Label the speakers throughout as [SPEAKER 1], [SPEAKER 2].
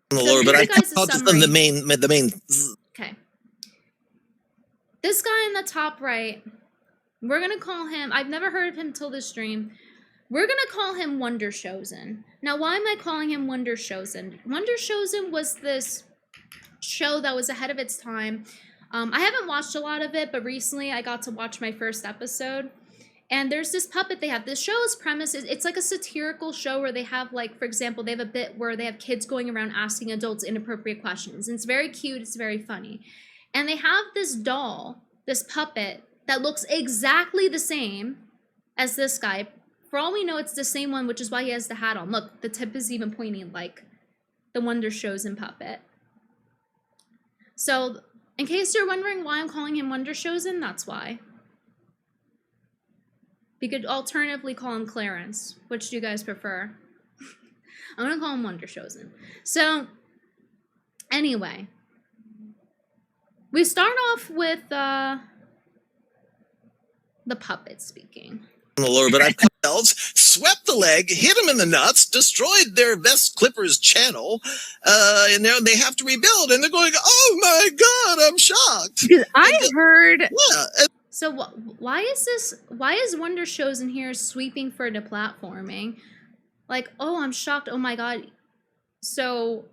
[SPEAKER 1] the lore, but I just on the main.
[SPEAKER 2] Okay. This guy in the top right, we're gonna call him. I've never heard of him till this stream. We're gonna call him Wonder Chosen. Now, why am I calling him Wonder Chosen? Wonder Chosen was this show that was ahead of its time. I haven't watched a lot of it, but recently I got to watch my first episode. And there's this puppet they have. This show's premise is it's like a satirical show where they have, like, for example, they have a bit where they have kids going around asking adults inappropriate questions. And it's very cute. It's very funny. And they have this doll, this puppet, that looks exactly the same as this guy. For all we know, it's the same one, which is why he has the hat on. Look, the tip is even pointing like the Wonder Chosen puppet. So, in case you're wondering why I'm calling him Wonder Chosen, that's why. We could alternatively call him Clarence. Which do you guys prefer? I'm gonna call him Wonder Chosen. So, anyway. We start off with the puppet speaking.
[SPEAKER 1] The lore, but elves swept the leg, hit him in the nuts, destroyed their best Clippers channel, and now they have to rebuild, and they're going, oh my god, I'm shocked.
[SPEAKER 3] I heard...
[SPEAKER 1] Yeah.
[SPEAKER 2] So why is Wonder Chosen here sweeping for the platforming? Like, oh, I'm shocked, oh my god. So,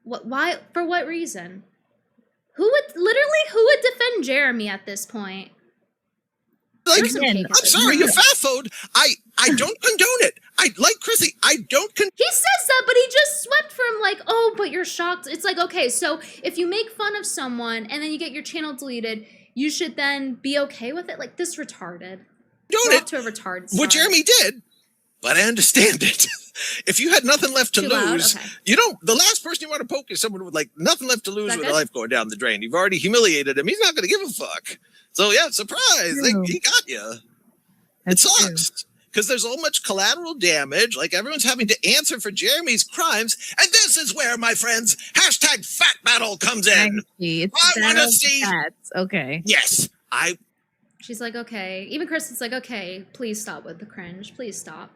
[SPEAKER 2] why, for what reason? Who would defend Jeremy at this point?
[SPEAKER 1] Like, I'm sorry, you fat-phoned. I don't condone it. I like Chrissie. I don't condone.
[SPEAKER 2] He says that, but he just swept from like, oh, but you're shocked. It's like, okay, so if you make fun of someone and then you get your channel deleted, you should then be okay with it. Like, this retarded.
[SPEAKER 1] Don't it
[SPEAKER 2] to a retard.
[SPEAKER 1] What Jeremy did, but I understand it. If you had nothing left to lose,
[SPEAKER 2] okay.
[SPEAKER 1] You don't. The last person you want to poke is someone with like nothing left to lose with their life going down the drain. You've already humiliated him. He's not going to give a fuck. So yeah, surprise! He got you. It sucks because there's so much collateral damage. Like everyone's having to answer for Jeremy's crimes, and this is where, my friends, hashtag Fat Battle comes in. I want to see.
[SPEAKER 3] Okay.
[SPEAKER 1] Yes,
[SPEAKER 2] She's like, okay. Even Kristen's like, okay, please stop with the cringe. Please stop.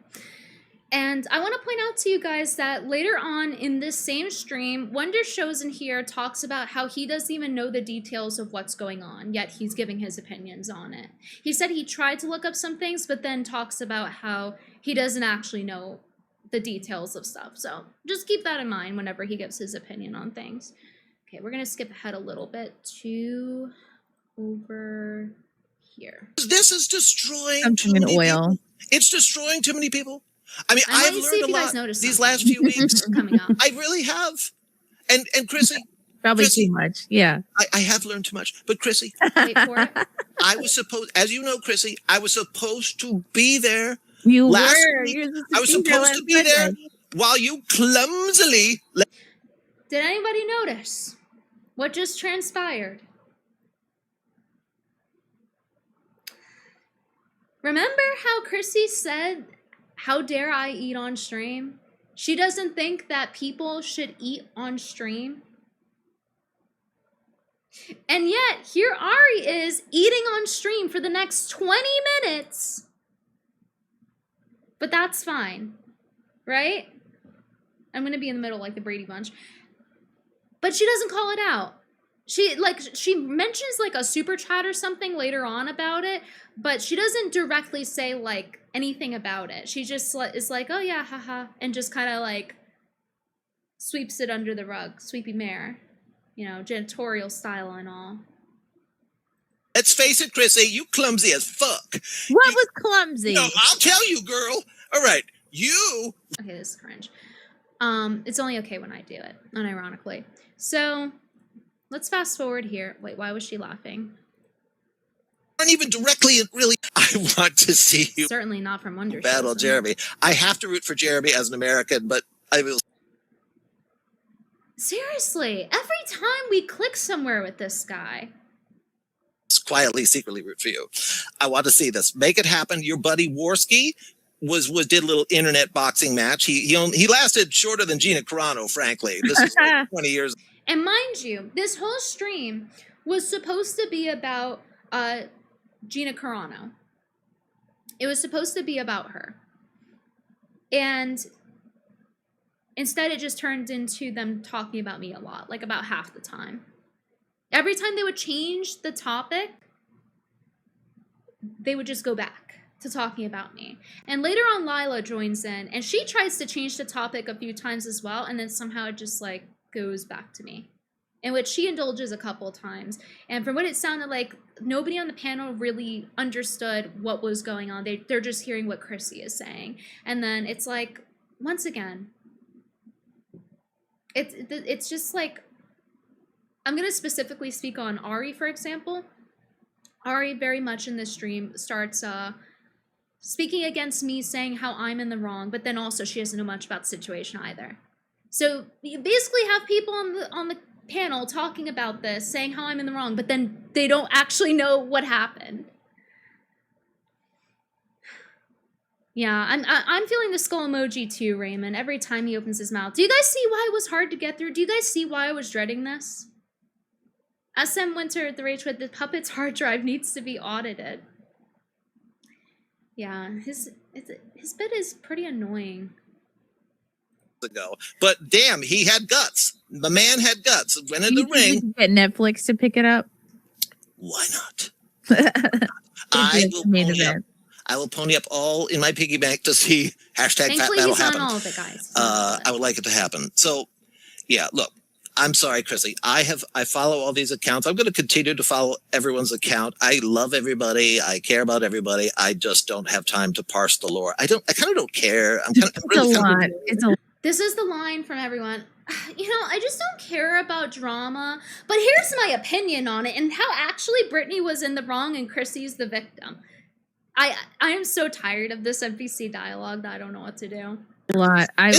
[SPEAKER 2] And I want to point out to you guys that later on in this same stream, Wonder Chosen here talks about how he doesn't even know the details of what's going on, yet he's giving his opinions on it. He said he tried to look up some things, but then talks about how he doesn't actually know the details of stuff. So just keep that in mind whenever he gives his opinion on things. Okay, we're going to skip ahead a little bit to over here.
[SPEAKER 1] This is destroying
[SPEAKER 3] something in oil.
[SPEAKER 1] It's destroying too many people. I mean, I've learned a lot these last few weeks.
[SPEAKER 2] Coming up.
[SPEAKER 1] I really have. And Chrissie.
[SPEAKER 3] Probably too much. Yeah.
[SPEAKER 1] I have learned too much. But Chrissie.
[SPEAKER 2] Wait for it.
[SPEAKER 1] I was supposed, as you know, Chrissie, I was supposed to be there.
[SPEAKER 3] You
[SPEAKER 1] last
[SPEAKER 3] were.
[SPEAKER 1] week. I was supposed to be there while you clumsily.
[SPEAKER 2] Did anybody notice what just transpired? Remember how Chrissie said, how dare I eat on stream? She doesn't think that people should eat on stream. And yet, here Ari is eating on stream for the next 20 minutes. But that's fine, right? I'm going to be in the middle like the Brady Bunch. But she doesn't call it out. She mentions like a super chat or something later on about it, but she doesn't directly say like anything about it. She just is like, oh yeah, haha, and just kind of like sweeps it under the rug, sweepy Mayr, you know, janitorial style and all.
[SPEAKER 1] Let's face it, Chrissie, you clumsy as fuck.
[SPEAKER 3] What was clumsy?
[SPEAKER 1] No, I'll tell you, girl. All right, you.
[SPEAKER 2] Okay, this is cringe. It's only okay when I do it, unironically. So let's fast forward here. Wait, why was she laughing?
[SPEAKER 1] Aren't even directly, really. I want to see you.
[SPEAKER 2] Certainly not from Wonder
[SPEAKER 1] battle
[SPEAKER 2] Chosen.
[SPEAKER 1] Jeremy. I have to root for Jeremy as an American, but I will.
[SPEAKER 2] Seriously, every time we click somewhere with this guy.
[SPEAKER 1] Quietly, secretly root for you. I want to see this. Make it happen. Your buddy Warski did a little internet boxing match. He lasted shorter than Gina Carano, frankly. This is like 20 years.
[SPEAKER 2] And mind you, this whole stream was supposed to be about Gina Carano. It was supposed to be about her. And Instead, it just turned into them talking about me a lot, like about half the time. Every time they would change the topic, they would just go back to talking about me. And later on, Lila joins in, and she tries to change the topic a few times as well, and then somehow it just like goes back to me, in which she indulges a couple times. And from what it sounded like, nobody on the panel really understood what was going on. They're just hearing what Chrissie is saying. And then it's like, once again, it's just like, I'm going to specifically speak on Ari, for example. Ari very much in this stream starts speaking against me, saying how I'm in the wrong, but then also she doesn't know much about the situation either. So you basically have people on the panel talking about this, saying how I'm in the wrong, but then they don't actually know what happened. Yeah, I'm feeling the skull emoji too, Raymond, every time he opens his mouth. Do you guys see why it was hard to get through? Do you guys see why I was dreading this? SM Winter, the Rage with the Puppet's hard drive needs to be audited. Yeah, his bit is pretty annoying.
[SPEAKER 1] Ago, but damn, he had guts. The man had guts. Went in the ring.
[SPEAKER 3] Get Netflix to pick it up.
[SPEAKER 1] Why not? I will pony up all in my piggy bank to see hashtag Fat Battle happen.
[SPEAKER 2] All of it, guys.
[SPEAKER 1] I would like it to happen. So, yeah, look. I'm sorry, Chrissie. I follow all these accounts. I'm going to continue to follow everyone's account. I love everybody. I care about everybody. I just don't have time to parse the lore. I kind of don't care.
[SPEAKER 2] This is the line from everyone. You know, I just don't care about drama. But here's my opinion on it and how actually Brittany was in the wrong and Chrissie's the victim. I am so tired of this NPC dialogue that I don't know what to do.
[SPEAKER 3] It's a lot. I'm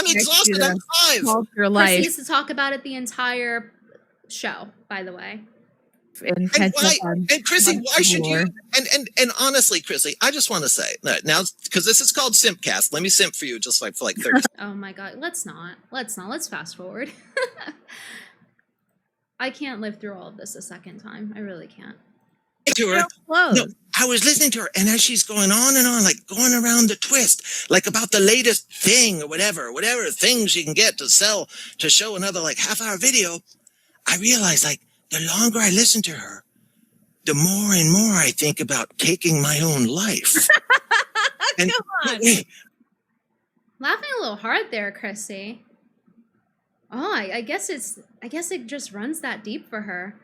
[SPEAKER 1] exhausted. I'm 5.
[SPEAKER 2] Chrissie used to talk about it the entire show, by the way.
[SPEAKER 1] And Chrissie, why should you? And honestly, Chrissie, I just want to say now because this is called Simpcast. Let me simp for you, just like for 30 seconds.
[SPEAKER 2] Oh my God, let's not. Let's fast forward. I can't live through all of this a second time. I really can't.
[SPEAKER 1] To her. No, I was listening to her, and as she's going on and on, like going around the twist, like about the latest thing or whatever thing she can get to sell to show another like half-hour video, I realized like the longer I listen to her, the more and more I think about taking my own life.
[SPEAKER 3] Come on.
[SPEAKER 2] Laughing a little hard there, Chrissie. Oh, I guess it just runs that deep for her.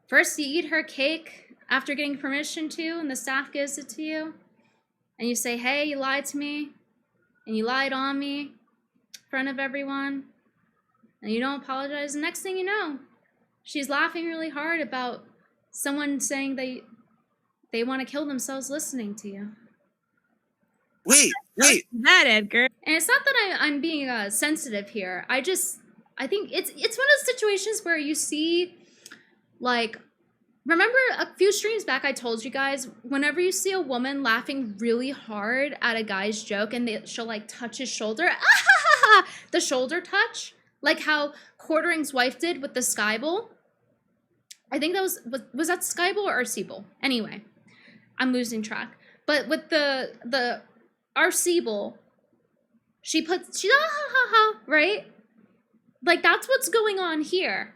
[SPEAKER 2] First you eat her cake after getting permission to, and the staff gives it to you. And you say, hey, you lied to me. And you lied on me in front of everyone. And you don't apologize. The next thing you know, she's laughing really hard about someone saying they want to kill themselves listening to you.
[SPEAKER 1] Wait.
[SPEAKER 3] That, Edgar.
[SPEAKER 2] And it's not that I'm being sensitive here. I think it's one of those situations where you see, like, remember a few streams back I told you guys, whenever you see a woman laughing really hard at a guy's joke and she'll like touch his shoulder, the shoulder touch, like how Quartering's wife did with the Sky Bowl. I think that was that Sky Bowl or RC Bowl? Anyway, I'm losing track. But with the RC Bowl, she's right? Like that's what's going on here.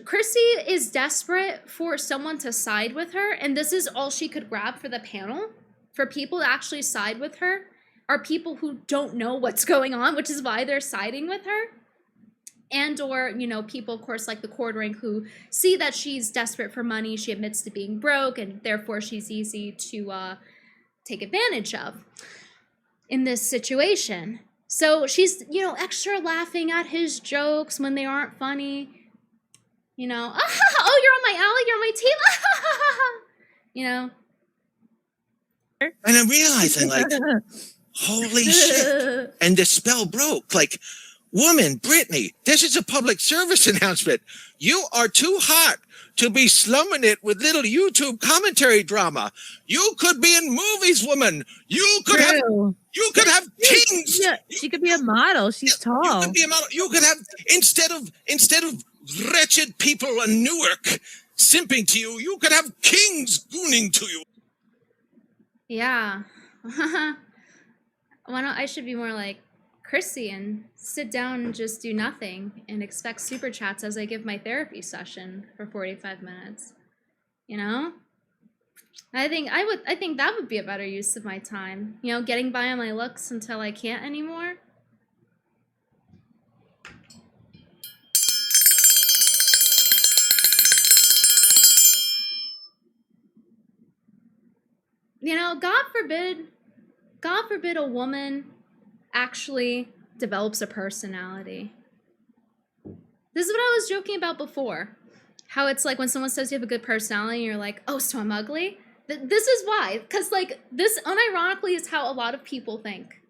[SPEAKER 2] Chrissie is desperate for someone to side with her, and this is all she could grab for the panel. For people to actually side with her are people who don't know what's going on, which is why they're siding with her. And or, you know, people, of course, like the Quartering who see that she's desperate for money. She admits to being broke, and therefore she's easy to take advantage of in this situation. So she's, you know, extra laughing at his jokes when they aren't funny. You know, oh, you're on my alley, you're on my team, you know.
[SPEAKER 1] And I'm realizing, like, holy shit. And the spell broke. Like, woman, Brittany, this is a public service announcement. You are too hot to be slumming it with little YouTube commentary drama. You could be in movies, woman. You could have kings.
[SPEAKER 3] Yeah, she could be a model. She's tall.
[SPEAKER 1] You could be a model. You could have, instead of wretched people in Newark simping to you, you could have kings gooning to you.
[SPEAKER 2] Yeah. Why not? I should be more like Chrissie and sit down and just do nothing and expect super chats as I give my therapy session for 45 minutes. You know? I think that would be a better use of my time. You know, getting by on my looks until I can't anymore. You know, God forbid a woman actually develops a personality. This is what I was joking about before. How it's like when someone says you have a good personality, and you're like, oh, so I'm ugly? This is why. Because, like, this unironically is how a lot of people think.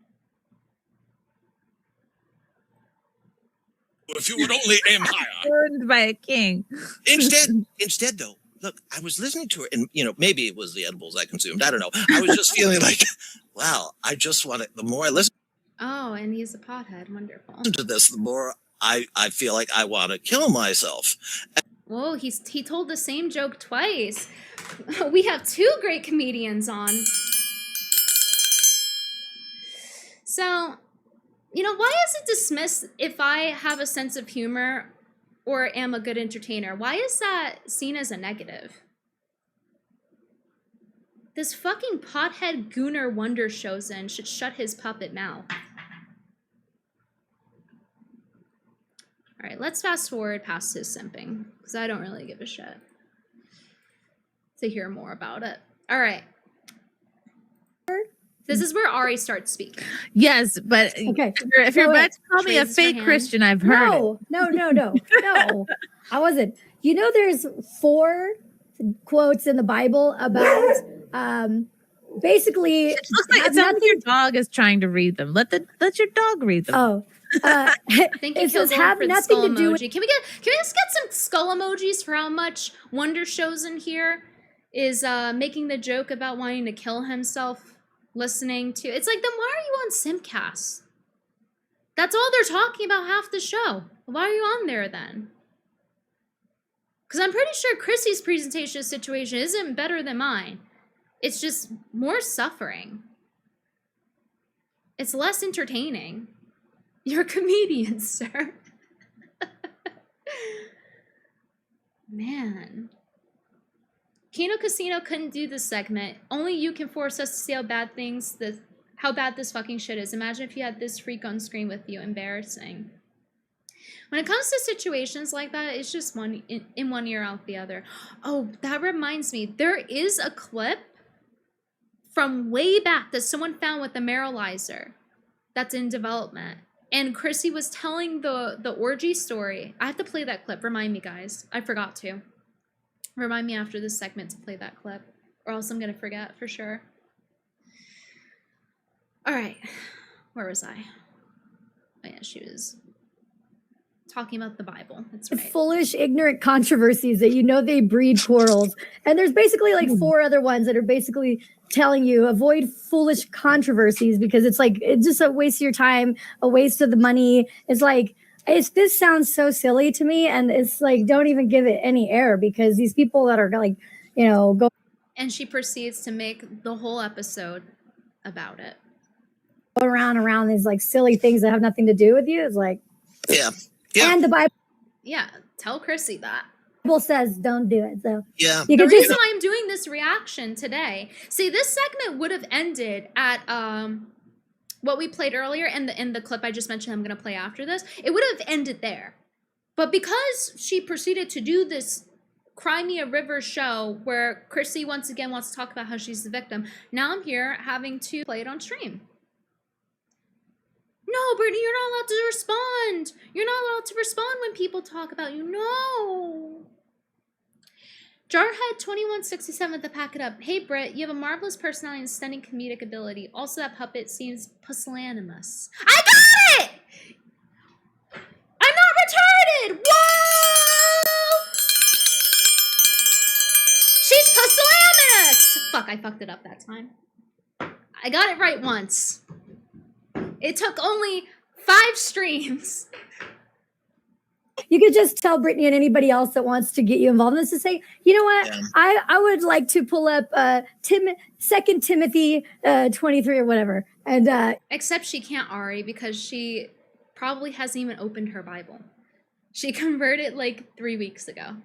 [SPEAKER 1] If you would only aim higher.
[SPEAKER 3] Burned by a king.
[SPEAKER 1] Instead, though, look, I was listening to her, and, you know, maybe it was the edibles I consumed. I don't know. I was just feeling like, wow, I just want to, the more I listen
[SPEAKER 2] Oh, and he's a pothead. Wonderful.
[SPEAKER 1] to this, the more I feel like I want to kill myself.
[SPEAKER 2] Whoa, he told the same joke twice. We have two great comedians on. So, you know, why is it dismissed if I have a sense of humor or am a good entertainer? Why is that seen as a negative? This fucking pothead gooner wonder chosen should shut his puppet mouth. All right, let's fast forward past his simping, because I don't really give a shit to hear more about it. All right. This is where Ari starts speaking.
[SPEAKER 3] Yes, but
[SPEAKER 4] Okay.
[SPEAKER 3] if you're about to call me a
[SPEAKER 2] Raises her
[SPEAKER 3] fake
[SPEAKER 2] hand.
[SPEAKER 3] Christian, I've heard it.
[SPEAKER 4] No. I wasn't. You know, there's 4 quotes in the Bible about basically.
[SPEAKER 3] It looks like it sounds like your dog is trying to read them. Let your dog read them.
[SPEAKER 4] Oh,
[SPEAKER 2] I think
[SPEAKER 4] it says have nothing to do with.
[SPEAKER 2] Can we just get some skull emojis for how much Wonder Chosen here is making the joke about wanting to kill himself, listening to? It's like, then why are you on Simpcast? That's all they're talking about half the show. Why are you on there then? Because I'm pretty sure Chrissie's presentation situation isn't better than mine. It's just more suffering. It's less entertaining. You're a comedian, sir. Man. Kino Casino couldn't do this segment. Only you can force us to see how bad this fucking shit is. Imagine if you had this freak on screen with you. Embarrassing. When it comes to situations like that, it's just in one ear out the other. Oh, that reminds me. There is a clip from way back that someone found with the Mayralyzer that's in development. And Chrissie was telling the orgy story. I have to play that clip. Remind me, guys. I forgot to. Remind me after this segment to play that clip, or else I'm going to forget for sure. All right. Where was I? Oh, yeah, she was talking about the Bible. That's right.
[SPEAKER 4] Foolish, ignorant controversies that they breed quarrels. And there's basically like 4 other ones that are basically telling you avoid foolish controversies because it's like it's just a waste of your time, a waste of the money. It's like this sounds so silly to me, and it's like don't even give it any air because these people that are like go.
[SPEAKER 2] And she proceeds to make the whole episode about it.
[SPEAKER 4] Go around these like silly things that have nothing to do with you. It's like
[SPEAKER 1] Yeah.
[SPEAKER 4] And the Bible
[SPEAKER 2] Tell Chrissie that.
[SPEAKER 4] says don't do it. So
[SPEAKER 1] Yeah.
[SPEAKER 4] you
[SPEAKER 2] The
[SPEAKER 4] can
[SPEAKER 2] reason
[SPEAKER 4] just
[SPEAKER 2] why I'm doing this reaction today, see, this segment would have ended at what we played earlier and the clip I just mentioned I'm going to play after this. It would have ended there. But because she proceeded to do this Cry Me a River show where Chrissie once again wants to talk about how she's the victim, now I'm here having to play it on stream. No, Brittany, you're not allowed to respond. You're not allowed to respond when people talk about you. No. Jarhead2167 to pack it up. Hey, Britt, you have a marvelous personality and stunning comedic ability. Also, that puppet seems pusillanimous. I got it! I'm not retarded! Whoa! She's pusillanimous! Fuck, I fucked it up that time. I got it right once. It took only 5 streams.
[SPEAKER 4] You could just tell Brittany and anybody else that wants to get you involved in this to say, you know what, I would like to pull up 2 Timothy 23 or whatever. And
[SPEAKER 2] except she can't, Ari, because she probably hasn't even opened her Bible. She converted like 3 weeks ago.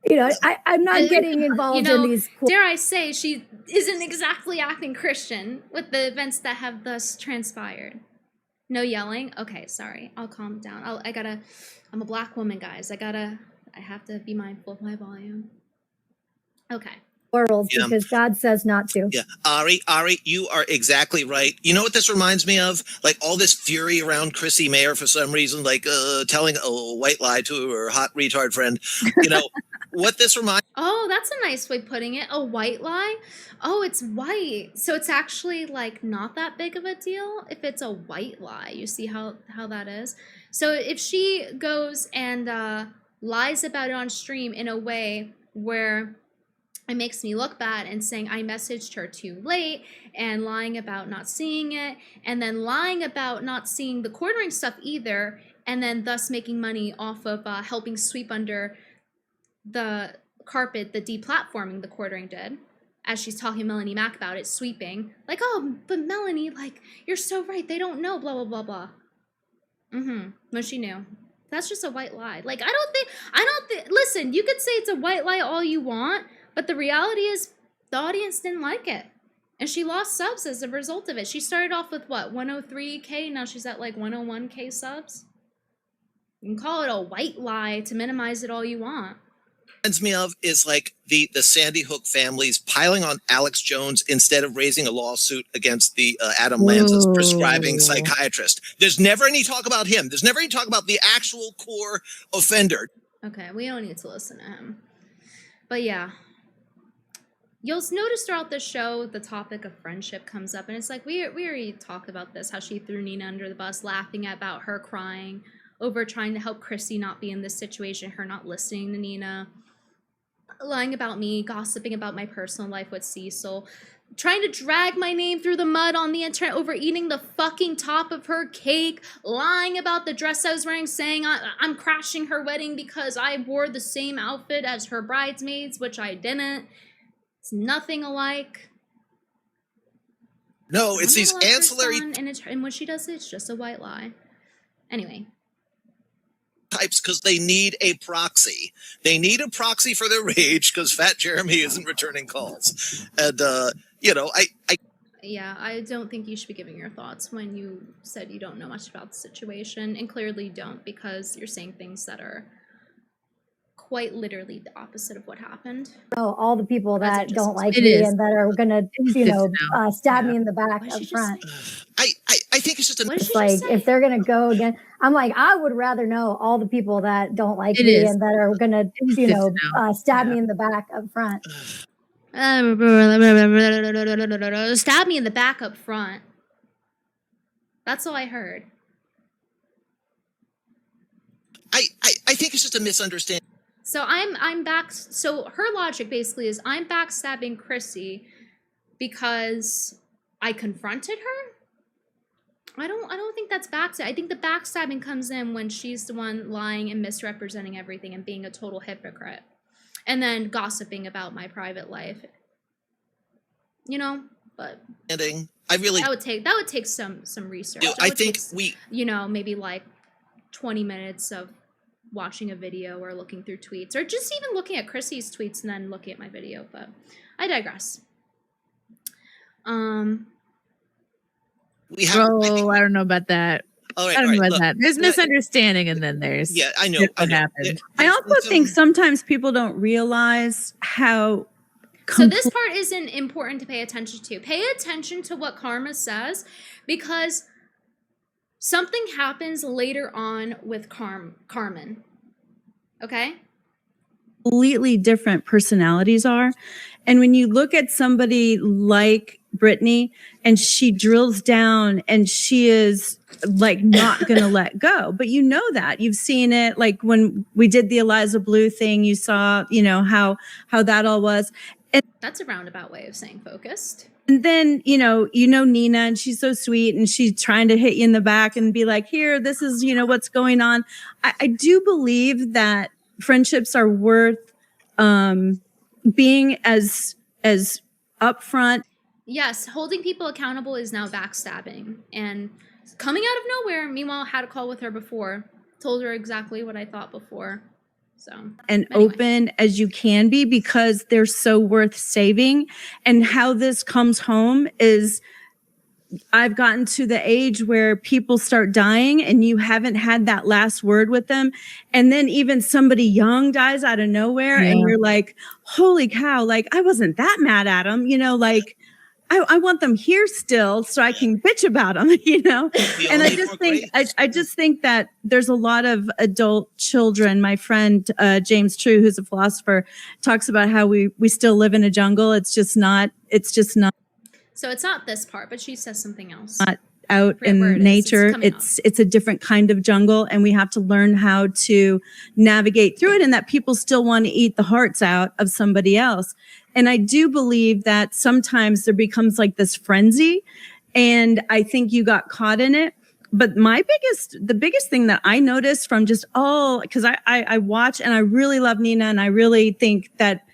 [SPEAKER 4] You know, I'm not getting involved in these.
[SPEAKER 2] Dare I say, she isn't exactly acting Christian with the events that have thus transpired. No yelling? Okay, sorry. I'll calm down. I'm a black woman, guys. I have to be mindful of my volume. Okay.
[SPEAKER 4] World, because God says not to.
[SPEAKER 1] Yeah, Ari, you are exactly right. You know what this reminds me of? Like all this fury around Chrissie Mayr for some reason, like telling a white lie to her hot retard friend. You know what this reminds?
[SPEAKER 2] Oh, that's a nice way of putting it. A white lie? Oh, it's white, so it's actually like not that big of a deal if it's a white lie. You see how that is? So if she goes and lies about it on stream in a way where it makes me look bad and saying I messaged her too late and lying about not seeing it and then lying about not seeing the quartering stuff either and then thus making money off of helping sweep under the carpet the deplatforming the quartering did as she's talking to Melanie Mack about it, sweeping. Like, oh, but Melanie, like, you're so right. They don't know, blah, blah, blah, blah. No, she knew. That's just a white lie. Like, I don't think, listen, you could say it's a white lie all you want, but the reality is the audience didn't like it. And she lost subs as a result of it. She started off with what, 103K? Now she's at like 101K subs. You can call it a white lie to minimize it all you want.
[SPEAKER 1] Reminds me of is like the Sandy Hook families piling on Alex Jones instead of raising a lawsuit against the Adam Lanza's prescribing psychiatrist. There's never any talk about him. There's never any talk about the actual core offender.
[SPEAKER 2] Okay, we don't need to listen to him. But yeah. You'll notice throughout the show, the topic of friendship comes up. And it's like, we already talked about this, how she threw Nina under the bus, laughing about her crying over trying to help Chrissie not be in this situation, her not listening to Nina, lying about me, gossiping about my personal life with Cecil, trying to drag my name through the mud on the internet over eating the fucking top of her cake, lying about the dress I was wearing, saying I'm crashing her wedding because I wore the same outfit as her bridesmaids, which I didn't. It's nothing alike.
[SPEAKER 1] No, it's these ancillary
[SPEAKER 2] and when she does it, it's just a white lie. Anyway.
[SPEAKER 1] Types because they need a proxy. They need a proxy for their rage because Fat Jeremy isn't returning calls. And
[SPEAKER 2] yeah, I don't think you should be giving your thoughts when you said you don't know much about the situation, and clearly you don't because you're saying things that are quite literally the opposite of what happened.
[SPEAKER 4] Oh, all the people that don't like me and that are gonna, stab me in the back up front.
[SPEAKER 1] I think it's just
[SPEAKER 4] it's like if they're gonna go again, I'm like, I would rather know all the people that don't like me and that are gonna, stab me in the back up front.
[SPEAKER 2] Stab me in the back up front. That's all I heard.
[SPEAKER 1] I think it's just a misunderstanding.
[SPEAKER 2] So I'm back. So her logic basically is I'm backstabbing Chrissie because I confronted her. I don't think that's backstab. I think the backstabbing comes in when she's the one lying and misrepresenting everything and being a total hypocrite, and then gossiping about my private life. You know, but that would take some research.
[SPEAKER 1] I think
[SPEAKER 2] maybe like 20 minutes of watching a video or looking through tweets or just even looking at Chrissie's tweets and then looking at my video, but I digress.
[SPEAKER 3] I don't know about that.
[SPEAKER 1] All right,
[SPEAKER 3] I don't know about that. There's misunderstanding and then there's
[SPEAKER 1] I know what
[SPEAKER 3] happened.
[SPEAKER 5] I also think sometimes people don't realize how
[SPEAKER 2] so this part isn't important to pay attention to. Pay attention to what Karma says because something happens later on with Carmen. Okay?
[SPEAKER 5] Completely different personalities are. And when you look at somebody like Brittany and she drills down and she is like not going to let go. But you know that. You've seen it. Like when we did the Eliza Blue thing, you saw, how that all was. And
[SPEAKER 2] that's a roundabout way of saying focused.
[SPEAKER 5] And then, Nina, and she's so sweet, and she's trying to hit you in the back and be like, here, this is, what's going on. I do believe that friendships are worth being as upfront.
[SPEAKER 2] Yes, holding people accountable is now backstabbing and coming out of nowhere. Meanwhile, I had a call with her before, told her exactly what I thought before. So,
[SPEAKER 5] and anyway, open as you can be, because they're so worth saving. And how this comes home is, I've gotten to the age where people start dying and you haven't had that last word with them. And then even somebody young dies out of nowhere, and you're like, holy cow, like I wasn't that mad at them, I want them here still so I can bitch about them, And I just think that there's a lot of adult children. My friend, James True, who's a philosopher, talks about how we still live in a jungle. It's just not.
[SPEAKER 2] So it's not this part, but she says something else.
[SPEAKER 5] Not out in nature. It's a different kind of jungle, and we have to learn how to navigate through it, and that people still want to eat the hearts out of somebody else. And I do believe that sometimes there becomes like this frenzy, and I think you got caught in it. But the biggest thing that I noticed from just because I watch and I really love Nina, and I really think that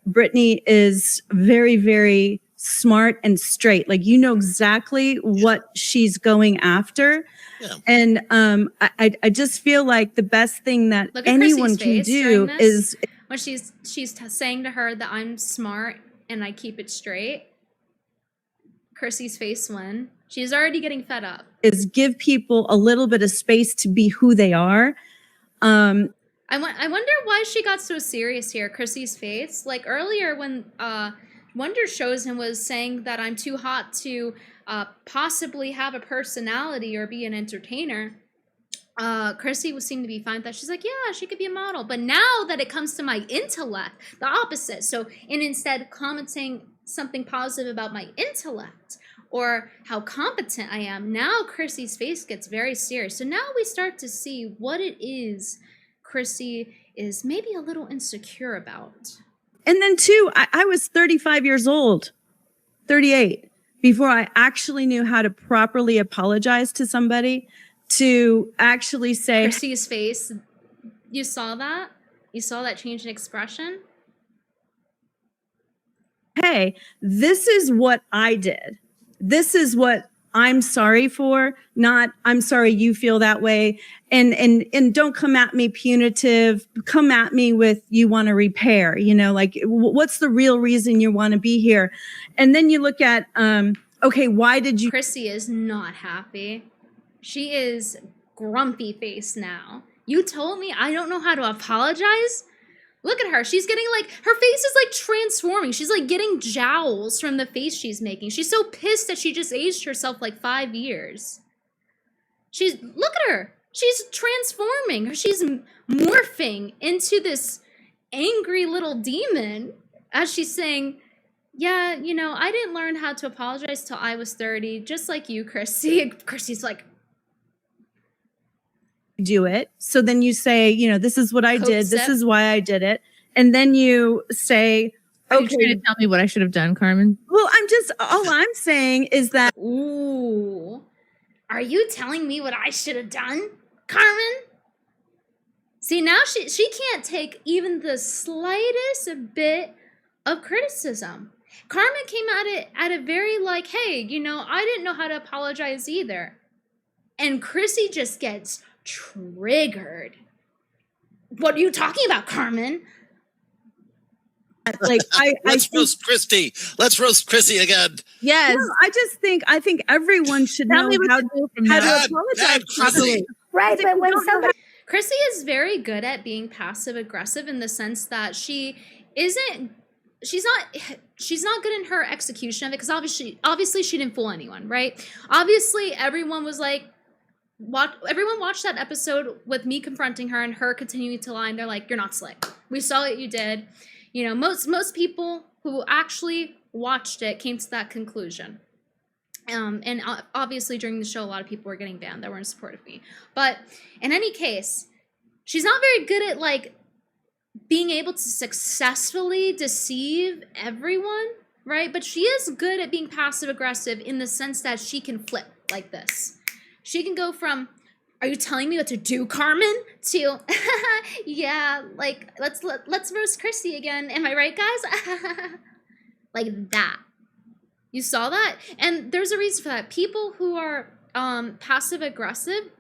[SPEAKER 5] Brittany is very, very smart and straight. Like, exactly what she's going after. Yeah. And I just feel like the best thing that anyone can do is
[SPEAKER 2] when she's saying to her that I'm smart and I keep it straight. Chrissie's face when she's already getting fed up
[SPEAKER 5] is give people a little bit of space to be who they are.
[SPEAKER 2] I wonder why she got so serious here. Chrissie's face, like earlier when Wonder shows him was saying that I'm too hot to possibly have a personality or be an entertainer. Chrissie seemed to be fine with that. She's like, yeah, she could be a model. But now that it comes to my intellect, the opposite. So instead commenting something positive about my intellect or how competent I am, now Chrissie's face gets very serious. So now we start to see what it is Chrissie is maybe a little insecure about.
[SPEAKER 5] And then too, I was 35 years old, 38, before I actually knew how to properly apologize to somebody, to actually say.
[SPEAKER 2] Chrissie's face, you saw that? You saw that change in expression?
[SPEAKER 5] Hey, this is what I did. This is what I'm sorry for, not I'm sorry you feel that way. And don't come at me punitive. Come at me with you want to repair, like what's the real reason you want to be here? And then you look at, okay, why did you?
[SPEAKER 2] Chrissie is not happy. She is grumpy face now. You told me I don't know how to apologize? Look at her. She's getting her face is transforming. She's getting jowls from the face she's making. She's so pissed that she just aged herself 5 years. Look at her. She's transforming. She's morphing into this angry little demon as she's saying, yeah, I didn't learn how to apologize till I was 30, just like you, Chrissie. Chrissie's like,
[SPEAKER 5] do it. So then you say, this is what I did. This is why I did it. And then you say,
[SPEAKER 3] are you trying to tell me what I should have done, Carmen?
[SPEAKER 5] Well, all I'm saying is that.
[SPEAKER 2] Ooh, are you telling me what I should have done, Carmen? See, now she can't take even the slightest bit of criticism. Carmen came at it at a very hey, I didn't know how to apologize either. And Chrissie just gets triggered. What are you talking about, Carmen?
[SPEAKER 1] Let's roast Christy. Let's roast Chrissie again.
[SPEAKER 3] Yes.
[SPEAKER 5] No, I think everyone should know how to apologize properly.
[SPEAKER 4] Right, but when somebody
[SPEAKER 2] Chrissie is very good at being passive aggressive in the sense that she's not good in her execution of it, because obviously she didn't fool anyone, right? Obviously everyone was everyone watched that episode with me confronting her and her continuing to lie, and they're like, you're not slick. We saw what you did. Most people who actually watched it came to that conclusion. And obviously during the show, a lot of people were getting banned that were in support of me. But in any case, she's not very good at being able to successfully deceive everyone. right? But she is good at being passive aggressive in the sense that she can flip like this. She can go from, "Are you telling me what to do, Carmen?" to, "Yeah, like let's roast Chrissie again. Am I right, guys?" Like that. You saw that? And there's a reason for that. People who are passive aggressive,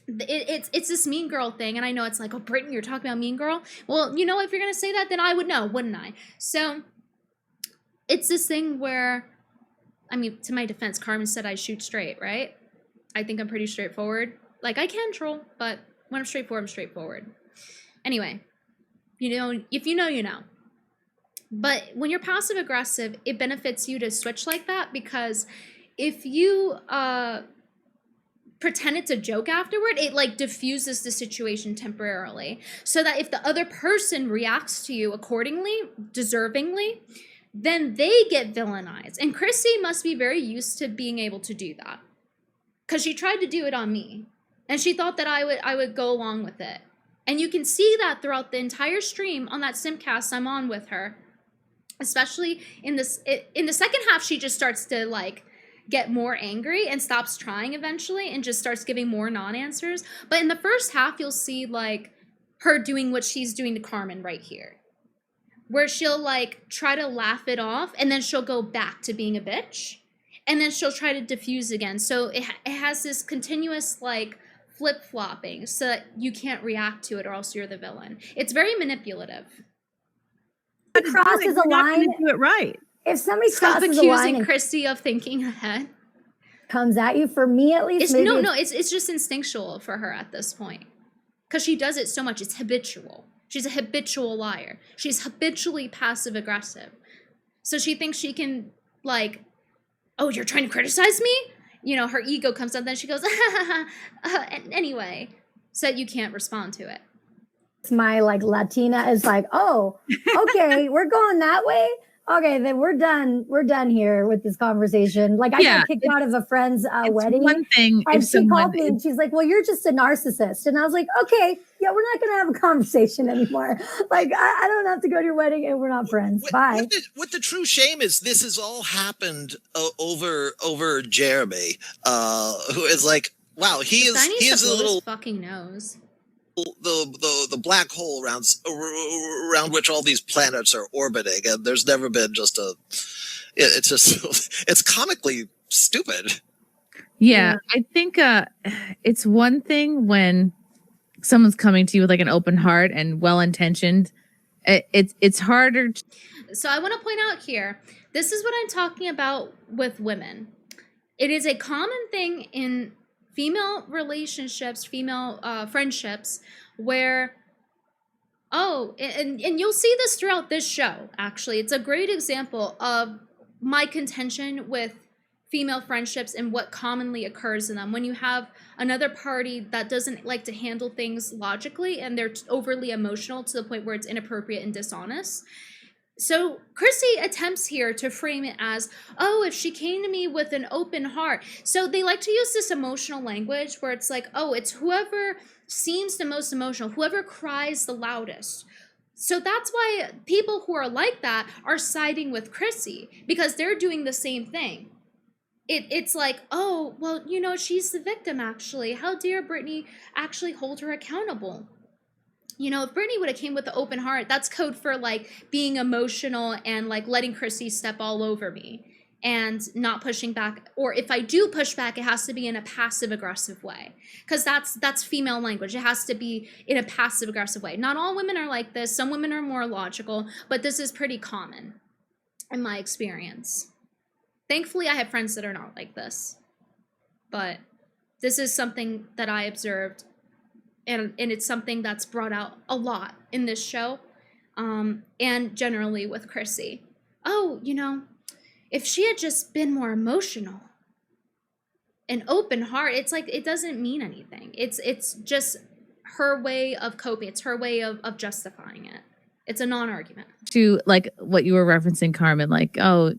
[SPEAKER 2] it's this mean girl thing. And I know it's like, "Oh, Brittany, you're talking about mean girl." Well, you know, if you're going to say that, then I would know, wouldn't I? So it's this thing where, I mean, to my defense, Carmen said I shoot straight, right? I think I'm pretty straightforward. Like, I can troll, but when I'm straightforward, I'm straightforward. Anyway, you know, if you know, you know. But when you're passive aggressive, it benefits you to switch like that, because if you pretend it's a joke afterward, it like diffuses the situation temporarily, so that if the other person reacts to you accordingly, deservingly, then they get villainized. And Chrissie must be very used to being able to do that, because she tried to do it on me, and she thought that I would go along with it. And you can see that throughout the entire stream on that Simpcast I'm on with her. Especially in the second half, she just starts to like get more angry and stops trying eventually and just starts giving more non-answers. But in the first half, you'll see like her doing what she's doing to Carmen right here, where she'll like try to laugh it off, and then she'll go back to being a bitch, and then she'll try to diffuse again. So it has this continuous like flip-flopping, so that you can't react to it, or else you're the villain. It's very manipulative.
[SPEAKER 4] Crosses a line,
[SPEAKER 5] do it right.
[SPEAKER 4] if somebody
[SPEAKER 2] Stop
[SPEAKER 4] crosses a line
[SPEAKER 2] accusing
[SPEAKER 4] and
[SPEAKER 2] Chrissie of thinking ahead.
[SPEAKER 4] comes at you, for me at least,
[SPEAKER 2] It's just instinctual for her at this point, because she does it so much. It's habitual. She's a habitual liar. She's habitually passive aggressive. So she thinks she can like, "Oh, you're trying to criticize me?" You know, her ego comes up, then she goes, anyway, so that you can't respond to it.
[SPEAKER 4] my like Latina is like, "Oh, okay, we're going that way. Okay, then we're done here with this conversation." Like, I got kicked out of a friend's wedding.
[SPEAKER 3] One thing,
[SPEAKER 4] and
[SPEAKER 3] if
[SPEAKER 4] she called me and she's like, "Well, you're just a narcissist." And I was like, "Okay, yeah, we're not going to have a conversation anymore. Like, I don't have to go to your wedding, and we're not friends. Bye."
[SPEAKER 1] What the true shame is, this has all happened over Jeremy, who is like, wow, he is a little
[SPEAKER 2] fucking nose.
[SPEAKER 1] The black hole around which all these planets are orbiting, and there's never been just it's just it's comically stupid.
[SPEAKER 3] Yeah, I think it's one thing when someone's coming to you with like an open heart and well-intentioned. It's harder.
[SPEAKER 2] So I want to point out here, this is what I'm talking about with women. It is a common thing in female relationships, female friendships, where, and you'll see this throughout this show, actually. It's a great example of my contention with female friendships and what commonly occurs in them. When you have another party that doesn't like to handle things logically, and they're overly emotional to the point where it's inappropriate and dishonest. So Chrissie attempts here to frame it as, "Oh, if she came to me with an open heart." So they like to use this emotional language where it's like, "Oh, it's whoever seems the most emotional, whoever cries the loudest." So that's why people who are like that are siding with Chrissie, because they're doing the same thing. It's like, "Oh, well, you know, she's the victim, actually. How dare Brittany actually hold her accountable?" You know, if Brittany would have came with the open heart, that's code for like being emotional and like letting Chrissie step all over me and not pushing back. Or if I do push back, it has to be in a passive aggressive way, because that's female language. It has to be in a passive aggressive way. Not all women are like this. Some women are more logical, but this is pretty common in my experience. Thankfully, I have friends that are not like this, but this is something that I observed. And it's something that's brought out a lot in this show, and generally with Chrissie. "Oh, you know, if she had just been more emotional, an open heart," it's like, it doesn't mean anything. It's just her way of coping. It's her way of justifying it. It's a non-argument.
[SPEAKER 3] To like what you were referencing, Carmen, like, oh,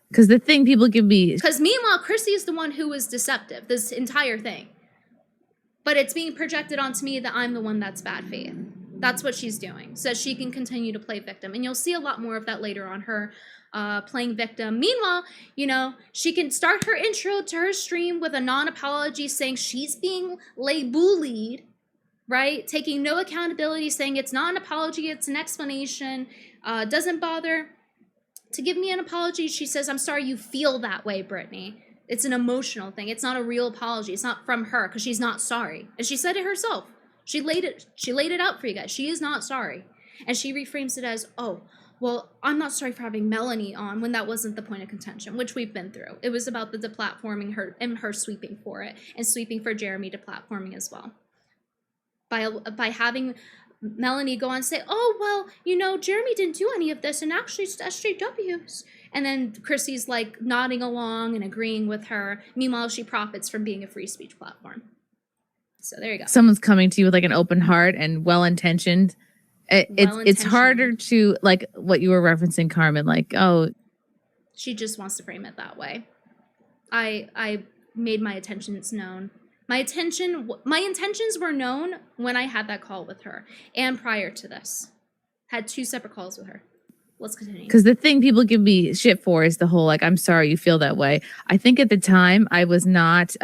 [SPEAKER 3] because the thing people give me...
[SPEAKER 2] Because meanwhile, Chrissie is the one who was deceptive, this entire thing. But it's being projected onto me that I'm the one that's bad faith. That's what she's doing, so she can continue to play victim. And you'll see a lot more of that later on, her playing victim. Meanwhile, you know, she can start her intro to her stream with a non-apology saying she's being bullied, right? Taking no accountability, saying it's not an apology, it's an explanation. Doesn't bother to give me an apology. She says, I'm sorry you feel that way, Brittany. It's an emotional thing. It's not a real apology. It's not from her because she's not sorry. And she said it herself. She laid it out for you guys. She is not sorry. And she reframes it as, oh, well, I'm not sorry for having Melanie on, when that wasn't the point of contention, which we've been through. It was about the deplatforming her and her sweeping for it, and sweeping for Jeremy deplatforming as well. By having Melanie go on and say, oh, well, you know, Jeremy didn't do any of this, and actually it's SJWs. And then Chrissie's like nodding along and agreeing with her. Meanwhile, she profits from being a free speech platform. So there you go.
[SPEAKER 3] Someone's coming to you with like an open heart and well-intentioned. It's harder to, like what you were referencing, Carmen, like, oh.
[SPEAKER 2] She just wants to frame it that way. I made my intentions known. My intentions were known when I had that call with her, and prior to this. Had 2 separate calls with her. Let's continue.
[SPEAKER 3] Because the thing people give me shit for is the whole, like, I'm sorry you feel that way. I think at the time I was not,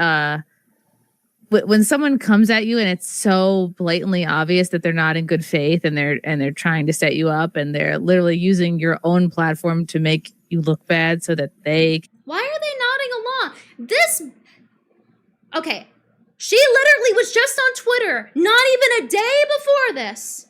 [SPEAKER 3] when someone comes at you and it's so blatantly obvious that they're not in good faith and they're trying to set you up and they're literally using your own platform to make you look bad so that they.
[SPEAKER 2] Why are they nodding along? Okay. She literally was just on Twitter, not even a day before this,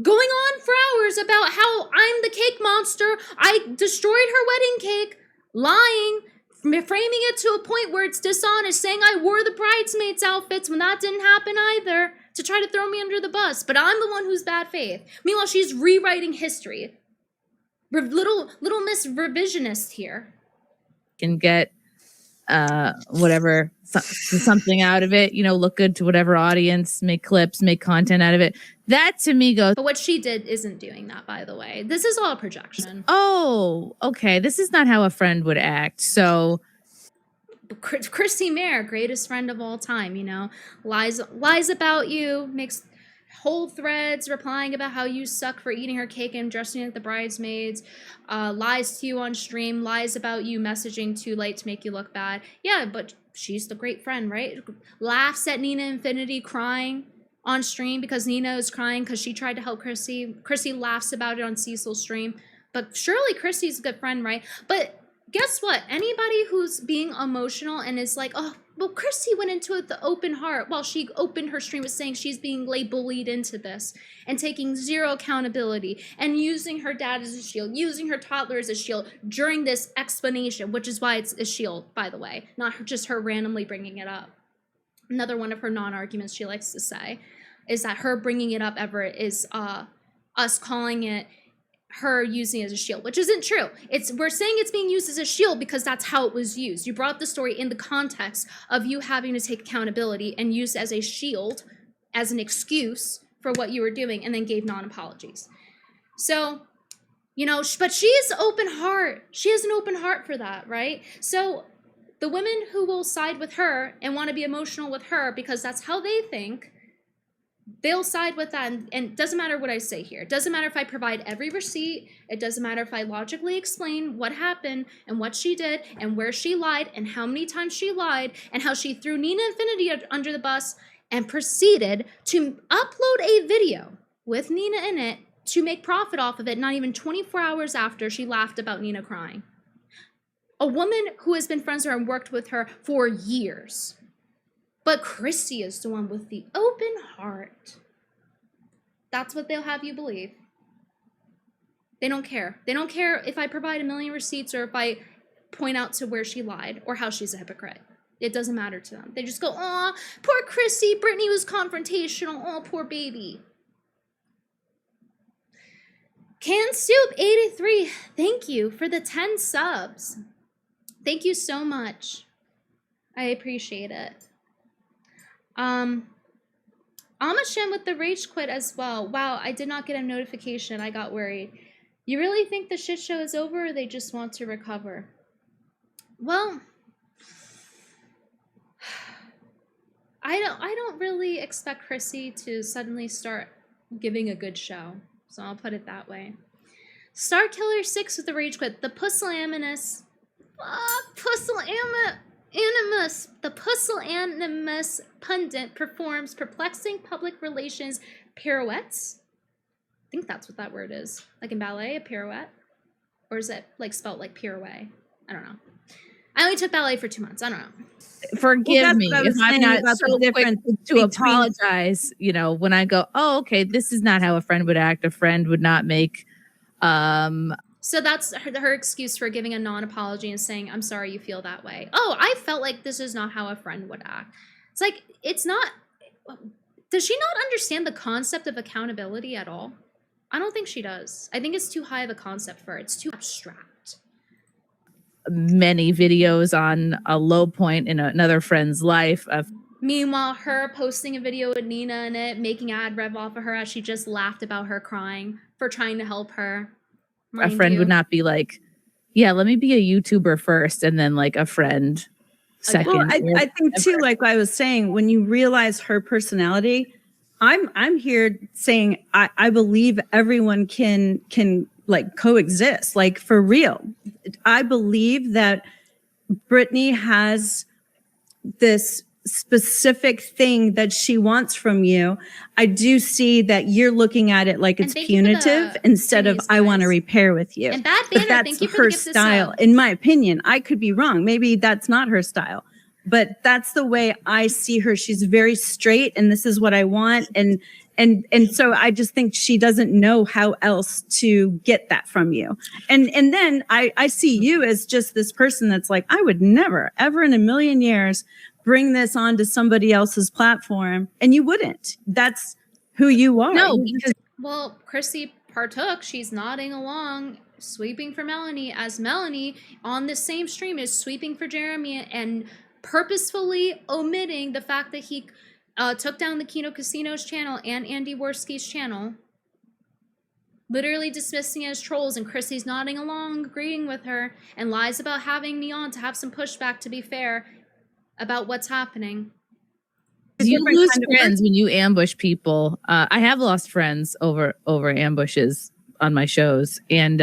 [SPEAKER 2] going on for hours about how I'm the cake monster, I destroyed her wedding cake, lying, framing it to a point where it's dishonest, saying I wore the bridesmaids' outfits when that didn't happen either, to try to throw me under the bus, but I'm the one who's bad faith. Meanwhile, she's rewriting history. Little Miss Revisionist here.
[SPEAKER 3] Can get whatever, something out of it, you know, look good to whatever audience, make clips, make content out of it. That to me goes.
[SPEAKER 2] But what she did isn't doing that, by the way. This is all a projection.
[SPEAKER 3] Oh, okay. This is not how a friend would act. So
[SPEAKER 2] Chrissie Mayr, greatest friend of all time, you know, lies about you, makes whole threads replying about how you suck for eating her cake and dressing like the bridesmaids, lies to you on stream, lies about you messaging too late to make you look bad. Yeah, but she's the great friend, right? Laughs at Nina Infinity crying on stream because Nina is crying because she tried to help Chrissie. Chrissie laughs about it on Cecil's stream. But surely Chrissie's a good friend, right? But guess what? Anybody who's being emotional and is like, oh, well, Chrissie went into it the open heart while she opened her stream with saying she's being bullied into this and taking zero accountability and using her dad as a shield, using her toddler as a shield during this explanation, which is why it's a shield, by the way, not just her randomly bringing it up. Another one of her non-arguments she likes to say is that her bringing it up ever is us calling it her using it as a shield, which isn't true. We're saying it's being used as a shield because that's how it was used. You brought up the story in the context of you having to take accountability and use as a shield, as an excuse for what you were doing, and then gave non-apologies. So, you know, but she is open heart. She has an open heart for that, right? So the women who will side with her and want to be emotional with her because that's how they think, they'll side with that, and it doesn't matter what I say here. It doesn't matter if I provide every receipt. It doesn't matter if I logically explain what happened and what she did and where she lied and how many times she lied and how she threw Nina Infinity under the bus and proceeded to upload a video with Nina in it to make profit off of it not even 24 hours after she laughed about Nina crying. A woman who has been friends with her and worked with her for years. But Chrissie is the one with the open heart. That's what they'll have you believe. They don't care. They don't care if I provide 1 million receipts or if I point out to where she lied or how she's a hypocrite. It doesn't matter to them. They just go, aw, poor Chrissie. Brittany was confrontational. Oh, poor baby. Canned Soup 83, thank you for the 10 subs. Thank you so much. I appreciate it. Amashem with the rage quit as well. Wow, I did not get a notification. I got worried. You really think the shit show is over, or they just want to recover? Well, I don't really expect Chrissie to suddenly start giving a good show. So I'll put it that way. Star Killer 6 with the rage quit. The pusillanimous pundit performs perplexing public relations pirouettes. I think that's what that word is. Like in ballet, a pirouette? Or is it like spelled like pirouette? I don't know. I only took ballet for 2 months. I don't know.
[SPEAKER 3] Forgive me if I'm not
[SPEAKER 5] about
[SPEAKER 3] so
[SPEAKER 5] the
[SPEAKER 3] quick
[SPEAKER 5] difference
[SPEAKER 3] to apologize. You know, when I go, oh, okay, this is not how a friend would act. A friend would not make.
[SPEAKER 2] So that's her excuse for giving a non-apology and saying, I'm sorry you feel that way. Oh, I felt like this is not how a friend would act. It's like, it's not. Does she not understand the concept of accountability at all? I don't think she does. I think it's too high of a concept for her. It's too abstract.
[SPEAKER 3] Many videos on a low point in another friend's life of
[SPEAKER 2] Meanwhile, her posting a video with Nina in it, making ad rev off of her as she just laughed about her crying for trying to help her.
[SPEAKER 3] a friend would not be like, yeah, let me be a YouTuber first and then like a friend second.
[SPEAKER 5] Well, I think too, like I was saying, when you realize her personality, I'm here saying I believe everyone can like coexist, like for real. I believe that Brittany has this specific thing that she wants from you. I do see that you're looking at it like it's punitive instead of I want to repair with you.
[SPEAKER 2] And Bad
[SPEAKER 5] But
[SPEAKER 2] Banner,
[SPEAKER 5] that's
[SPEAKER 2] thank you for
[SPEAKER 5] her
[SPEAKER 2] the gift of
[SPEAKER 5] style,
[SPEAKER 2] sub.
[SPEAKER 5] in my opinion. I could be wrong. Maybe that's not her style, but that's the way I see her. She's very straight, and this is what I want. And so I just think she doesn't know how else to get that from you. And then I see you as just this person that's like, I would never, ever in a million years bring this onto somebody else's platform. And you wouldn't. That's who you are.
[SPEAKER 3] No, because
[SPEAKER 2] Well, Chrissie partook. She's nodding along, sweeping for Melanie, as Melanie on the same stream is sweeping for Jeremy and purposefully omitting the fact that he took down the Kino Casino's channel and Andy Worski's channel, literally dismissing it as trolls, and Chrissie's nodding along, agreeing with her, and lies about having me on to have some pushback, to be fair, about what's happening.
[SPEAKER 3] you lose friends when you ambush people. I have lost friends over ambushes on my shows, and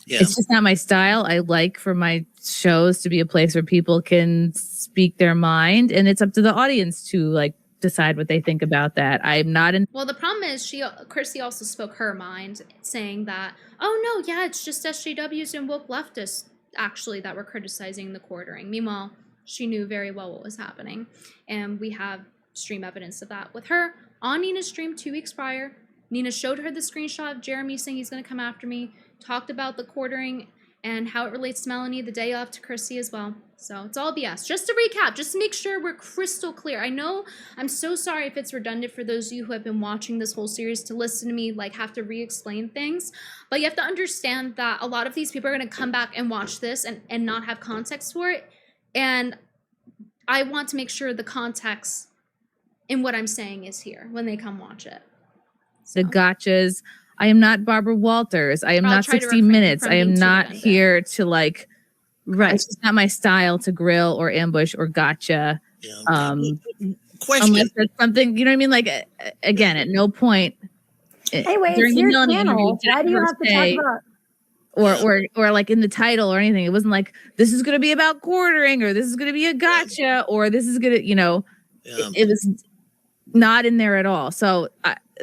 [SPEAKER 3] it's just not my style. I like for my shows to be a place where people can speak their mind, and it's up to the audience to like decide what they think about that. I'm not in.
[SPEAKER 2] Well, the problem is Chrissie also spoke her mind, saying that, oh no, yeah, it's just SJWs and woke leftists actually that were criticizing the quartering. Meanwhile, she knew very well what was happening, and we have stream evidence of that with her on Nina's stream 2 weeks prior. Nina showed her the screenshot of Jeremy saying he's going to come after me, talked about the quartering and how it relates to Melanie the day of to Chrissie as well. So it's all BS. Just to recap, just to make sure we're crystal clear. I know I'm so sorry if it's redundant for those of you who have been watching this whole series to listen to me like have to re-explain things, but you have to understand that a lot of these people are going to come back and watch this and not have context for it. And I want to make sure the context in what I'm saying is here when they come watch it.
[SPEAKER 3] The gotchas. I am not Barbara Walters. I am not 60 Minutes. I am not here to like, right. It's just not my style to grill or ambush or gotcha.
[SPEAKER 1] Question.
[SPEAKER 3] Unless it's something, you know what I mean? Like, again, at no point
[SPEAKER 4] Anyway,
[SPEAKER 3] during
[SPEAKER 4] it's
[SPEAKER 3] the
[SPEAKER 4] your
[SPEAKER 3] Melanie
[SPEAKER 4] channel.
[SPEAKER 3] interview,
[SPEAKER 4] Why do you have to talk about?
[SPEAKER 3] or like in the title or anything. It wasn't like this is going to be about quartering or this is going to be a gotcha or this is going to, it was not in there at all. So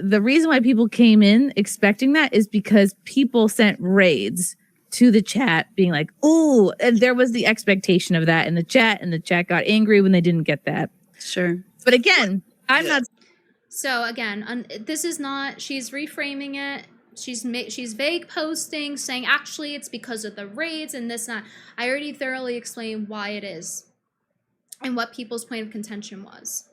[SPEAKER 3] the reason why people came in expecting that is because people sent raids to the chat being like, oh, and there was the expectation of that in the chat, and the chat got angry when they didn't get that.
[SPEAKER 5] Sure.
[SPEAKER 3] But again, I'm not.
[SPEAKER 2] So again, this is not, she's reframing it. She's vague posting saying actually it's because of the raids and this and that. I already thoroughly explained why it is and what people's point of contention was.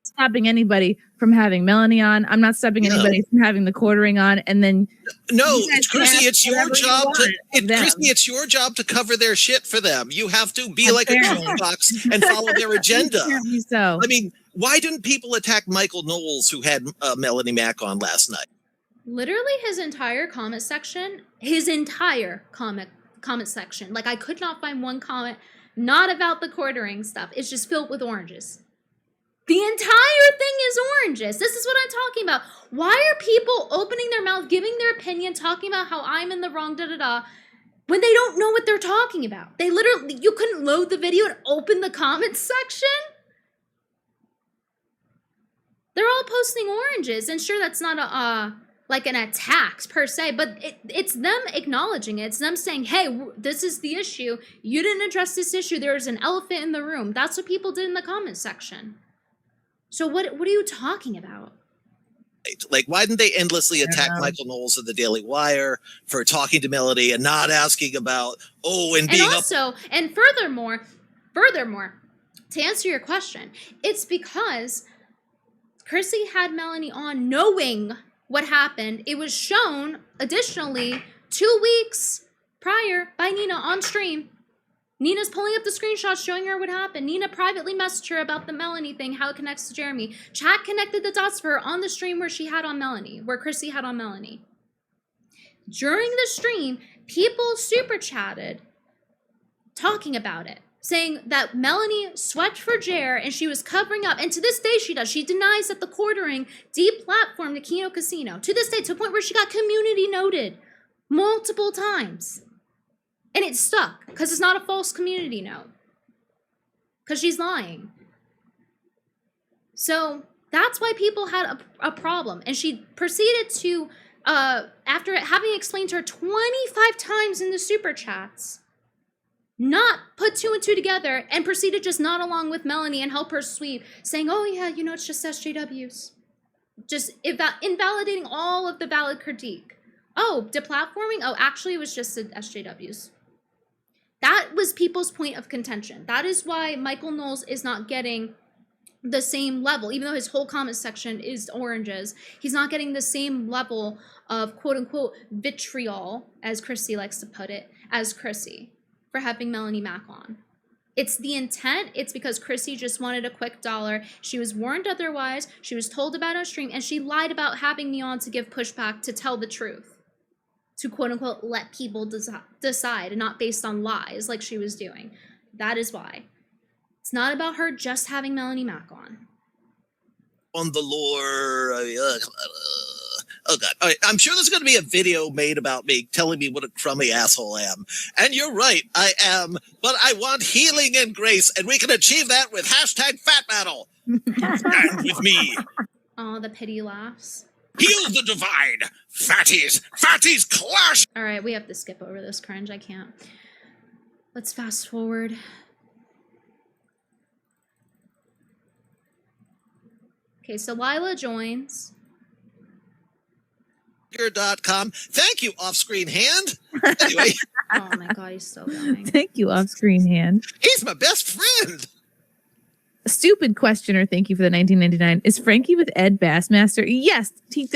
[SPEAKER 3] Stopping anybody from having Melanie on. I'm not stopping anybody from having the quartering on. And then
[SPEAKER 1] Chrissie, it's your job Chrissie, it's your job to cover their shit for them. You have to be like a jukebox and follow their agenda.
[SPEAKER 3] So
[SPEAKER 1] I mean, why didn't people attack Michael Knowles, who had Melanie Mack on last night?
[SPEAKER 2] Literally his entire comment section, like I could not find one comment not about the quartering stuff. It's just filled with oranges. The entire thing is oranges. This is what I'm talking about. Why are people opening their mouth, giving their opinion, talking about how I'm in the wrong, when they don't know what they're talking about? They literally, you couldn't load the video and open the comments section? They're all posting oranges, and sure, that's not like an attack per se, but it's them acknowledging it. It's them saying, hey, this is the issue. You didn't address this issue. There's an elephant in the room. That's what people did in the comments section. So what are you talking about?
[SPEAKER 1] Like, why didn't they endlessly attack Michael Knowles of the Daily Wire for talking to Melanie and not asking about, and being
[SPEAKER 2] and furthermore, to answer your question, it's because Chrissie had Melanie on knowing what happened. It was shown, additionally, 2 weeks prior by Nina on stream. Nina's pulling up the screenshots showing her what happened. Nina privately messaged her about the Melanie thing, how it connects to Jeremy. Chat connected the dots for her on the stream where Chrissie had on Melanie. During the stream, people super chatted talking about it, saying that Melanie swept for Jer and she was covering up. And to this day she does. She denies that the quartering deplatformed the Keno Casino. To this day, to the point where she got community noted multiple times. And it stuck because it's not a false community note. Because she's lying. So that's why people had a problem. And she proceeded to, after having explained to her 25 times in the super chats, not put 2 and 2 together and proceed to just nod along with Melanie and help her sweep, saying, oh yeah, it's just SJWs. Just invalidating all of the valid critique. Oh, deplatforming? Oh, actually it was just SJWs. That was people's point of contention. That is why Michael Knowles is not getting the same level, even though his whole comment section is oranges. He's not getting the same level of quote unquote vitriol, as Chrissie likes to put it, as Chrissie, for having Melanie Mack on. It's the intent. It's because Chrissie just wanted a quick dollar. She was warned otherwise. She was told about it on stream, and she lied about having me on to give pushback, to tell the truth, to quote unquote let people decide, and not based on lies like she was doing. That is why. It's not about her just having Melanie Mack on.
[SPEAKER 1] On the lore. Oh God. All right. I'm sure there's going to be a video made about me telling me what a crummy asshole I am. And you're right, I am. But I want healing and grace, and we can achieve that with #FatBattle. Stand with me.
[SPEAKER 2] Oh, the pity laughs.
[SPEAKER 1] Heal the divide. Fatties clash.
[SPEAKER 2] All right, we have to skip over this cringe. I can't. Let's fast forward. Okay, so Lila joins.
[SPEAKER 1] .com. Thank you, off-screen hand. Anyway.
[SPEAKER 2] Oh my God, he's so going.
[SPEAKER 3] Thank you, off-screen hand.
[SPEAKER 1] He's my best friend.
[SPEAKER 3] Stupid questioner, thank you for the 1999. Is Frankie with Ed Bassmaster? Yes, he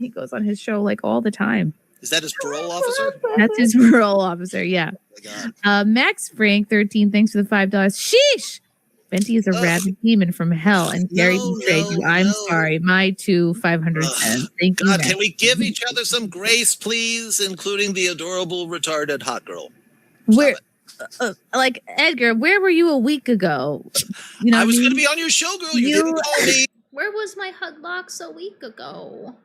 [SPEAKER 3] goes on his show like all the time.
[SPEAKER 1] Is that his parole officer?
[SPEAKER 3] That's his parole officer, yeah.
[SPEAKER 1] Oh my God.
[SPEAKER 3] Max Frank 13, thanks for the $5. Sheesh! Venti is a rabid demon from hell, and Gary betrayed you. I'm sorry. My 500 cents. Thank you.
[SPEAKER 1] God, can we give each other some grace, please, including the adorable retarded hot girl?
[SPEAKER 3] Where, like Edgar, where were you a week ago?
[SPEAKER 1] I was going to be on your show, girl. You didn't call me.
[SPEAKER 2] Where was my hug box a week ago?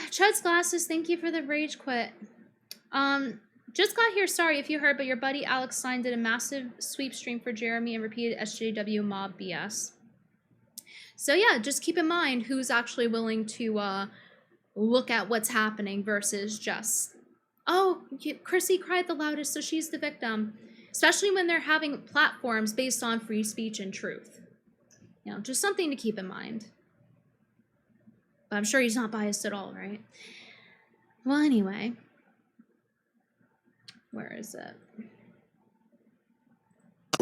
[SPEAKER 2] Chud's glasses. Thank you for the rage quit. Just got here, sorry if you heard, but your buddy Alex Stein did a massive sweep stream for Jeremy and repeated SJW mob BS. So yeah, just keep in mind who's actually willing to look at what's happening versus just, Chrissie cried the loudest, so she's the victim. Especially when they're having platforms based on free speech and truth. Just something to keep in mind. But I'm sure he's not biased at all, right? Well, anyway. Where is it?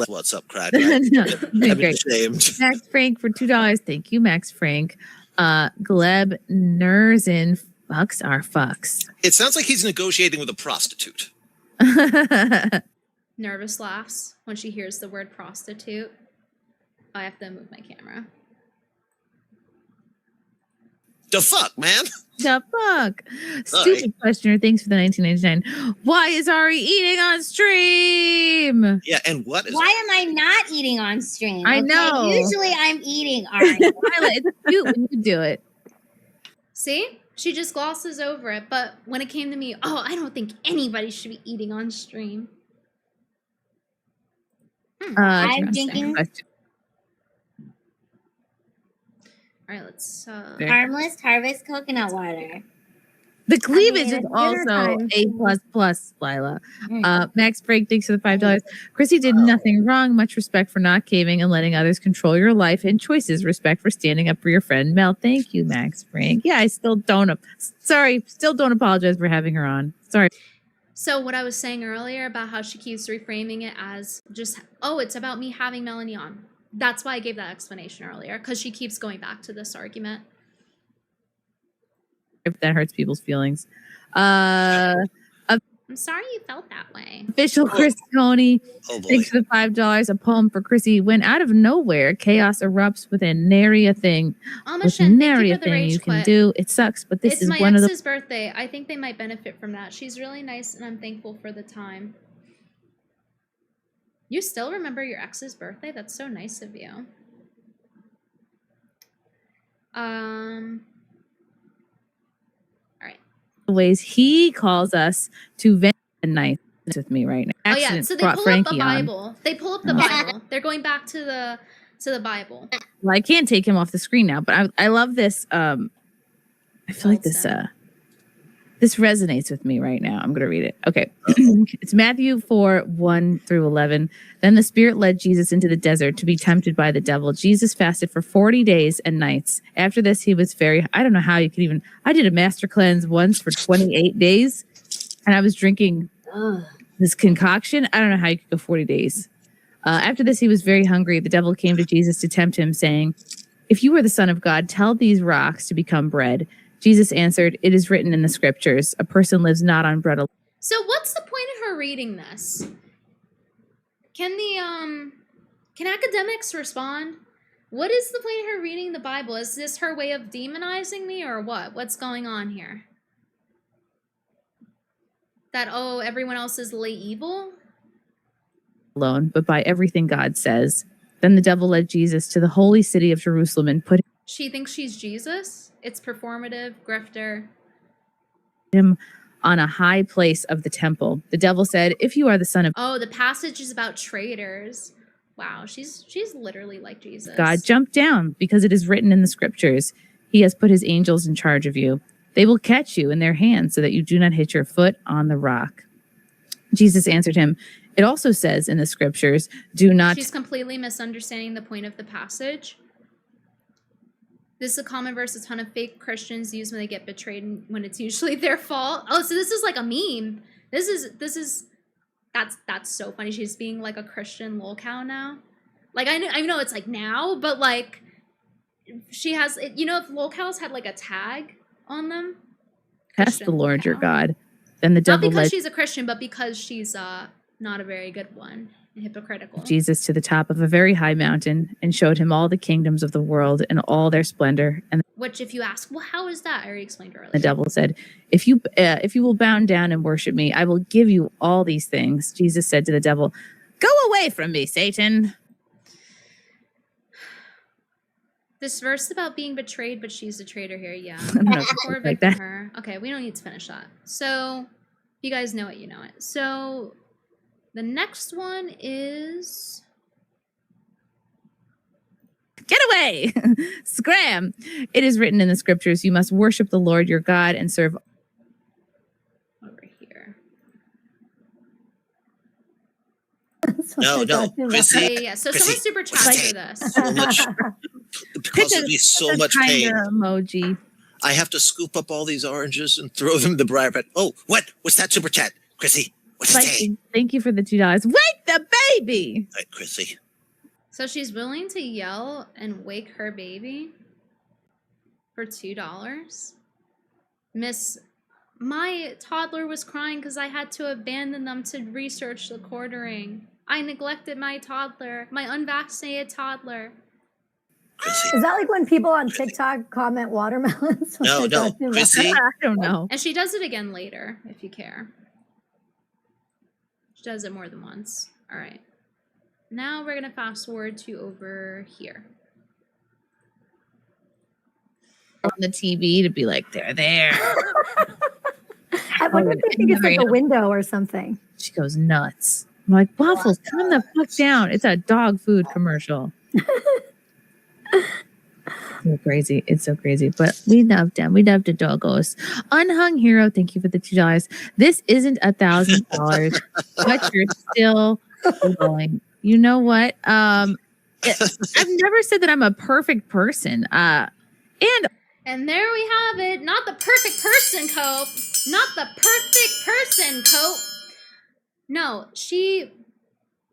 [SPEAKER 1] What's up, crack?
[SPEAKER 3] No,
[SPEAKER 1] I'm
[SPEAKER 3] great.
[SPEAKER 1] ashamed.
[SPEAKER 3] Max Frank for $2. Thank you, Max Frank. Gleb Nerzin fucks are fucks.
[SPEAKER 1] It sounds like he's negotiating with a prostitute.
[SPEAKER 2] Nervous laughs when she hears the word prostitute. I have to move my camera.
[SPEAKER 1] The fuck, man?
[SPEAKER 3] The fuck?
[SPEAKER 1] Sorry.
[SPEAKER 3] Stupid questioner. Thanks for the 1999. Why is Ari eating on stream?
[SPEAKER 1] Yeah, and what is
[SPEAKER 6] Why am I not eating on stream?
[SPEAKER 3] I know.
[SPEAKER 6] Usually I'm eating, Ari.
[SPEAKER 3] Lila, it's cute when you do it.
[SPEAKER 2] See? She just glosses over it. But when it came to me, I don't think anybody should be eating on stream.
[SPEAKER 6] I'm
[SPEAKER 3] interesting
[SPEAKER 6] thinking-
[SPEAKER 3] question.
[SPEAKER 2] All right, let's.
[SPEAKER 6] Harmless harvest coconut water.
[SPEAKER 3] The cleavage
[SPEAKER 4] I mean,
[SPEAKER 3] is
[SPEAKER 4] it's
[SPEAKER 3] also
[SPEAKER 4] dinner
[SPEAKER 3] A++, Lila.
[SPEAKER 6] Mm.
[SPEAKER 3] Max Break, thanks for the $5. Chrissy did nothing wrong. Much respect for not caving and letting others control your life and choices. Respect for standing up for your friend Mel. Thank you, Max Break. Yeah, I still don't apologize for having her on. Sorry.
[SPEAKER 2] So what I was saying earlier about how she keeps reframing it as just, it's about me having Melanie on. That's why I gave that explanation earlier, because she keeps going back to this argument.
[SPEAKER 3] If that hurts people's feelings.
[SPEAKER 2] I'm sorry you felt that way.
[SPEAKER 3] Official Chris Tony,
[SPEAKER 1] Oh boy.
[SPEAKER 3] thanks for the $5. A poem for Chrissy. When out of nowhere, chaos erupts with a nary a thing. With
[SPEAKER 2] Amashin, thank
[SPEAKER 3] nary
[SPEAKER 2] you
[SPEAKER 3] a
[SPEAKER 2] for the
[SPEAKER 3] thing
[SPEAKER 2] rage
[SPEAKER 3] you can
[SPEAKER 2] quit.
[SPEAKER 3] do. It sucks, but this
[SPEAKER 2] It's
[SPEAKER 3] is
[SPEAKER 2] my
[SPEAKER 3] one of the
[SPEAKER 2] ex's birthday. I think they might benefit from that. She's really nice, and I'm thankful for the time. You still remember your ex's birthday? That's so nice of you. All right.
[SPEAKER 3] ways he calls us to vent the night with me right now.
[SPEAKER 2] Oh yeah,
[SPEAKER 3] Accident
[SPEAKER 2] so they
[SPEAKER 3] brought
[SPEAKER 2] pull
[SPEAKER 3] Frankie
[SPEAKER 2] up the
[SPEAKER 3] on.
[SPEAKER 2] Bible. They pull up the
[SPEAKER 3] Oh.
[SPEAKER 2] Bible. They're going back to the Bible.
[SPEAKER 3] Well, I can't take him off the screen now, but I love this. I feel like this resonates with me right now. I'm going to read it. Okay. It's Matthew 4:1-11. Then the Spirit led Jesus into the desert to be tempted by the devil. Jesus fasted for 40 days and nights. After this, he was I don't know how you could even, I did a master cleanse once for 28 days and I was drinking this concoction. I don't know how you could go 40 days. After this, he was very hungry. The devil came to Jesus to tempt him, saying, "If you are the Son of God, tell these rocks to become bread." Jesus answered, "It is written in the scriptures, a person lives not on bread alone."
[SPEAKER 2] So what's the point of her reading this? Can academics respond? What is the point of her reading the Bible? Is this her way of demonizing me or what? What's going on here? That everyone else is lay evil?
[SPEAKER 3] Alone, but by everything God says. Then the devil led Jesus to the holy city of Jerusalem and put
[SPEAKER 2] She thinks she's Jesus? It's performative, grifter.
[SPEAKER 3] him on a high place of the temple. The devil said, "If you are the Son of
[SPEAKER 2] Oh, the passage is about traitors. Wow, she's literally like Jesus.
[SPEAKER 3] God, jump down, because it is written in the scriptures, he has put his angels in charge of you. They will catch you in their hands so that you do not hit your foot on the rock." Jesus answered him, "It also says in the scriptures, do not..."
[SPEAKER 2] She's completely misunderstanding the point of the passage. This is a common verse a ton of fake Christians use when they get betrayed and when it's usually their fault. Oh, so this is like a meme. That's so funny. She's being like a Christian lolcow now. Like I know it's like now, but like she has, if lolcows had like a tag on them.
[SPEAKER 3] Test the
[SPEAKER 2] Christian
[SPEAKER 3] Lord your
[SPEAKER 2] lolcow.
[SPEAKER 3] God. Then the
[SPEAKER 2] Not
[SPEAKER 3] devil
[SPEAKER 2] because
[SPEAKER 3] led
[SPEAKER 2] she's a Christian, but because she's not a very good one and hypocritical.
[SPEAKER 3] Jesus to the top of a very high mountain and showed him all the kingdoms of the world and all their splendor. And
[SPEAKER 2] Which, if you ask, well, how is that? I already explained earlier.
[SPEAKER 3] the devil said, if you will bow down and worship me, I will give you all these things. Jesus said to the devil, "Go away from me, Satan."
[SPEAKER 2] This verse about being betrayed, but she's a traitor here. Yeah.
[SPEAKER 3] I'm not
[SPEAKER 2] Poor
[SPEAKER 3] like
[SPEAKER 2] victim
[SPEAKER 3] that.
[SPEAKER 2] her. Okay, we don't need to finish that. So, if you guys know it, you know it. So, the next one is...
[SPEAKER 3] Get away! Scram! It is written in the scriptures, you must worship the Lord your God and serve
[SPEAKER 2] over here.
[SPEAKER 1] No, Chrissy.
[SPEAKER 2] Yeah. So,
[SPEAKER 1] Chrissy,
[SPEAKER 2] someone super chat for this.
[SPEAKER 1] So much, it causes me so much pain.
[SPEAKER 3] Emoji.
[SPEAKER 1] I have to scoop up all these oranges and throw them in the briar pit. Oh, what? What's that super chat? Chrissy, what's it say?
[SPEAKER 3] Thank you for the $2. Wake the baby!
[SPEAKER 1] All right, Chrissy.
[SPEAKER 2] So, she's willing to yell and wake her baby for $2? Miss, my toddler was crying because I had to abandon them to research the quartering. I neglected my toddler, my unvaccinated toddler.
[SPEAKER 1] Chrissie.
[SPEAKER 4] Is that like when people on TikTok comment watermelons?
[SPEAKER 1] No, Chrissie.
[SPEAKER 3] I don't know.
[SPEAKER 2] And she does it again later, if you care. She does it more than once. All right. Now we're going to fast forward to over here.
[SPEAKER 3] On the TV to be like, they're there.
[SPEAKER 4] I wonder if they think it's like a window or something.
[SPEAKER 3] She goes nuts. I'm like, Waffles, calm the fuck down. It's a dog food commercial. So crazy. It's so crazy. But we loved them. We loved the doggos. Unhung Hero, thank you for the $2. This isn't $1,000, but you're still going. You know what? I've never said that I'm a perfect person.
[SPEAKER 2] And there we have it. Not the perfect person, Cope. Not the perfect person, Cope. No, she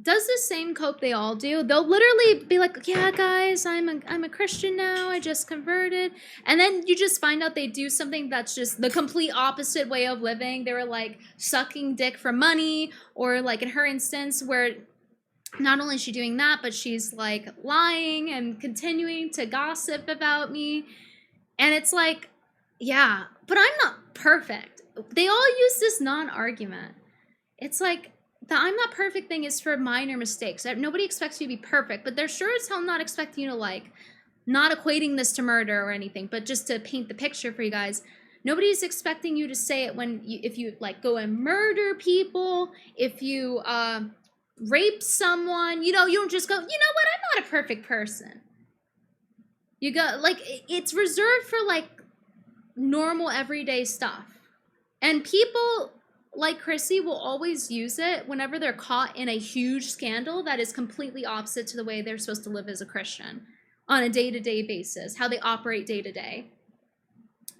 [SPEAKER 2] does the same Cope they all do. They'll literally be like, yeah, guys, I'm a Christian now. I just converted. And then you just find out they do something that's just the complete opposite way of living. They were like sucking dick for money, or like in her instance where not only is she doing that, but she's like lying and continuing to gossip about me. And it's like, yeah, but I'm not perfect. They all use this non-argument. It's like, the I'm not perfect thing is for minor mistakes. Nobody expects you to be perfect, but they're sure as hell not expecting you to, like, not equating this to murder or anything, but just to paint the picture for you guys. Nobody's expecting you to say it if you, like, go and murder people, if you rape someone, you don't just go, you know what, I'm not a perfect person. You go, like, it's reserved for, like, normal everyday stuff. And people like Chrissie will always use it whenever they're caught in a huge scandal that is completely opposite to the way they're supposed to live as a Christian on a day-to-day basis, how they operate day-to-day.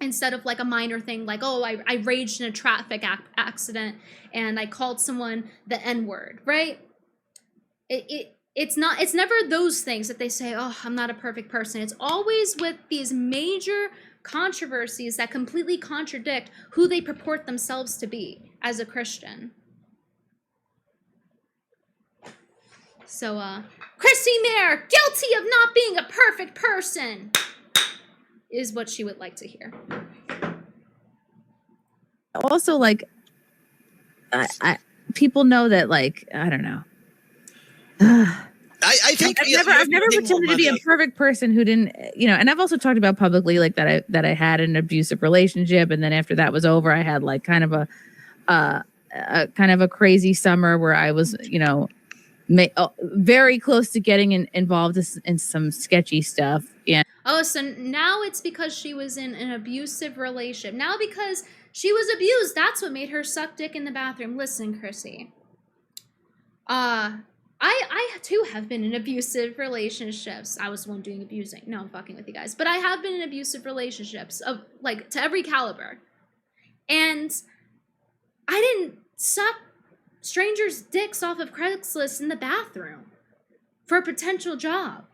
[SPEAKER 2] Instead of like a minor thing like, oh, I raged in a traffic accident and I called someone the N-word, right? It's never those things that they say, oh, I'm not a perfect person. It's always with these major controversies that completely contradict who they purport themselves to be as a Christian. So, Chrissie Mayr, guilty of not being a perfect person, is what she would like to hear.
[SPEAKER 3] Also, like, I people know that, like, I don't know.
[SPEAKER 1] I think
[SPEAKER 3] I've never pretended to be a perfect person who didn't, and I've also talked about publicly like that I had an abusive relationship, and then after that was over, I had like kind of a crazy summer where I was, very close to getting involved in some sketchy stuff. Yeah.
[SPEAKER 2] Oh, so now it's because she was in an abusive relationship. Now because she was abused, that's what made her suck dick in the bathroom. Listen, Chrissie. I too have been in abusive relationships. I was the one doing abusing. No, I'm fucking with you guys. But I have been in abusive relationships of like to every caliber. And I didn't suck strangers' dicks off of Craigslist in the bathroom for a potential job.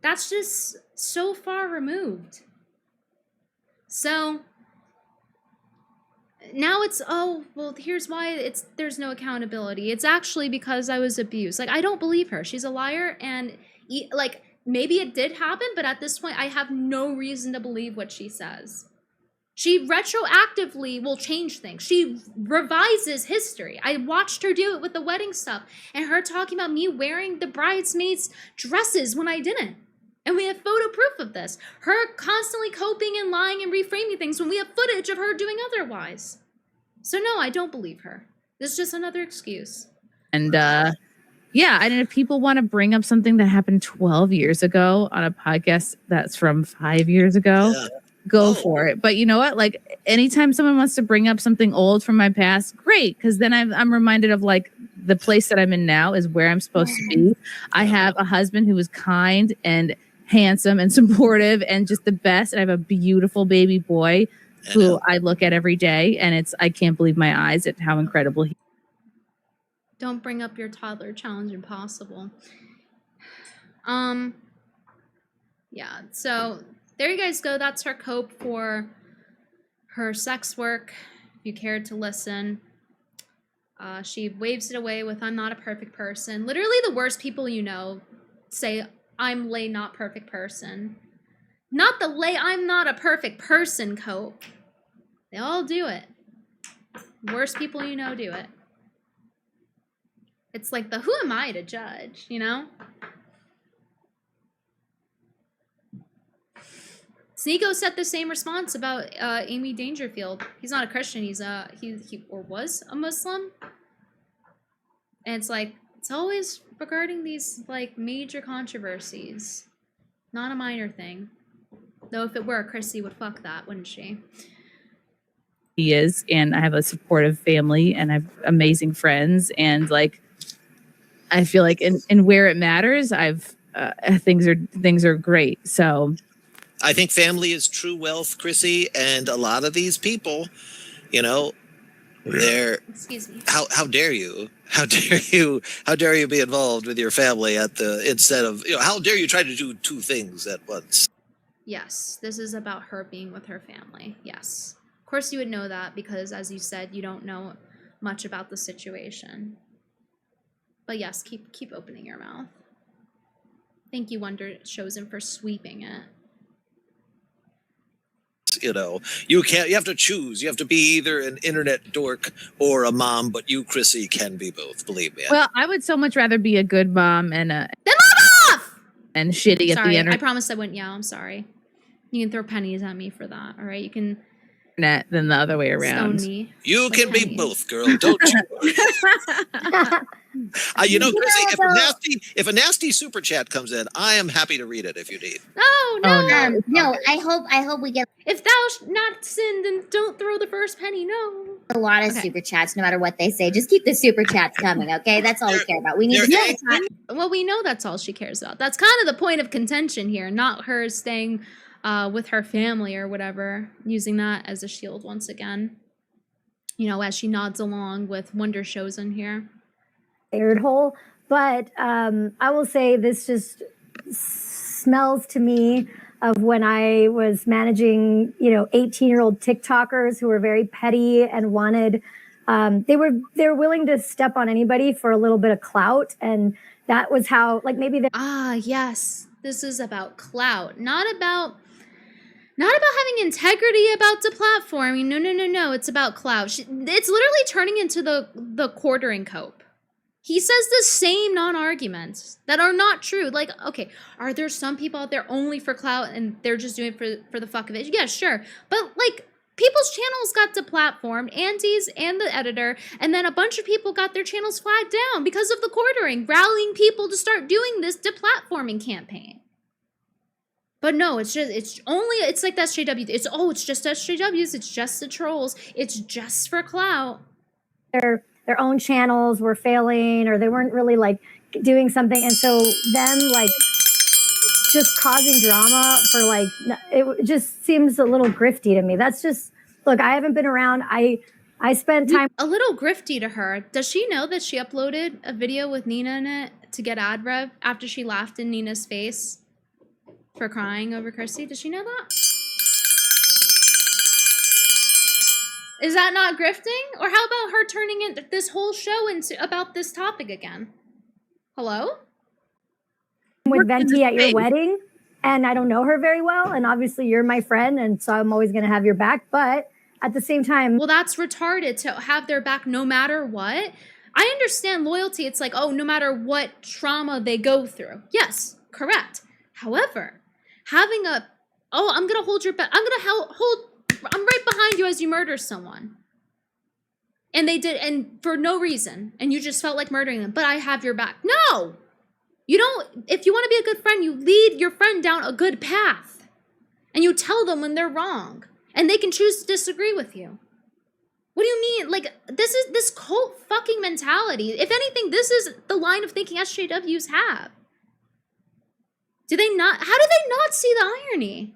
[SPEAKER 2] That's just so far removed. So now it's, oh, well, here's why there's no accountability. It's actually because I was abused. Like, I don't believe her. She's a liar, and like, maybe it did happen, but at this point, I have no reason to believe what she says. She retroactively will change things. She revises history. I watched her do it with the wedding stuff, and her talking about me wearing the bridesmaids' dresses when I didn't. And we have photo proof of this. Her constantly coping and lying and reframing things when we have footage of her doing otherwise. So no, I don't believe her. This is just another excuse.
[SPEAKER 3] And and if people want to bring up something that happened 12 years ago on a podcast that's from 5 years ago, go for it. But you know what? Like, anytime someone wants to bring up something old from my past, great. Because then I'm reminded of like the place that I'm in now is where I'm supposed to be. I have a husband who is kind and handsome and supportive and just the best. And I have a beautiful baby boy who I look at every day, and I can't believe my eyes at how incredible he is.
[SPEAKER 2] Don't bring up your toddler challenge impossible. Yeah, so there you guys go. That's her cope for her sex work. If you cared to listen. She waves it away with, I'm not a perfect person. Literally the worst people say I'm lay not perfect person. Not the lay I'm not a perfect person cope. They all do it. Worst people you know do it. It's like the who am I to judge, you know? Sneeko said the same response about Amy Dangerfield. He's not a Christian. He's he or was a Muslim. And it's like it's always regarding these like major controversies, not a minor thing. Though if it were, Chrissie would fuck that, wouldn't she?
[SPEAKER 3] He is, and I have a supportive family, and I have amazing friends, and like I feel like in where it matters, I've things are great. So
[SPEAKER 1] I think family is true wealth, Chrissie, and a lot of these people, you know, they're
[SPEAKER 2] Excuse me.
[SPEAKER 1] how dare you? How dare you be involved with your family instead of, you know, how dare you try to do two things at once?
[SPEAKER 2] Yes, this is about her being with her family. Yes. Of course you would know that because as you said, you don't know much about the situation. But yes, keep opening your mouth. Thank you, Wonder Chosen, for sweeping it.
[SPEAKER 1] You know, you have to choose. You have to be either an internet dork or a mom, but you, Chrissie, can be both, believe me.
[SPEAKER 3] well, I would so much rather be a good mom and
[SPEAKER 2] Then mom off!
[SPEAKER 3] and shitty at the
[SPEAKER 2] Sorry, I
[SPEAKER 3] internet
[SPEAKER 2] promised I wouldn't yell. I'm sorry. You can throw pennies at me for that, all right? You can
[SPEAKER 3] than the other way around.
[SPEAKER 2] stone me.
[SPEAKER 1] You
[SPEAKER 2] with
[SPEAKER 1] can be
[SPEAKER 2] pennies.
[SPEAKER 1] both, girl. Don't you? You know, Chrissie, if a nasty super chat comes in, I am happy to read it if you need.
[SPEAKER 2] No.
[SPEAKER 3] Oh, no.
[SPEAKER 6] No, I hope we get
[SPEAKER 2] If thou not sinned, then don't throw the first penny. No.
[SPEAKER 6] a lot of
[SPEAKER 2] Okay.
[SPEAKER 6] super chats, no matter what they say. Just keep the super chats coming, okay? That's all we care about. We need to
[SPEAKER 1] They're
[SPEAKER 6] get
[SPEAKER 2] Well, we know that's all she cares about. That's kind of the point of contention here, not her staying with her family or whatever, using that as a shield once again. You know, as she nods along with Wonder Chosen here.
[SPEAKER 4] Aired hole. But I will say this just smells to me of when I was managing, 18-year-old TikTokers who were very petty and wanted, they were willing to step on anybody for a little bit of clout. And that was how, like, maybe they
[SPEAKER 2] Ah, yes. This is about clout, not about having integrity about the platform. No. It's about clout. It's literally turning into the quartering cope. He says the same non-arguments that are not true. Like, okay, are there some people out there only for clout and they're just doing it for the fuck of it? Yeah, sure. But like, people's channels got deplatformed, Andy's and the editor, and then a bunch of people got their channels flagged down because of the quartering, rallying people to start doing this deplatforming campaign. But no, it's like the SJW. It's just SJWs. It's just the trolls. It's just for clout.
[SPEAKER 4] their own channels were failing or they weren't really like doing something, and so them like just causing drama for like it just seems a little grifty to me. That's just, look, I haven't been around. I spent time
[SPEAKER 2] A little grifty to her. Does she know that she uploaded a video with Nina in it to get ad rev after she laughed in Nina's face for crying over Chrissie? Does she know that? Is that not grifting? Or how about her turning this whole show into about this topic again? Hello?
[SPEAKER 4] with Venti at your wedding, and I don't know her very well, and obviously you're my friend, and so I'm always going to have your back, but at the same time,
[SPEAKER 2] Well, that's retarded to have their back no matter what. I understand loyalty. It's like, oh, no matter what trauma they go through. Yes, correct. However, having I'm going to hold your back. I'm right behind you as you murder someone. And they did, and for no reason. And you just felt like murdering them. But I have your back. No! You don't, if you want to be a good friend, you lead your friend down a good path. And you tell them when they're wrong. And they can choose to disagree with you. What do you mean? Like, this is this cult fucking mentality. If anything, this is the line of thinking SJWs have. How do they not see the irony?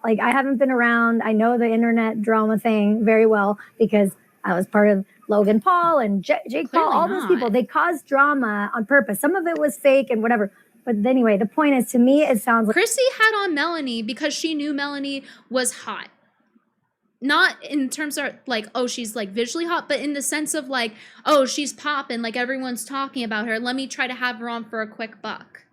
[SPEAKER 4] like, I haven't been around. I know the internet drama thing very well because I was part of Logan Paul and Jake Paul,
[SPEAKER 2] Clearly
[SPEAKER 4] all those
[SPEAKER 2] not.
[SPEAKER 4] people. They caused drama on purpose. Some of it was fake and whatever. But anyway, the point is, to me, it sounds like
[SPEAKER 2] Chrissie had on Melanie because she knew Melanie was hot. Not in terms of like, oh, she's like visually hot, but in the sense of like, oh, she's popping, like everyone's talking about her. Let me try to have her on for a quick buck.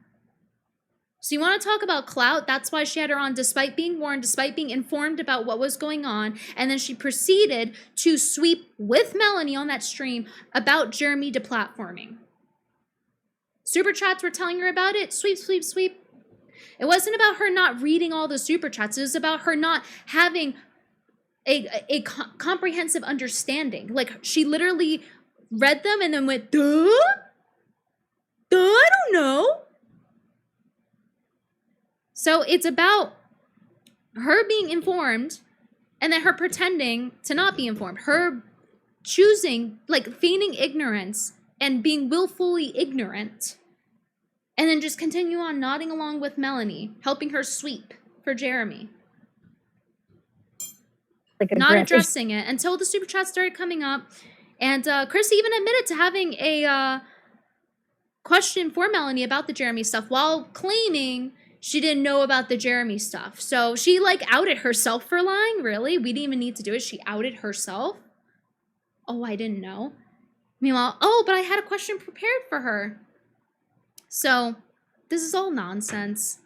[SPEAKER 2] So you want to talk about clout? That's why she had her on, despite being warned, despite being informed about what was going on. And then she proceeded to sweep with Melanie on that stream about Jeremy deplatforming. Super chats were telling her about it. Sweep, sweep, sweep. It wasn't about her not reading all the super chats. It was about her not having a comprehensive understanding. Like, she literally read them and then went, duh? Duh, I don't know. So it's about her being informed and then her pretending to not be informed. Her choosing, like, feigning ignorance and being willfully ignorant. And then just continue on nodding along with Melanie, helping her sweep for Jeremy.
[SPEAKER 4] Like
[SPEAKER 2] not addressing it until the super chat started coming up. And Chrissie even admitted to having a question for Melanie about the Jeremy stuff while claiming she didn't know about the Jeremy stuff. So she, like, outed herself for lying, really? We didn't even need to do it. She outed herself. Oh, I didn't know. Meanwhile, oh, but I had a question prepared for her. So this is all nonsense.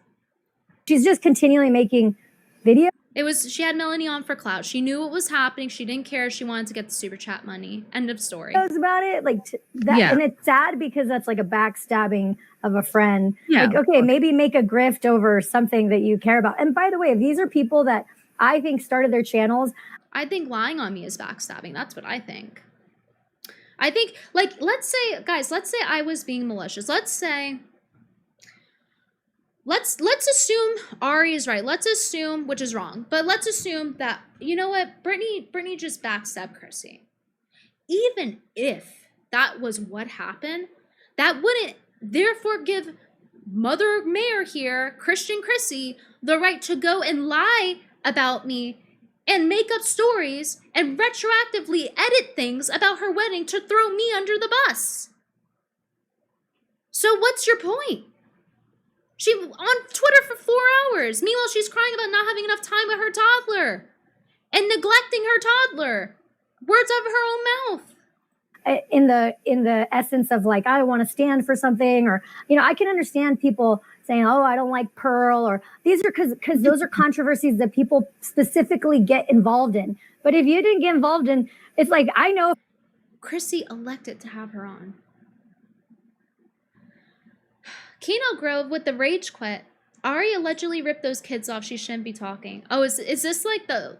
[SPEAKER 4] She's just continually making videos.
[SPEAKER 2] She had Melanie on for clout. She knew what was happening. She didn't care. She wanted to get the super chat money. End of story.
[SPEAKER 4] About it, like that,
[SPEAKER 3] Yeah.
[SPEAKER 4] and it's sad because that's like a backstabbing of a friend.
[SPEAKER 3] Yeah.
[SPEAKER 4] Like, okay, maybe make a grift over something that you care about. And by the way, these are people that I think started their channels.
[SPEAKER 2] I think lying on me is backstabbing. That's what I think. I think, like, let's say, guys, let's say I was being malicious. Let's assume Ari is right. Let's assume, which is wrong, but let's assume that, you know what, Brittany just backstabbed Chrissie. Even if that was what happened, that wouldn't therefore give Mother Mayr here, Christian Chrissie, the right to go and lie about me and make up stories and retroactively edit things about her wedding to throw me under the bus. So what's your point? She on Twitter for 4 hours. Meanwhile, she's crying about not having enough time with her toddler and neglecting her toddler. Words out of her own mouth.
[SPEAKER 4] In the essence of, like, I want to stand for something, or, you know, I can understand people saying, oh, I don't like Pearl, or these are because those are controversies that people specifically get involved in. But if you didn't get involved in, it's like, I know
[SPEAKER 2] Chrissie elected to have her on. Keno Grove with the rage quit. Ari allegedly ripped those kids off. She shouldn't be talking. Oh, is this like the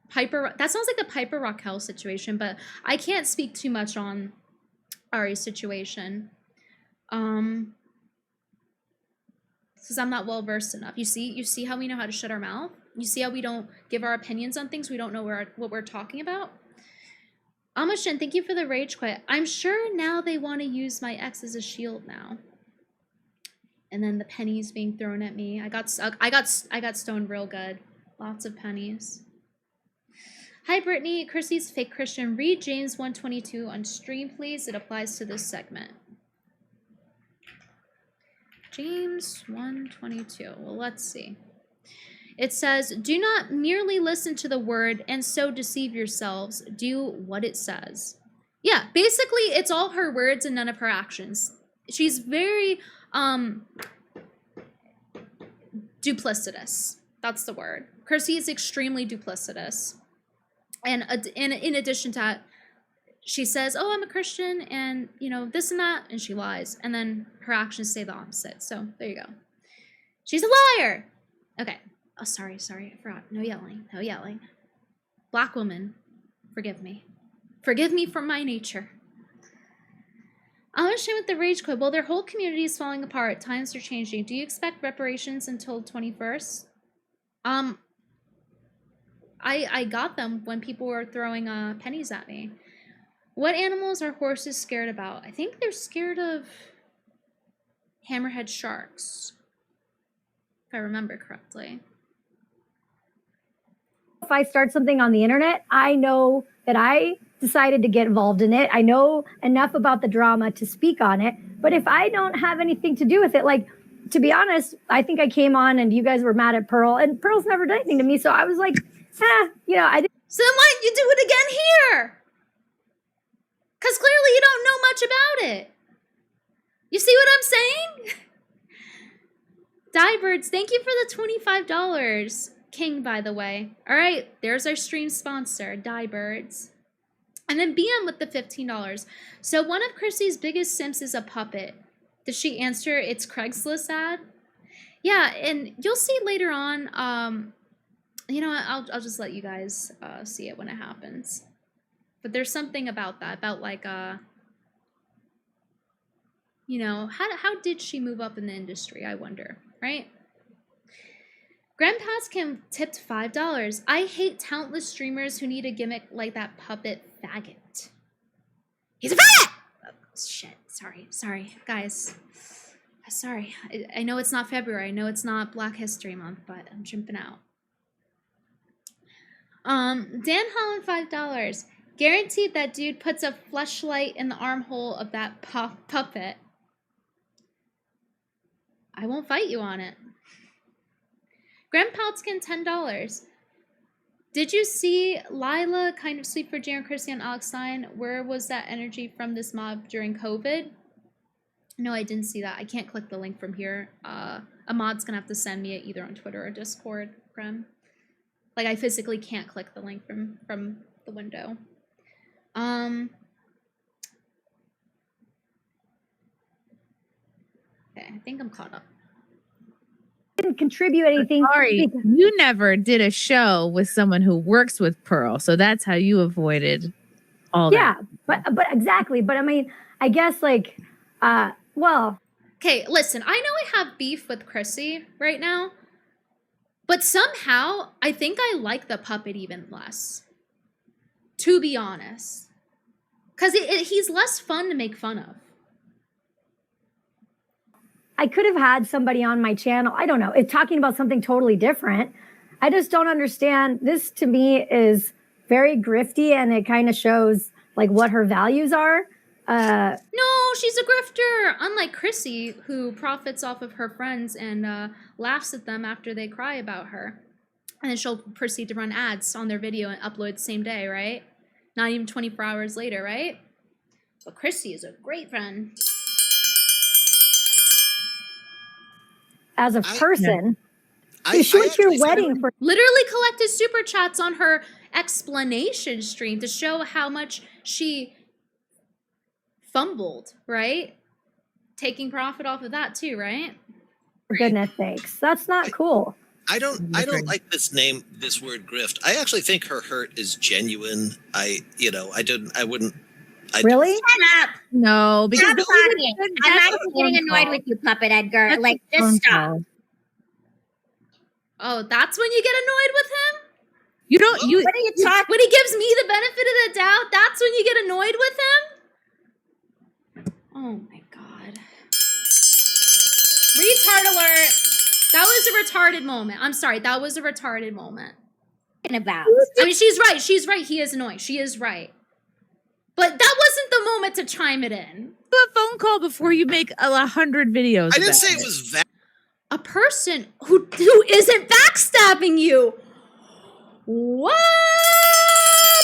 [SPEAKER 2] Piper? That sounds like the Piper Raquel situation, but I can't speak too much on Ari's situation. Because I'm not well versed enough. You see how we know how to shut our mouth? You see how we don't give our opinions on things we don't know what we're talking about? Amashin, thank you for the rage quit. I'm sure now they want to use my ex as a shield now. And then the pennies being thrown at me. I got stoned real good. Lots of pennies. Hi, Brittany. Chrissie's fake Christian. Read James 1:22 on stream, please. It applies to this segment. James 1:22. Well, let's see. It says, do not merely listen to the word and so deceive yourselves. Do what it says. Yeah, basically, it's all her words and none of her actions. She's very duplicitous. That's the word. Chrissie is extremely duplicitous. And in addition to that, she says, oh, I'm a Christian and, you know, this and that, and she lies. And then her actions say the opposite. So there you go. She's a liar. Okay. Oh, sorry. I forgot. No yelling. Black woman, forgive me. Forgive me for my nature. I'm ashamed with the rage quit. Well, their whole community is falling apart. Times are changing. Do you expect reparations until 21st? I got them when people were throwing pennies at me. What animals are horses scared about? I think they're scared of hammerhead sharks, if I remember correctly.
[SPEAKER 4] if I start something on the internet, I know that I decided to get involved in it. I know enough about the drama to speak on it. But if I don't have anything to do with it, like, to be honest, I think I came on and you guys were mad at Pearl, and Pearl's never done anything to me. So I was like, I didn't.
[SPEAKER 2] So then why didn't you do it again here? Because clearly you don't know much about it. You see what I'm saying? Diebirds, thank you for the $25. King, by the way. All right, there's our stream sponsor, Diebirds. And then BM with the $15. So one of Chrissie's biggest simps is a puppet. Does she answer it's Craigslist ad? Yeah, and you'll see later on. You know what? I'll just let you guys see it when it happens. But there's something about that, about like you know, how did she move up in the industry? I wonder, right? Grandpa's Kim tipped $5. I hate talentless streamers who need a gimmick like that puppet faggot. He's a faggot! Oh, shit. Sorry, guys. Sorry. I know it's not February. I know it's not Black History Month, but I'm jumping out. Dan Holland, $5. Guaranteed that dude puts a fleshlight in the armhole of that puppet. I won't fight you on it. Grandpoutskin, $10. Did you see Lila kind of sleep for Jaren, Chrissie, and Alex Stein? Where was that energy from this mob during COVID? No, I didn't see that. I can't click the link from here. A mod's gonna have to send me it either on Twitter or Discord, Graham. Like, I physically can't click the link from the window. Okay, I think I'm caught up.
[SPEAKER 4] Didn't contribute anything.
[SPEAKER 3] Sorry, you never did a show with someone who works with Pearl, so that's how you avoided all that.
[SPEAKER 4] Yeah, but exactly. But I mean, I guess like, well.
[SPEAKER 2] Okay, listen, I know I have beef with Chrissie right now, but somehow I think I like the puppet even less, to be honest. Because he's less fun to make fun of.
[SPEAKER 4] I could have had somebody on my channel, I don't know, it's talking about something totally different. I just don't understand. This to me is very grifty, and it kind of shows like what her values are.
[SPEAKER 2] No, she's a grifter. Unlike Chrissie, who profits off of her friends and laughs at them after they cry about her. And then she'll proceed to run ads on their video and upload the same day, right? Not even 24 hours later, right? But Chrissie is a great friend.
[SPEAKER 4] As a person, she went to your wedding for
[SPEAKER 2] literally collected super chats on her explanation stream to show how much she fumbled, right? Taking profit off of that too, right?
[SPEAKER 4] For goodness sakes, that's not cool.
[SPEAKER 1] I don't like this word grift. I actually think her hurt is genuine.
[SPEAKER 4] Really?
[SPEAKER 6] Shut up.
[SPEAKER 3] No, because
[SPEAKER 6] Stop talking. I'm actually getting annoyed with you, Puppet Edgar. Like, just stop.
[SPEAKER 2] Oh, that's when you get annoyed with him?
[SPEAKER 3] You don't.
[SPEAKER 6] What are you talking?
[SPEAKER 2] When he gives me the benefit of the doubt, that's when you get annoyed with him? Oh my god. Retard alert. That was a retarded moment. I'm sorry. That was a retarded moment.
[SPEAKER 6] About?
[SPEAKER 2] I mean, she's right. She's right. He is annoying. She is right. But that wasn't the moment to chime it in.
[SPEAKER 3] Do a phone call before you make 100 videos.
[SPEAKER 1] I didn't say it was
[SPEAKER 2] a person who isn't backstabbing you. What,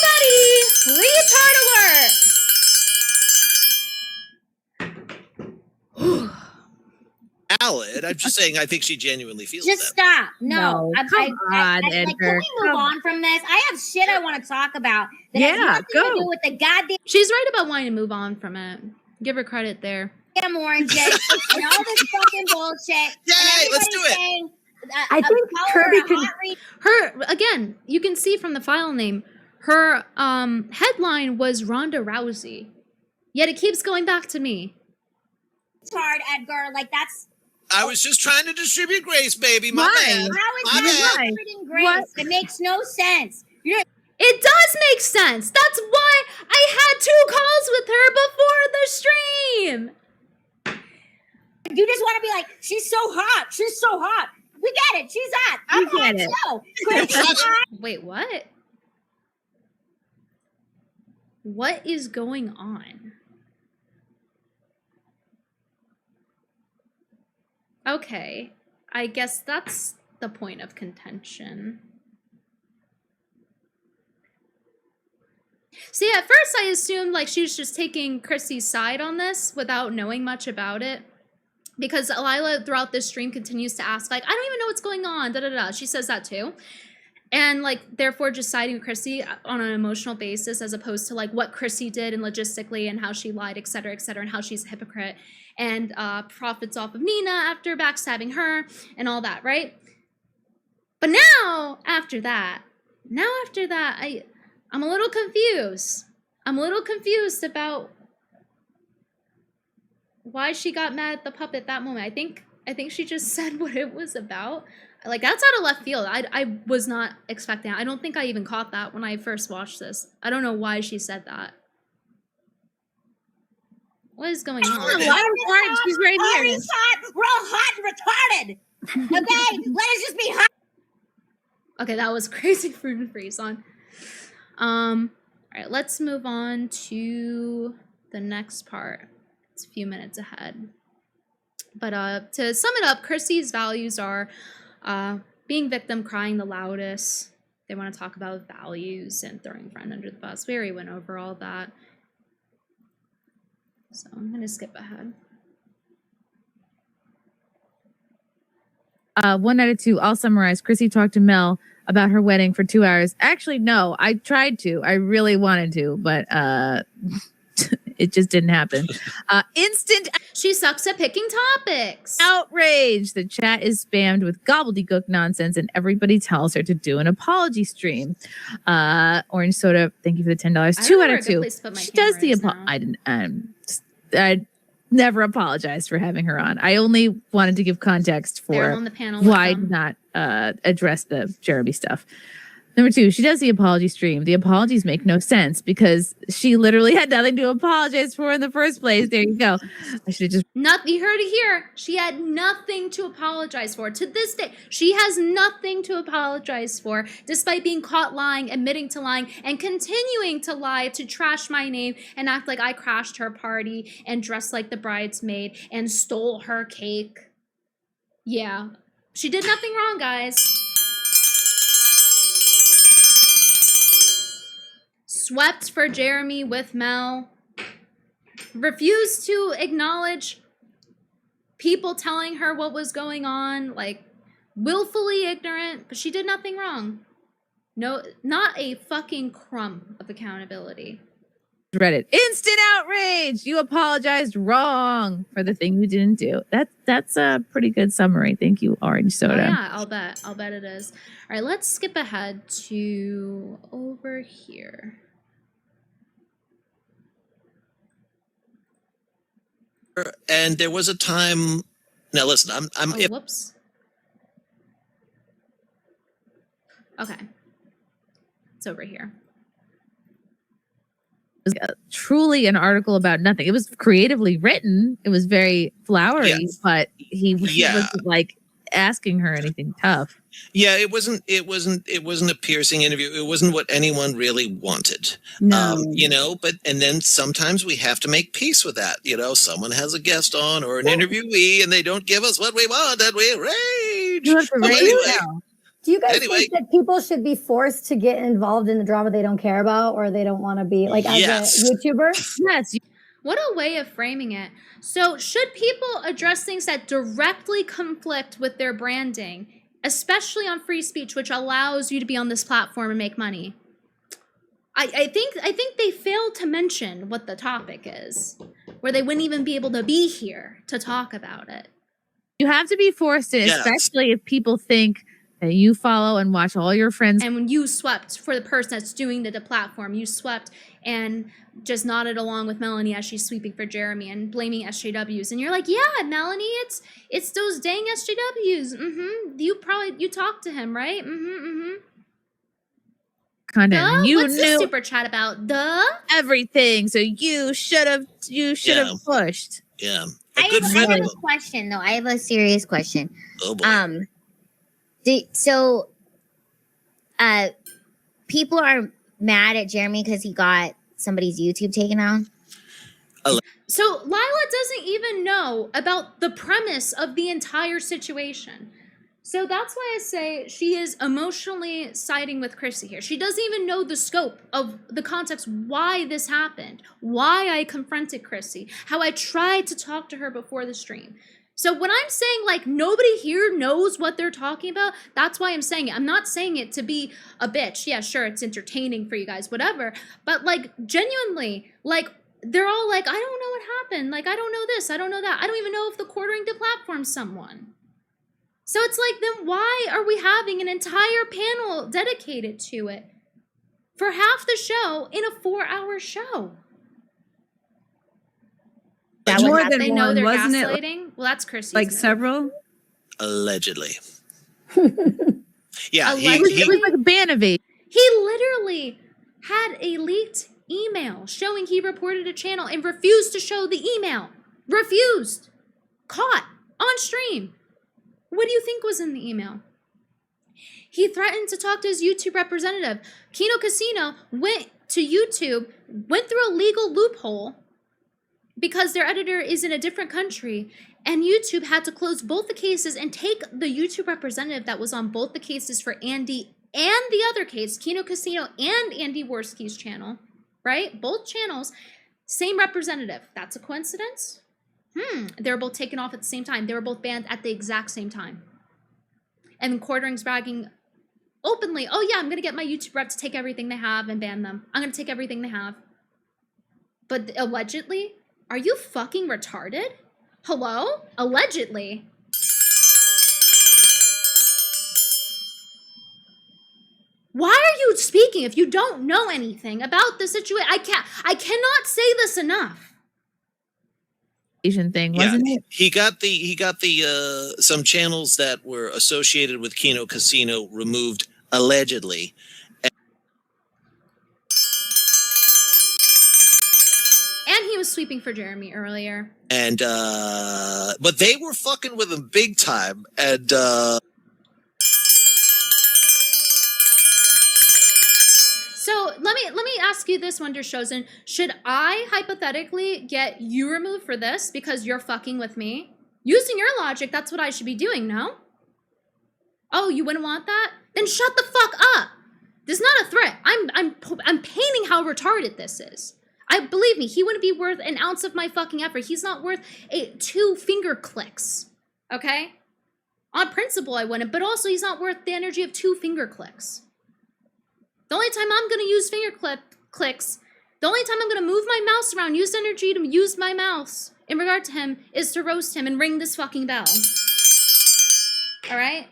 [SPEAKER 2] buddy? Retard alert.
[SPEAKER 1] valid. I'm just saying I think she genuinely feels
[SPEAKER 6] just
[SPEAKER 1] that.
[SPEAKER 6] Stop. No.
[SPEAKER 3] Come on, Edgar.
[SPEAKER 6] Like, can we move on from this? I have shit I want to talk about that has nothing to do with the goddamn.
[SPEAKER 2] She's right about wanting to move on from it. Give her credit there.
[SPEAKER 6] Damn oranges and all this fucking bullshit.
[SPEAKER 1] Yay, let's do it.
[SPEAKER 6] Saying,
[SPEAKER 4] I think Kirby could.
[SPEAKER 2] Her again. You can see from the file name. Her headline was Ronda Rousey, yet it keeps going back to me.
[SPEAKER 6] It's hard, Edgar. Like that's.
[SPEAKER 1] I was just trying to distribute grace, baby. My bad.
[SPEAKER 6] How is that distributing grace? What? It makes no sense.
[SPEAKER 2] It does make sense. That's why I had 2 calls with her before the stream.
[SPEAKER 6] You just want to be like, she's so hot. She's so hot. We get it. She's hot. I'm hot too.
[SPEAKER 2] Wait, what? What is going on? Okay, I guess that's the point of contention. See, at first I assumed like she was just taking Chrissie's side on this without knowing much about it. because Lila throughout this stream continues to ask, like, I don't even know what's going on, da-da-da. She says that too. And, like, therefore just siding with Chrissie on an emotional basis as opposed to, like, what Chrissie did and logistically and how she lied, et cetera, and how she's a hypocrite and profits off of Nina after backstabbing her and all that, right? But now, after that, I'm a little confused. I'm a little confused about why she got mad at the puppet that moment. I think she just said what it was about. Like, that's out of left field. I was not expecting that. I don't think I even caught that when I first watched this. I don't know why she said that. What is going on?
[SPEAKER 3] She's right here.
[SPEAKER 6] We're all hot and retarded. Okay, let us just be hot.
[SPEAKER 2] Okay, that was crazy fruit and freeze on. All right, let's move on to the next part. It's a few minutes ahead. But to sum it up, Chrissie's values are being victim, crying the loudest. They want to talk about values and throwing a friend under the bus. We already went over all that. So I'm going to skip ahead.
[SPEAKER 3] 1 out of 2. I'll summarize. Chrissie talked to Mel about her wedding for 2 hours. Actually, no, I tried to. I really wanted to, but it just didn't happen. Instant
[SPEAKER 2] She sucks at picking topics.
[SPEAKER 3] outrage. The chat is spammed with gobbledygook nonsense, and everybody tells her to do an apology stream. Orange Soda, thank you for the $10. 2 out of 2. She does the I never apologized for having her on. I only wanted to give context for
[SPEAKER 2] on the panel
[SPEAKER 3] why not address the Jeremy stuff. Number 2, she does the apology stream. The apologies make no sense because she literally had nothing to apologize for in the first place. There you go. I should have just...
[SPEAKER 2] You heard it here. She had nothing to apologize for. To this day, she has nothing to apologize for, despite being caught lying, admitting to lying, and continuing to lie to trash my name and act like I crashed her party and dressed like the bridesmaid and stole her cake. Yeah. She did nothing wrong, guys. Swept for Jeremy with Mel. Refused to acknowledge people telling her what was going on. Like, willfully ignorant, but she did nothing wrong. No, not a fucking crumb of accountability.
[SPEAKER 3] Reddit. Instant outrage. You apologized wrong for the thing you didn't do. That's a pretty good summary. Thank you, Orange Soda.
[SPEAKER 2] Oh, yeah, I'll bet it is. All right, let's skip ahead to over here.
[SPEAKER 1] And there was a time. Now listen,
[SPEAKER 2] Whoops. Okay, it's over here.
[SPEAKER 3] It was truly an article about nothing. It was creatively written. It was very flowery,
[SPEAKER 1] Yes.
[SPEAKER 3] but he wasn't like asking her anything tough.
[SPEAKER 1] Yeah, it wasn't a piercing interview. It wasn't what anyone really wanted.
[SPEAKER 5] No.
[SPEAKER 1] And then sometimes we have to make peace with that. Someone has a guest on or an interviewee and they don't give us what we want and we rage.
[SPEAKER 3] You have to rage
[SPEAKER 1] Anyway,
[SPEAKER 3] now.
[SPEAKER 4] Do you guys think that people should be forced to get involved in the drama they don't care about or they don't want to be, like,
[SPEAKER 1] Yes.
[SPEAKER 4] as a YouTuber?
[SPEAKER 3] Yes.
[SPEAKER 2] What a way of framing it. So, should people address things that directly conflict with their branding, especially on free speech, which allows you to be on this platform and make money? I think they failed to mention what the topic is, where they wouldn't even be able to be here to talk about it.
[SPEAKER 3] You have to be forced to,
[SPEAKER 1] Yes.
[SPEAKER 3] especially if people think that you follow and watch all your friends.
[SPEAKER 2] And when you swept for the person that's doing the platform, you swept and just nodded along with Melanie as she's sweeping for Jeremy and blaming SJWs. And you're like, yeah, Melanie, it's those dang SJWs. You talked to him, right?
[SPEAKER 3] Content.
[SPEAKER 2] Duh?
[SPEAKER 3] You
[SPEAKER 2] What's
[SPEAKER 3] knew
[SPEAKER 2] this super chat about? Duh?
[SPEAKER 3] everything, so you should have pushed.
[SPEAKER 1] Yeah.
[SPEAKER 6] I have a question, though. I have a serious question.
[SPEAKER 1] Oh boy.
[SPEAKER 6] People are mad at Jeremy because he got somebody's YouTube taken down.
[SPEAKER 2] So Lila doesn't even know about the premise of the entire situation. So that's why I say she is emotionally siding with Chrissie here. She doesn't even know the scope of the context, why this happened, why I confronted Chrissie, how I tried to talk to her before the stream. So when I'm saying like nobody here knows what they're talking about, that's why I'm saying it. I'm not saying it to be a bitch. Yeah, sure, it's entertaining for you guys, whatever. But like genuinely, like they're all like, I don't know what happened. Like, I don't know this, I don't know that. I don't even know if the quartering deplatformed someone. So it's like, then why are we having an entire panel dedicated to it for half the show in a 4-hour show?
[SPEAKER 5] That more than
[SPEAKER 2] they
[SPEAKER 5] one,
[SPEAKER 2] know they're
[SPEAKER 5] wasn't
[SPEAKER 2] gaslighting? Well, that's Chrissie's
[SPEAKER 5] like
[SPEAKER 2] note.
[SPEAKER 5] several?
[SPEAKER 1] Allegedly. Yeah,
[SPEAKER 2] Allegedly?
[SPEAKER 3] It was like a ban of it.
[SPEAKER 2] He literally had a leaked email showing he reported a channel and refused to show the email. Refused. Caught on stream. What do you think was in the email? He threatened to talk to his YouTube representative. Kino Casino went to YouTube, went through a legal loophole because their editor is in a different country, and YouTube had to close both the cases and take the YouTube representative that was on both the cases for Andy and the other case, Kino Casino and Andy Worski's channel, right? Both channels, same representative. That's a coincidence? They were both taken off at the same time. They were both banned at the exact same time. And Quartering's bragging openly, oh yeah, I'm going to get my YouTube rep to take everything they have and ban them. I'm going to take everything they have. But allegedly, are you fucking retarded? Hello? Allegedly. Why are you speaking if you don't know anything about the situation? I cannot say this enough.
[SPEAKER 3] Thing, wasn't it?
[SPEAKER 1] He got the some channels that were associated with Kino Casino removed allegedly.
[SPEAKER 2] And he was sweeping for Jeremy earlier.
[SPEAKER 1] And but they were fucking with him big time. And
[SPEAKER 2] so let me ask you this, Wonder Chosen. Should I hypothetically get you removed for this because you're fucking with me? Using your logic, that's what I should be doing, no? Oh, you wouldn't want that? Then shut the fuck up. This is not a threat. I'm painting how retarded this is. Believe me, he wouldn't be worth an ounce of my fucking effort. He's not worth 2 finger clicks. Okay? On principle, I wouldn't, but also he's not worth the energy of 2 finger clicks. The only time I'm going to use finger clicks, the only time I'm going to move my mouse around, use energy to use my mouse in regard to him is to roast him and ring this fucking bell. All right?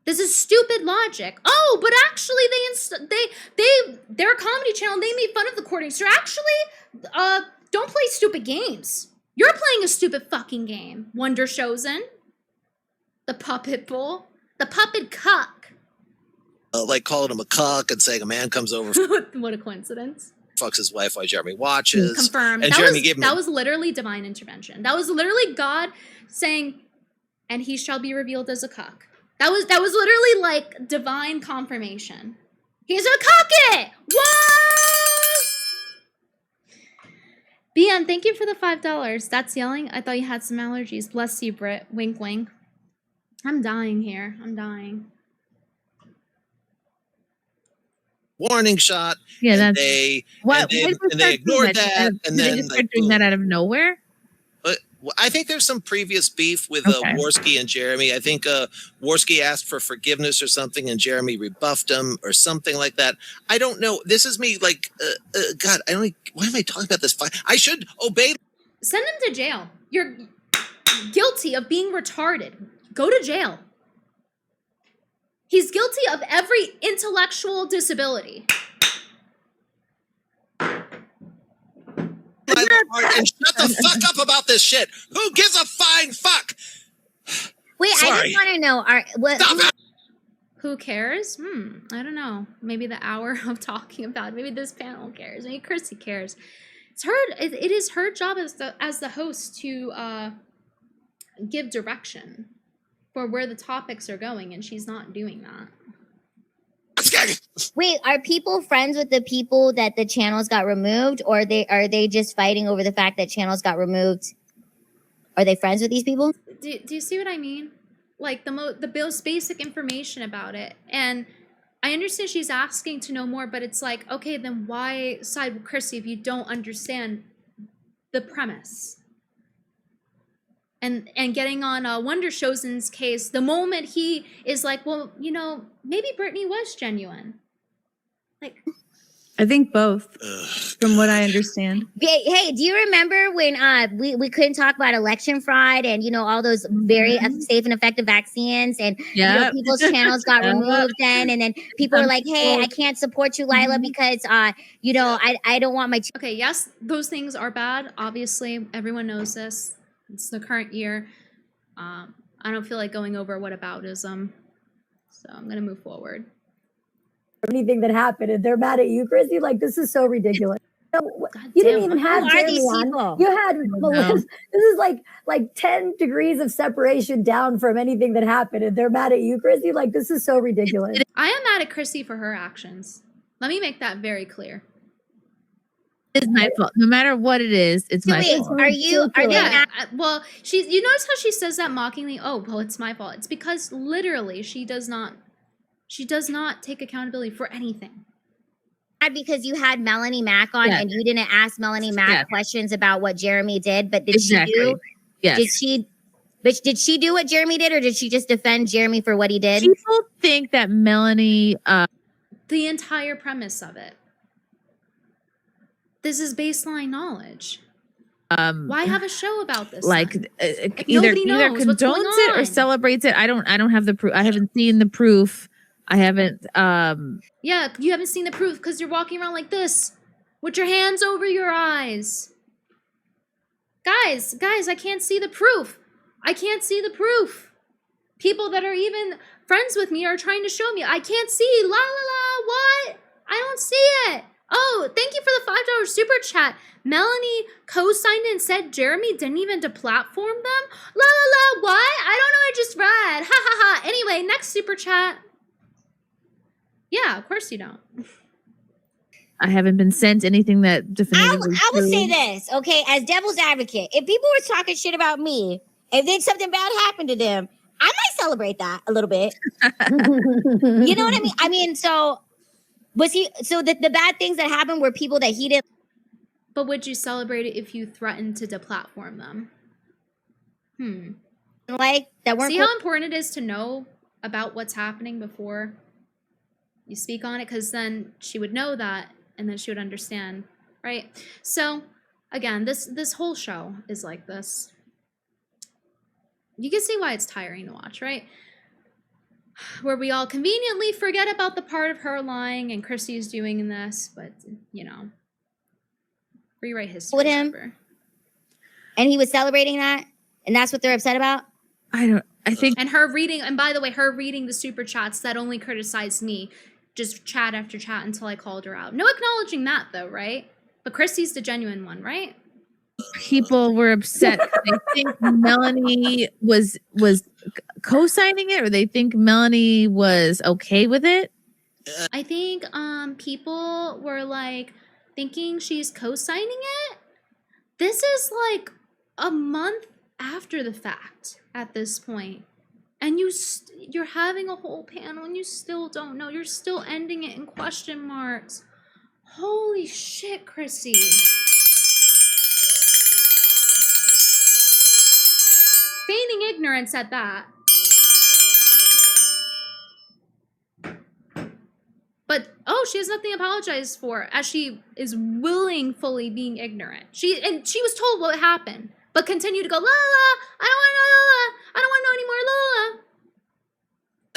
[SPEAKER 2] This is stupid logic. Oh, but actually they're a comedy channel. They made fun of the courting. So actually, don't play stupid games. You're playing a stupid fucking game, Wonder Chosen. The puppet bull. The puppet cuck.
[SPEAKER 1] Like calling him a cuck and saying a man comes over,
[SPEAKER 2] What a coincidence.
[SPEAKER 1] fucks his wife while Jeremy watches.
[SPEAKER 2] Confirmed.
[SPEAKER 1] And
[SPEAKER 2] That was literally divine intervention. That was literally God saying, and he shall be revealed as a cuck. That was literally like divine confirmation. He's a cuck it! Whoa! BN, thank you for the $5. That's yelling. I thought you had some allergies. Bless you, Britt. Wink, wink. I'm dying here. I'm dying.
[SPEAKER 1] Warning shot.
[SPEAKER 3] Yeah,
[SPEAKER 1] and
[SPEAKER 3] that's
[SPEAKER 1] they
[SPEAKER 3] they
[SPEAKER 1] ignored that, and
[SPEAKER 3] they
[SPEAKER 1] then
[SPEAKER 3] just start doing that out of nowhere.
[SPEAKER 1] I think there's some previous beef with
[SPEAKER 3] Okay.
[SPEAKER 1] Worski and Jeremy. I think Worski asked for forgiveness or something, and Jeremy rebuffed him or something like that. I don't know. This is me. Like, God, why am I talking about this? I should obey.
[SPEAKER 2] Send him to jail. You're guilty of being retarded. Go to jail. He's guilty of every intellectual disability.
[SPEAKER 1] And shut the fuck up about this shit. Who gives a flying fuck?
[SPEAKER 6] Wait,
[SPEAKER 1] Sorry.
[SPEAKER 6] I just want to know.
[SPEAKER 1] Stop it!
[SPEAKER 2] Who cares? I don't know. Maybe the hour of talking about it. Maybe this panel cares. Maybe Chrissie cares. It is her job as the host to give direction for where the topics are going, and she's not doing that.
[SPEAKER 6] Wait, are people friends with the people that the channels got removed, or are they just fighting over the fact that channels got removed? Are they friends with these people?
[SPEAKER 2] Do you see what I mean? Like the most basic information about it. And I understand she's asking to know more, but it's like, okay, then why side with Chrissie if you don't understand the premise? and getting on Wonder Chosen's case the moment he is like, well, you know, maybe Brittany was genuine. Like,
[SPEAKER 5] I think both, from what I understand.
[SPEAKER 6] Hey, do you remember when we couldn't talk about election fraud and, you know, all those very safe and effective vaccines, and you know, people's channels got removed then, and then people are like, hey, I can't support you, Lila, because you know, I don't want my
[SPEAKER 2] okay, yes, those things are bad. Obviously, everyone knows this. It's the current year. I don't feel like going over whataboutism, so I'm gonna move forward.
[SPEAKER 4] Anything that happened, and they're mad at you, Chrissie. Like, this is so ridiculous. You didn't even have Jeremy on. You had Melissa. This is like 10 degrees of separation down from anything that happened, and they're mad at you, Chrissie. Like, this is so ridiculous.
[SPEAKER 2] I am mad at Chrissie for her actions. Let me make that very clear.
[SPEAKER 3] It's my fault. No matter what it is, it's my fault.
[SPEAKER 2] Well, she's. You notice how she says that mockingly? Oh, well, it's my fault. It's because literally she does not take accountability for anything.
[SPEAKER 6] Because you had Melanie Mack on and you didn't ask Melanie Mack questions about what Jeremy did, but did she do? Yes. Did she do what Jeremy did, or did she just defend Jeremy for what he did?
[SPEAKER 3] People think that Melanie.
[SPEAKER 2] The entire premise of it. This is baseline knowledge. Why have a show about this?
[SPEAKER 3] Like either condones it or celebrates it. I don't have the proof. I haven't seen the proof. I haven't.
[SPEAKER 2] Yeah, you haven't seen the proof because you're walking around like this with your hands over your eyes. Guys, I can't see the proof. I can't see the proof. People that are even friends with me are trying to show me. I can't see. La la la. What? I don't see it. Oh, thank you for the $5 super chat. Melanie co-signed and said Jeremy didn't even deplatform them. La la la. What? I don't know. I just read. Ha ha ha. Anyway, next super chat. Yeah, of course you don't.
[SPEAKER 3] I haven't been sent anything that definitively.
[SPEAKER 6] I will say this, okay, as devil's advocate. If people were talking shit about me, if then something bad happened to them, I might celebrate that a little bit. You know what I mean? I mean, so was he? So the bad things that happened were people that he didn't.
[SPEAKER 2] But would you celebrate it if you threatened to deplatform them?
[SPEAKER 6] Like that weren't.
[SPEAKER 2] See how important it is to know about what's happening before you speak on it, because then she would know that, and then she would understand, right? So again, this whole show is like this. You can see why it's tiring to watch, right? Where we all conveniently forget about the part of her lying and Chrissie's doing this, but you know, rewrite history.
[SPEAKER 6] With him, and he was celebrating that, and that's what they're upset about.
[SPEAKER 3] I think,
[SPEAKER 2] and her reading, and by the way, her reading the super chats that only criticized me. Just chat after chat until I called her out. No acknowledging that though, right? But Chrissie's the genuine one, right?
[SPEAKER 3] People were upset. They think Melanie was co-signing it, or they think Melanie was okay with it.
[SPEAKER 2] I think people were like thinking she's co-signing it. This is like a month after the fact at this point. And you're having a whole panel and you still don't know. You're still ending it in question marks. Holy shit, Chrissie. Feigning ignorance at that. But, oh, she has nothing to apologize for, as she is willingly being ignorant. She was told what happened, but continued to go, la la, I don't want to know, la la, I don't want to know anymore, la la.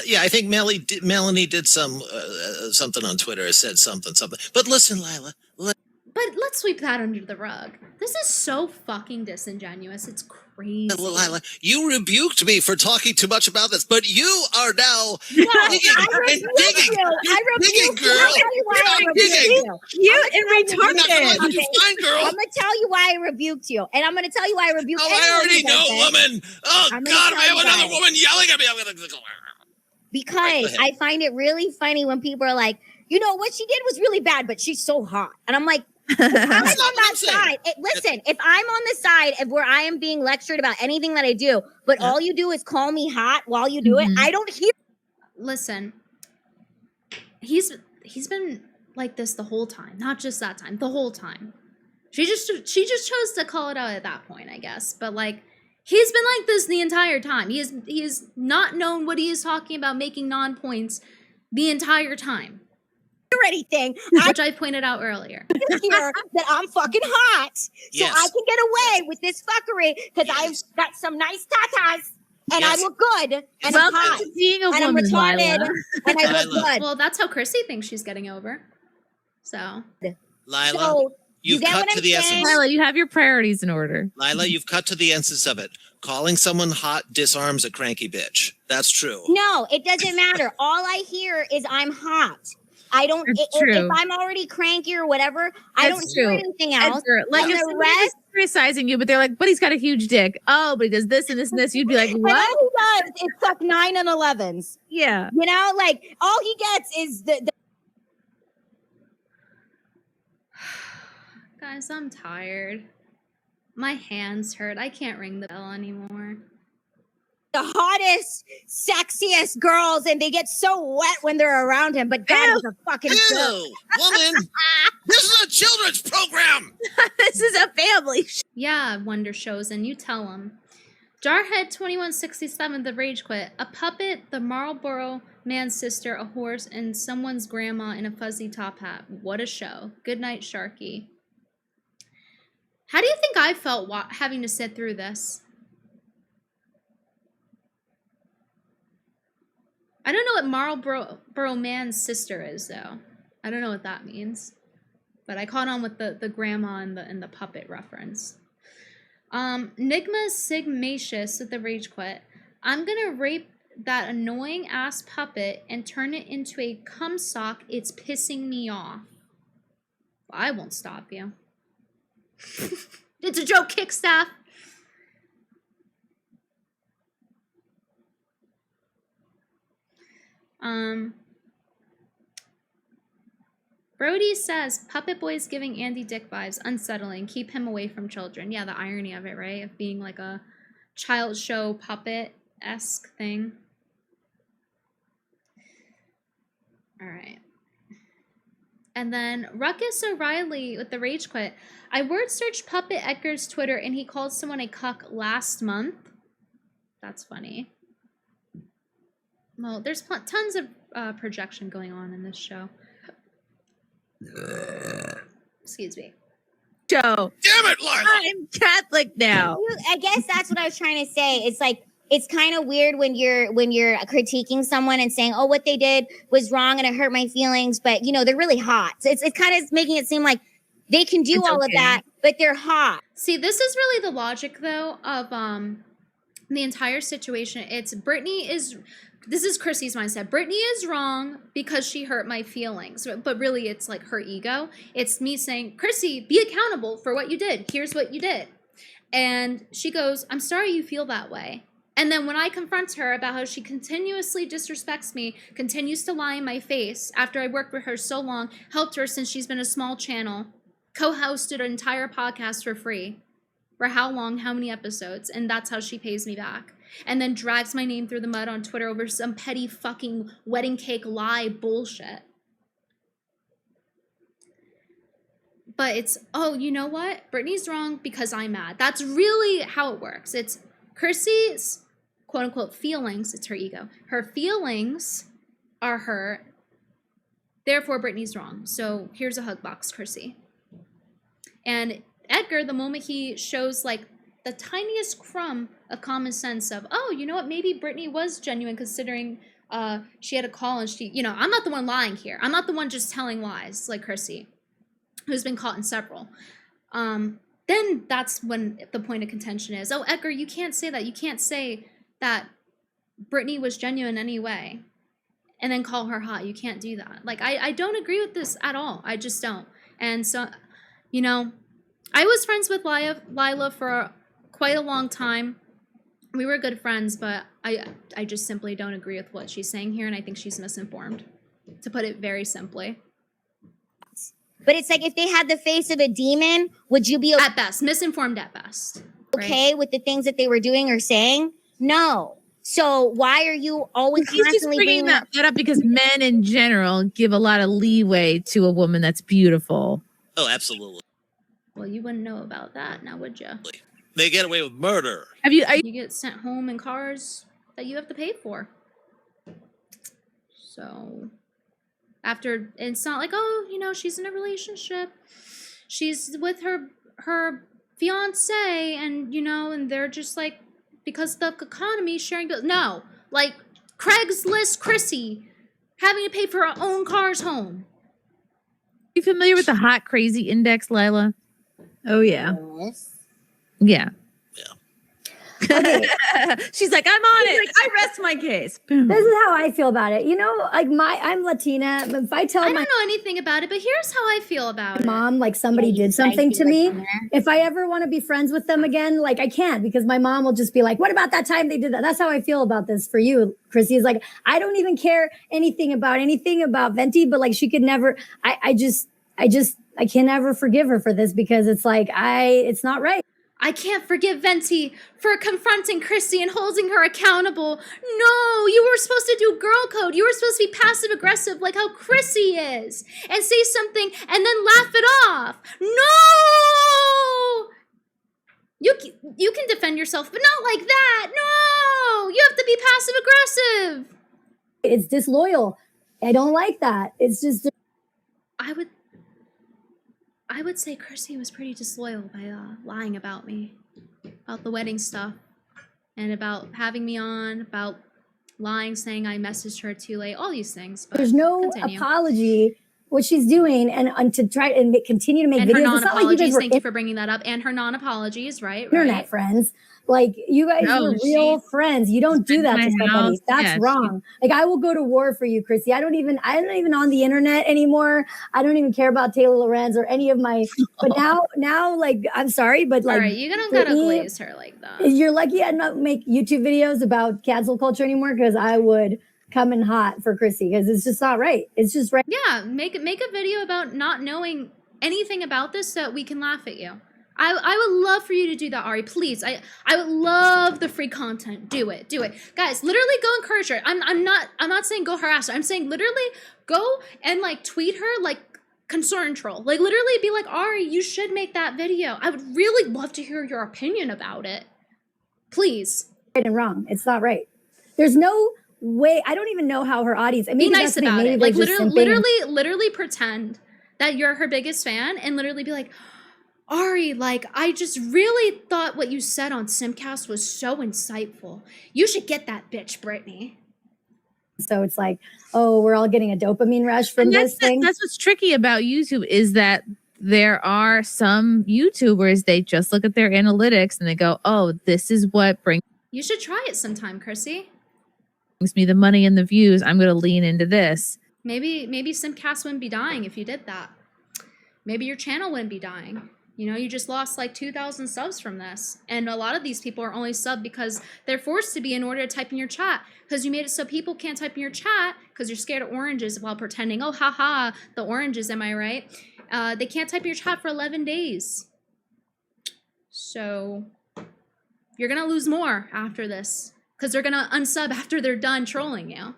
[SPEAKER 1] Yeah, I think Melanie did something on Twitter, said something. But listen, Lila.
[SPEAKER 2] But let's sweep that under the rug. This is so fucking disingenuous. It's crazy.
[SPEAKER 1] Lila, you rebuked me for talking too much about this, but you are now digging and digging. You're digging, girl. You're digging.
[SPEAKER 5] Cute and retarded.
[SPEAKER 1] Fine, girl.
[SPEAKER 6] I'm going to tell you why I rebuked you. And I'm going to tell you why I rebuked you.
[SPEAKER 1] Oh, I already know, woman. Oh, God, I have another woman yelling at me. I'm going to...
[SPEAKER 6] Because I find it really funny when people are like, you know, what she did was really bad, but she's so hot. And I'm like, I'm on that side. Listen, if I'm on the side of where I am being lectured about anything that I do, but all you do is call me hot while you do it, I don't hear.
[SPEAKER 2] Listen, he's been like this the whole time, not just that time, the whole time. She just chose to call it out at that point, I guess. But like, He's been like this the entire time. He is not known what he is talking about, making non-points the entire time.
[SPEAKER 6] Or anything.
[SPEAKER 2] Which I pointed out earlier.
[SPEAKER 6] Here that I'm fucking hot. So
[SPEAKER 1] Yes.
[SPEAKER 6] I can get away with this fuckery because I've got some nice tatas and I look good and I'm hot.
[SPEAKER 3] To being a
[SPEAKER 6] And I'm
[SPEAKER 3] woman,
[SPEAKER 6] retarded
[SPEAKER 3] Lila.
[SPEAKER 6] and I look good.
[SPEAKER 2] Well, that's how Chrissie thinks she's getting over. So
[SPEAKER 1] Lila,
[SPEAKER 6] So,
[SPEAKER 1] you've
[SPEAKER 6] get
[SPEAKER 1] cut
[SPEAKER 6] what
[SPEAKER 1] to
[SPEAKER 6] I'm
[SPEAKER 1] the
[SPEAKER 6] saying?
[SPEAKER 1] essence.
[SPEAKER 3] Lila, you have your priorities in order.
[SPEAKER 1] Lila, you've cut to the essence of it. Calling someone hot disarms a cranky bitch. That's true.
[SPEAKER 6] No, it doesn't matter. All I hear is I'm hot. I don't. If I'm already cranky or whatever, I don't hear anything else.
[SPEAKER 3] Like
[SPEAKER 6] And
[SPEAKER 3] if
[SPEAKER 6] the
[SPEAKER 3] somebody was
[SPEAKER 6] rest,
[SPEAKER 3] criticizing you, but they're like, "But he's got a huge dick." Oh, but he does this and this and this. You'd be like,
[SPEAKER 6] and
[SPEAKER 3] "What?"
[SPEAKER 6] all he does is suck 9 and 11s.
[SPEAKER 3] Yeah.
[SPEAKER 6] You know, like all he gets is the
[SPEAKER 2] guys, I'm tired. My hands hurt. I can't ring the bell anymore.
[SPEAKER 6] hottest, sexiest girls, and they get so wet when they're around him. But God is a fucking jerk.
[SPEAKER 1] Ew, woman, this is a children's program.
[SPEAKER 3] This is a family.
[SPEAKER 2] Yeah, Wonder shows, and you tell them. Jarhead 2167, the Rage Quit. A puppet, the Marlboro man's sister, a horse, and someone's grandma in a fuzzy top hat. What a show. Good night, Sharky. How do you think I felt having to sit through this? I don't know what Marlboro man's sister is, though. I don't know what that means. But I caught on with the grandma and the puppet reference. Nigma Sigmatius with the Rage Quit. I'm gonna rape that annoying ass puppet and turn it into a cum sock. It's pissing me off. Well, I won't stop you. It's a joke, Kickstaff. Brody says, Puppet Boy's giving Andy dick vibes. Unsettling. Keep him away from children. Yeah, the irony of it, right? Of being like a child show puppet-esque thing. All right. And then Ruckus O'Reilly with the Rage Quit. I word searched Puppet Edgar's Twitter and he called someone a cuck last month. That's funny. Well, there's tons of projection going on in this show. Excuse me.
[SPEAKER 3] Joe.
[SPEAKER 1] Damn it, Lila!
[SPEAKER 3] I'm Catholic now.
[SPEAKER 6] I guess that's what I was trying to say. It's like, it's kind of weird when you're critiquing someone and saying, oh, what they did was wrong and it hurt my feelings, but you know, they're really hot. So it's kind of making it seem like they can do all of that, but they're hot.
[SPEAKER 2] See, this is really the logic though of the entire situation. It's this is Chrissie's mindset. Brittany is wrong because she hurt my feelings, but really it's like her ego. It's me saying, Chrissie, be accountable for what you did. Here's what you did. And she goes, I'm sorry you feel that way. And then when I confront her about how she continuously disrespects me, continues to lie in my face after I worked with her so long, helped her since she's been a small channel, co-hosted an entire podcast for free. For how long, how many episodes, and that's how she pays me back. And then drags my name through the mud on Twitter over some petty fucking wedding cake lie bullshit. But it's, oh, you know what? Brittany's wrong because I'm mad. That's really how it works. It's Chrissie's quote-unquote feelings. It's her ego. Her feelings are hurt. Therefore, Brittany's wrong. So here's a hug box, Chrissie. And Edgar, the moment he shows like the tiniest crumb of common sense of, oh, you know what, maybe Brittany was genuine considering she had a call and she, you know, I'm not the one lying here. I'm not the one just telling lies like Chrissie, who's been caught in several. Then that's when the point of contention is, oh, Edgar, you can't say that. You can't say that Brittany was genuine anyway and then call her hot. You can't do that. Like, I don't agree with this at all. I just don't. And so, you know, I was friends with Lila for quite a long time. We were good friends, but I just simply don't agree with what she's saying here, and I think she's misinformed, to put it very simply.
[SPEAKER 6] But it's like, if they had the face of a demon, would you be
[SPEAKER 2] at best misinformed at best?
[SPEAKER 6] Okay, right? With the things that they were doing or saying? No. So why are you always constantly
[SPEAKER 3] bringing that up? Because men in general give a lot of leeway to a woman that's beautiful.
[SPEAKER 1] Oh, absolutely.
[SPEAKER 2] Well, you wouldn't know about that now, would you?
[SPEAKER 1] They get away with murder.
[SPEAKER 2] You get sent home in cars that you have to pay for. So after, it's not like, oh, you know, she's in a relationship. She's with her fiance, and you know, and they're just like, because the economy sharing bills. No, like Craigslist Chrissie having to pay for her own cars home.
[SPEAKER 3] You familiar with the hot crazy index, Lila?
[SPEAKER 5] Oh yeah.
[SPEAKER 3] Yeah.
[SPEAKER 4] Okay.
[SPEAKER 3] She's like, I'm on it.
[SPEAKER 5] Like, I rest my case.
[SPEAKER 4] This is how I feel about it. You know, like I'm Latina. If I tell
[SPEAKER 2] I
[SPEAKER 4] my
[SPEAKER 2] don't know anything about it, but here's how I feel about it.
[SPEAKER 4] mom, like somebody did something to me, if I ever want to be friends with them again, like I can't, because my mom will just be like, what about that time they did that? That's how I feel about this for you, Chrissie. Is like, I don't even care anything about Venti, but like she could never, I can never forgive her for this, because it's like, it's not right.
[SPEAKER 2] I can't forgive Venti for confronting Chrissie and holding her accountable. No, you were supposed to do girl code. You were supposed to be passive aggressive like how Chrissie is, and say something and then laugh it off. No! You can defend yourself, but not like that. No! You have to be passive aggressive.
[SPEAKER 4] It's disloyal. I don't like that. It's just,
[SPEAKER 2] I would say Chrissie was pretty disloyal by lying about me, about the wedding stuff, and about having me on, about lying, saying I messaged her too late, all these things. But
[SPEAKER 4] there's no
[SPEAKER 2] continue.
[SPEAKER 4] apology what she's doing, and to try and continue to make
[SPEAKER 2] and
[SPEAKER 4] videos.
[SPEAKER 2] her
[SPEAKER 4] It's not like you
[SPEAKER 2] non-apologies,
[SPEAKER 4] guys were
[SPEAKER 2] thank you for bringing that up. And her non-apologies, right?
[SPEAKER 4] internet friends. Like you guys were real friends. You don't do that to somebody. That's wrong. Like I will go to war for you, Chrissie. I'm not even on the internet anymore. I don't even care about Taylor Lorenz or any of my. But now, like I'm sorry, but like,
[SPEAKER 2] all right, you don't gotta glaze her like that.
[SPEAKER 4] You're lucky I don't make YouTube videos about cancel culture anymore, because I would come in hot for Chrissie, because it's just not right. It's just right.
[SPEAKER 2] Yeah, make a video about not knowing anything about this so that we can laugh at you. I would love for you to do that, Ari. Please. I would love the free content. Do it. Guys, literally go encourage her. I'm not saying go harass her. I'm saying literally go and like tweet her like concern troll. Like literally be like, Ari, you should make that video. I would really love to hear your opinion about it. Please.
[SPEAKER 4] Right and wrong. It's not right. There's no way. I don't even know how her audience.
[SPEAKER 2] Be nice about it. Like literally pretend that you're her biggest fan and literally be like, Ari, like, I just really thought what you said on Simpcast was so insightful. You should get that bitch, Brittany.
[SPEAKER 4] So it's like, oh, we're all getting a dopamine rush from this thing.
[SPEAKER 3] That's what's tricky about YouTube, is that there are some YouTubers, they just look at their analytics and they go, oh, this is what brings
[SPEAKER 2] You should try it sometime, Chrissie.
[SPEAKER 3] me the money and the views. I'm going to lean into this.
[SPEAKER 2] Maybe Simpcast wouldn't be dying if you did that. Maybe your channel wouldn't be dying. You know, you just lost like 2,000 subs from this. And a lot of these people are only subbed because they're forced to be in order to type in your chat. Because you made it so people can't type in your chat because you're scared of oranges while pretending, oh, haha, the oranges, am I right? They can't type in your chat for 11 days. So you're going to lose more after this. Because they're going to unsub after they're done trolling you.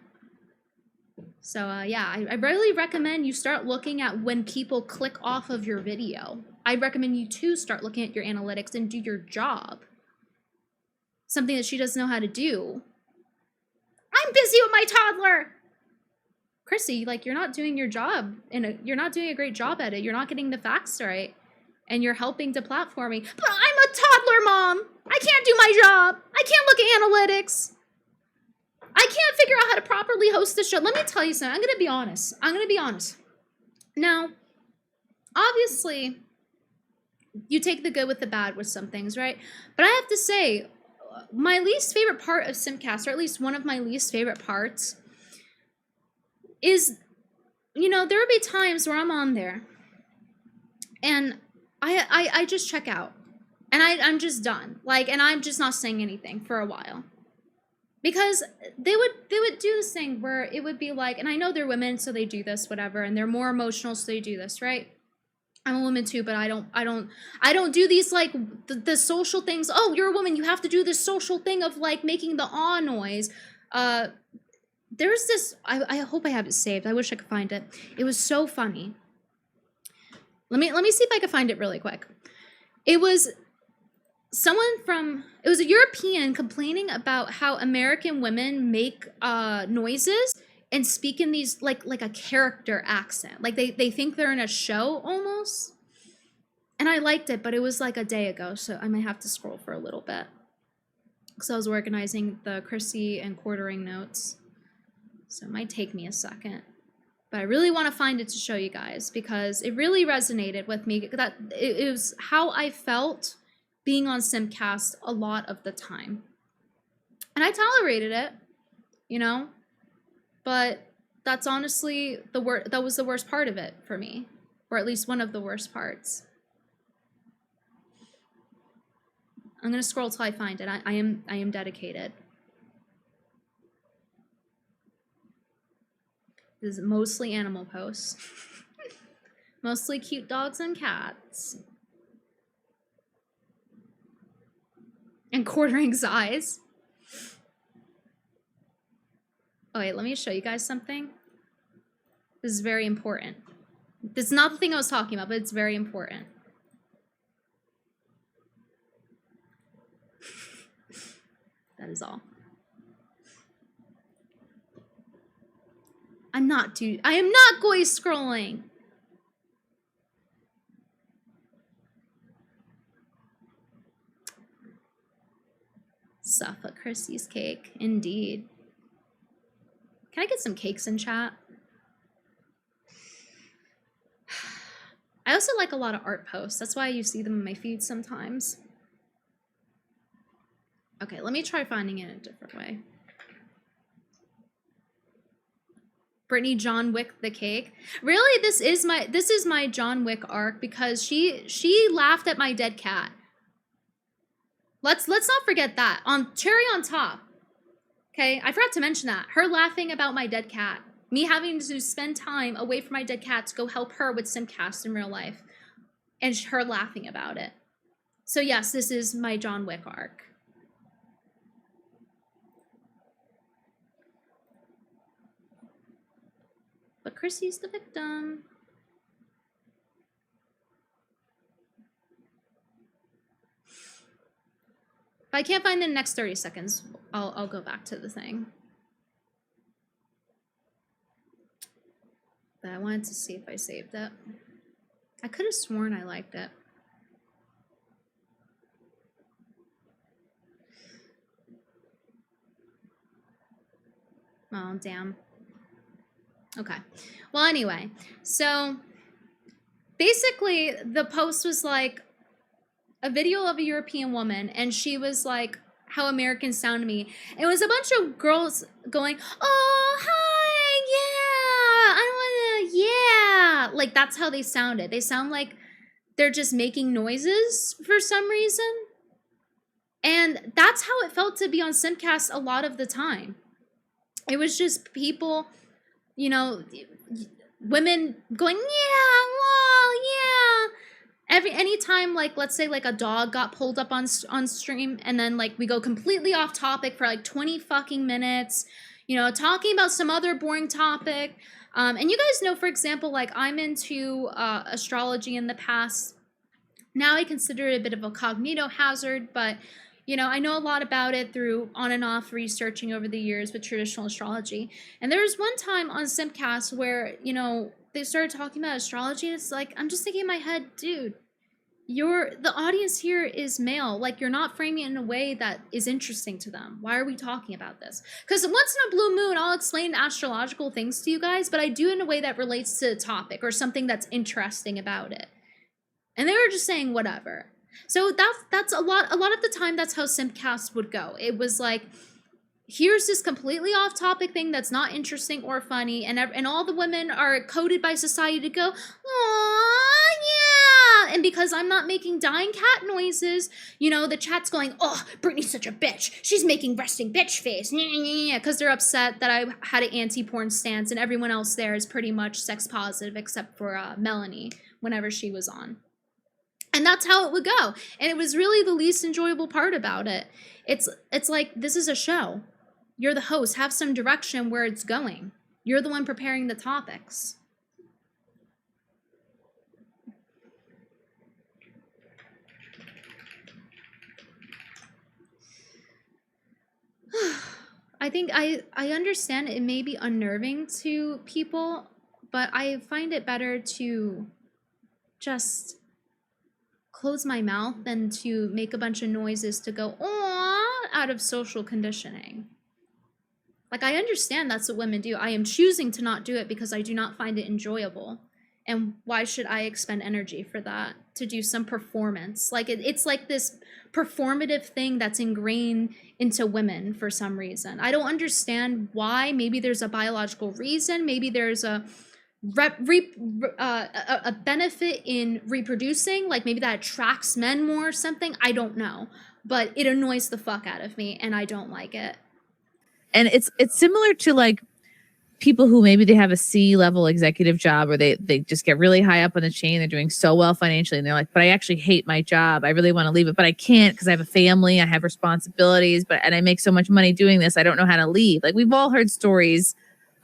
[SPEAKER 2] So yeah, I really recommend you start looking at when people click off of your video. I recommend you to start looking at your analytics and do your job. Something that she doesn't know how to do. I'm busy with my toddler. Chrissie, like you're not doing your job, and you're not doing a great job at it. You're not getting the facts right, and you're helping to platform me. But I'm a toddler mom. I can't do my job. I can't look at analytics. I can't figure out how to properly host the show. Let me tell you something. I'm going to be honest. Now, obviously, you take the good with the bad with some things, right? But I have to say, my least favorite part of Simpcast, or at least one of my least favorite parts, is, you know, there will be times where I'm on there, and I just check out, and I'm just done. Like, and I'm just not saying anything for a while. Because they would do this thing where it would be like, and I know they're women, so they do this, whatever, and they're more emotional, so they do this, right? I'm a woman too, but I don't do these like the social things. Oh, you're a woman, you have to do this social thing of like making the aw noise. There's this, I hope I have it saved. I wish I could find it. It was so funny. Let me see if I can find it really quick. It was it was a European complaining about how American women make noises and speak in these like a character accent. Like they think they're in a show almost. And I liked it, but it was like a day ago, so I might have to scroll for a little bit. So I was organizing the Chrissie and quartering notes. So it might take me a second. But I really want to find it to show you guys because it really resonated with me. That it was how I felt being on Simpcast a lot of the time. And I tolerated it, you know? But that's honestly that was the worst part of it for me. Or at least one of the worst parts. I'm gonna scroll till I find it. I am dedicated. This is mostly animal posts. Mostly cute dogs and cats. And quartering size. Oh wait, let me show you guys something. This is very important. This is not the thing I was talking about, but it's very important. That is all. I am not going scrolling. Suffolk Chrissie's cake, indeed. Can I get some cakes in chat? I also like a lot of art posts. That's why you see them in my feed sometimes. Okay, let me try finding it in a different way. Brittany John Wick the cake. Really, this is my John Wick arc because she laughed at my dead cat. Let's not forget that. On cherry on top. Okay, I forgot to mention that. Her laughing about my dead cat. Me having to spend time away from my dead cat to go help her with Simpcast in real life. And her laughing about it. So yes, this is my John Wick arc. But Chrissie's the victim. If I can't find the next 30 seconds, I'll go back to the thing. But I wanted to see if I saved it. I could have sworn I liked it. Oh, damn. Okay. Well, anyway, so basically the post was like a video of a European woman, and she was like, how Americans sound to me. It was a bunch of girls going, oh, hi, yeah, I wanna, yeah. Like, that's how they sounded. They sound like they're just making noises for some reason. And that's how it felt to be on Simpcast a lot of the time. It was just people, you know, women going, yeah, well, yeah. Anytime, like, let's say, like, a dog got pulled up on stream, and then, like, we go completely off topic for, like, 20 fucking minutes, you know, talking about some other boring topic. And you guys know, for example, like, I'm into astrology in the past. Now I consider it a bit of a cognito hazard, but, you know, I know a lot about it through on and off researching over the years with traditional astrology. And there was one time on Simpcast where, you know, they started talking about astrology, and it's like, I'm just thinking in my head, dude, the audience here is male. Like, you're not framing it in a way that is interesting to them. Why are we talking about this? Because once in a blue moon, I'll explain astrological things to you guys, but I do it in a way that relates to the topic or something that's interesting about it. And they were just saying whatever. So that's a lot of the time that's how Simpcast would go. It was like, here's this completely off-topic thing that's not interesting or funny, and all the women are coded by society to go, "Aw, yeah!" And because I'm not making dying cat noises, you know, the chat's going, "Oh, Brittany's such a bitch. She's making resting bitch face," because they're upset that I had an anti-porn stance, and everyone else there is pretty much sex positive except for Melanie whenever she was on. And that's how it would go. And it was really the least enjoyable part about it. It's like, this is a show. You're the host. Have some direction where it's going. You're the one preparing the topics. I think I understand it may be unnerving to people, but I find it better to just close my mouth than to make a bunch of noises to go "Aw" out of social conditioning. Like, I understand that's what women do. I am choosing to not do it because I do not find it enjoyable. And why should I expend energy for that? To do some performance? Like, it's like this performative thing that's ingrained into women for some reason. I don't understand why. Maybe there's a biological reason. Maybe there's a benefit in reproducing. Like, maybe that attracts men more or something. I don't know. But it annoys the fuck out of me, and I don't like it.
[SPEAKER 3] And it's similar to like people who maybe they have a C-level executive job, or they just get really high up on the chain. They're doing so well financially, and they're like, but I actually hate my job. I really want to leave it, but I can't because I have a family, I have responsibilities, and I make so much money doing this. I don't know how to leave. Like, we've all heard stories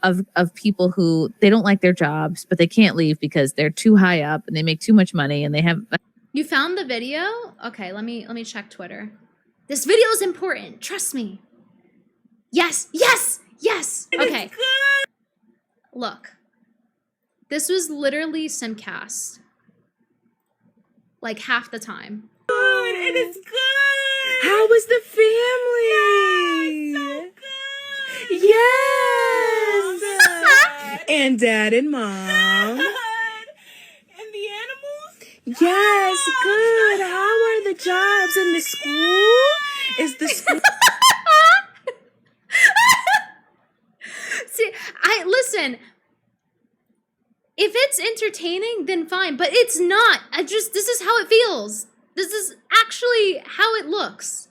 [SPEAKER 3] of people who they don't like their jobs, but they can't leave because they're too high up and they make too much money and they have.
[SPEAKER 2] You found the video? Okay, let me check Twitter. This video is important. Trust me. Yes. Okay. Look. This was literally Simpcast. Like, half the time.
[SPEAKER 7] Good, and it's good.
[SPEAKER 3] How was the family?
[SPEAKER 7] Yeah, so good.
[SPEAKER 3] Yes.
[SPEAKER 7] And dad and mom. And the animals?
[SPEAKER 3] Yes, good. How are the jobs in the school? Is the school
[SPEAKER 2] See, listen. If it's entertaining, then fine, but it's not. This is how it feels. This is actually how it looks.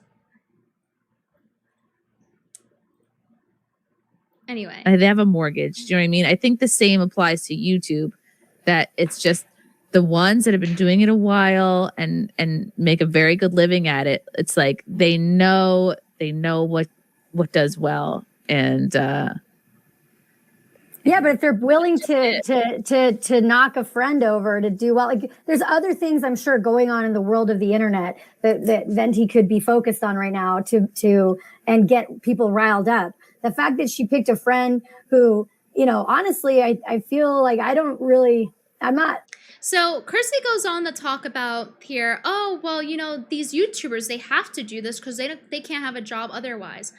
[SPEAKER 2] Anyway.
[SPEAKER 3] They have a mortgage. Do you know what I mean? I think the same applies to YouTube, that it's just the ones that have been doing it a while and make a very good living at it. It's like they know what does well. And
[SPEAKER 4] yeah, but if they're willing to knock a friend over to do well, like, there's other things I'm sure going on in the world of the internet that Venti could be focused on right now to and get people riled up. The fact that she picked a friend who, honestly, I feel like I'm not.
[SPEAKER 2] So Chrissie goes on to talk about here, oh, well, these YouTubers, they have to do this because they can't have a job otherwise.